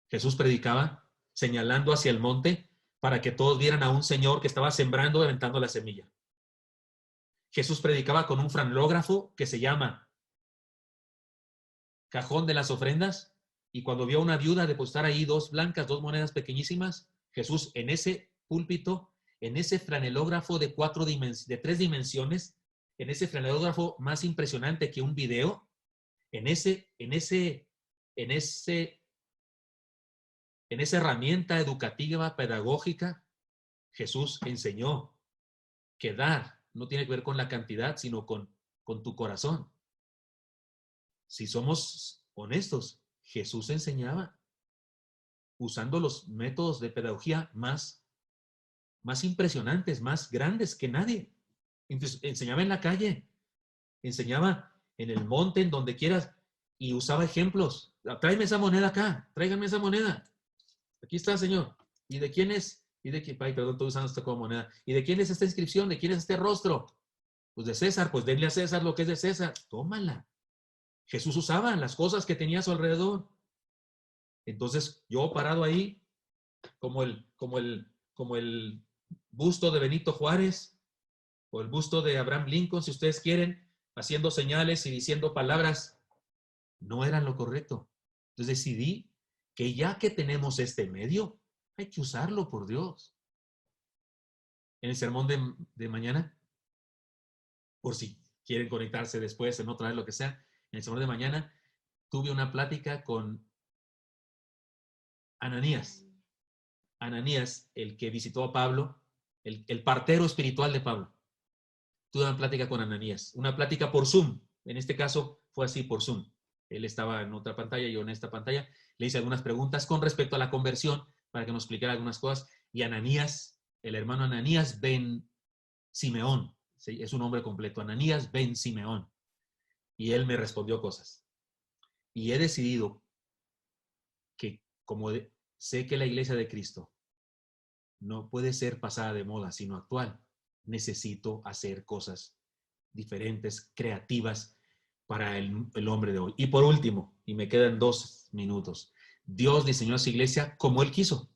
Jesús predicaba señalando hacia el monte para que todos vieran a un Señor que estaba sembrando y aventando la semilla. Jesús predicaba con un franelógrafo que se llama cajón de las ofrendas, y cuando vio a una viuda depositar ahí 2 blancas, 2 monedas pequeñísimas, Jesús en ese púlpito, en ese franelógrafo de 3 dimensiones, en ese franelógrafo más impresionante que un video, en esa herramienta educativa, pedagógica, Jesús enseñó que dar no tiene que ver con la cantidad, sino con tu corazón. Si somos honestos, Jesús enseñaba usando los métodos de pedagogía más impresionantes, más grandes que nadie. Enseñaba en la calle, enseñaba en el monte, en donde quieras, y usaba ejemplos. Tráeme esa moneda acá, tráiganme esa moneda. Aquí está, Señor. ¿Y de quién es? ¿Y de quién? Ay, perdón, estoy usando esto como moneda. ¿Y de quién es esta inscripción? ¿De quién es este rostro? Pues de César, pues denle a César lo que es de César. Tómala. Jesús usaba las cosas que tenía a su alrededor. Entonces, yo parado ahí, como el busto de Benito Juárez, o el busto de Abraham Lincoln, si ustedes quieren, haciendo señales y diciendo palabras, no eran lo correcto. Entonces decidí que ya que tenemos este medio, hay que usarlo, por Dios. En el sermón de mañana, por si quieren conectarse después, en otra vez, lo que sea, en el sermón de mañana, tuve una plática con Ananías. Ananías, el que visitó a Pablo, el partero espiritual de Pablo. Tuve una plática con Ananías, una plática por Zoom. En este caso fue así, por Zoom. Él estaba en otra pantalla, yo en esta pantalla. Le hice algunas preguntas con respecto a la conversión para que nos explicara algunas cosas. Y Ananías, el hermano Ananías ben Simeón, ¿sí? Es un nombre completo, Ananías ben Simeón. Y él me respondió cosas. Y he decidido que como sé que la iglesia de Cristo no puede ser pasada de moda, sino actual, necesito hacer cosas diferentes, creativas para el hombre de hoy. Y por último, y me quedan 2 minutos, Dios diseñó esa iglesia como Él quiso.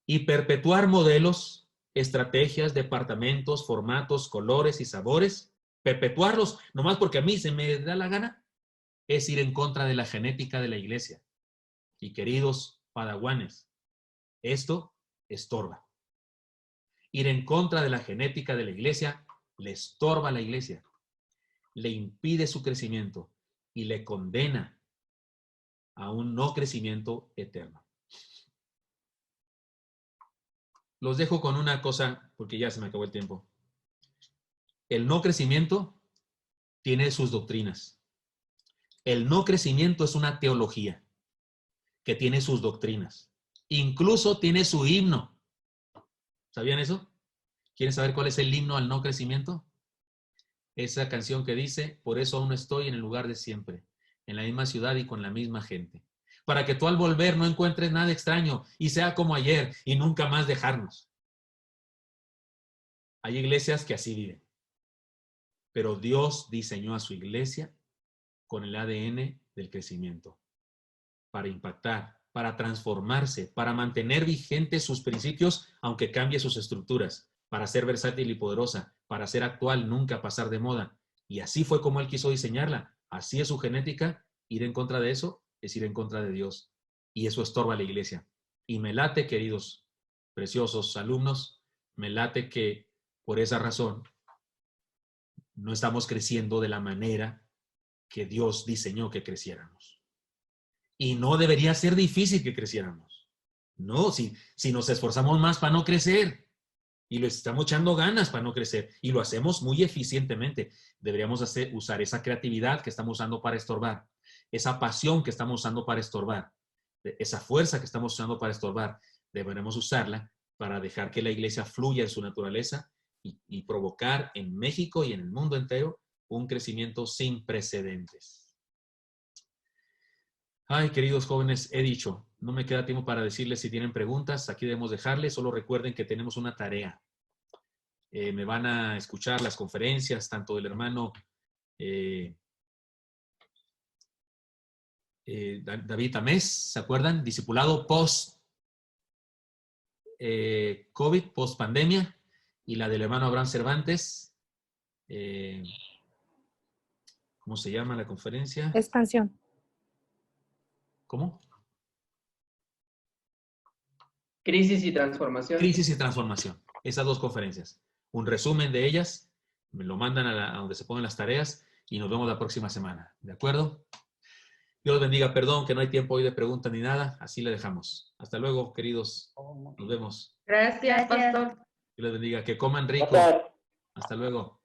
Y perpetuar modelos, estrategias, departamentos, formatos, colores y sabores, perpetuarlos nomás porque a mí se me da la gana, es ir en contra de la genética de la iglesia. Y queridos padawanes, esto estorba. Ir en contra de la genética de la iglesia le estorba a la iglesia, le impide su crecimiento y le condena a un no crecimiento eterno. Los dejo con una cosa, porque ya se me acabó el tiempo. El no crecimiento tiene sus doctrinas. El no crecimiento es una teología que tiene sus doctrinas. Incluso tiene su himno. ¿Sabían eso? ¿Quieren saber cuál es el himno al no crecimiento? Esa canción que dice, por eso aún estoy en el lugar de siempre, en la misma ciudad y con la misma gente. Para que tú al volver no encuentres nada extraño y sea como ayer y nunca más dejarnos. Hay iglesias que así viven. Pero Dios diseñó a su iglesia con el ADN del crecimiento. Para impactar, para transformarse, para mantener vigentes sus principios, aunque cambie sus estructuras, para ser versátil y poderosa, para ser actual, nunca pasar de moda. Y así fue como Él quiso diseñarla. Así es su genética. Ir en contra de eso es ir en contra de Dios. Y eso estorba a la iglesia. Y me late, queridos, preciosos alumnos, me late que por esa razón no estamos creciendo de la manera que Dios diseñó que creciéramos. Y no debería ser difícil que creciéramos. No, si nos esforzamos más para no crecer y le estamos echando ganas para no crecer y lo hacemos muy eficientemente, deberíamos usar esa creatividad que estamos usando para estorbar, esa pasión que estamos usando para estorbar, esa fuerza que estamos usando para estorbar, deberemos usarla para dejar que la iglesia fluya en su naturaleza y provocar en México y en el mundo entero un crecimiento sin precedentes. Ay, queridos jóvenes, he dicho, no me queda tiempo para decirles si tienen preguntas, aquí debemos dejarles, solo recuerden que tenemos una tarea. Me van a escuchar las conferencias, tanto del hermano David Tamés, ¿se acuerdan? Discipulado post-COVID, post-pandemia, y la del hermano Abraham Cervantes. ¿Cómo se llama la conferencia? Expansión. ¿Cómo? Crisis y transformación. Crisis y transformación. Esas 2 conferencias. Un resumen de ellas, me lo mandan a donde se ponen las tareas y nos vemos la próxima semana. ¿De acuerdo? Dios los bendiga. Perdón que no hay tiempo hoy de preguntas ni nada. Así le dejamos. Hasta luego, queridos. Nos vemos. Gracias, pastor. Dios les bendiga. Que coman rico. Hasta luego.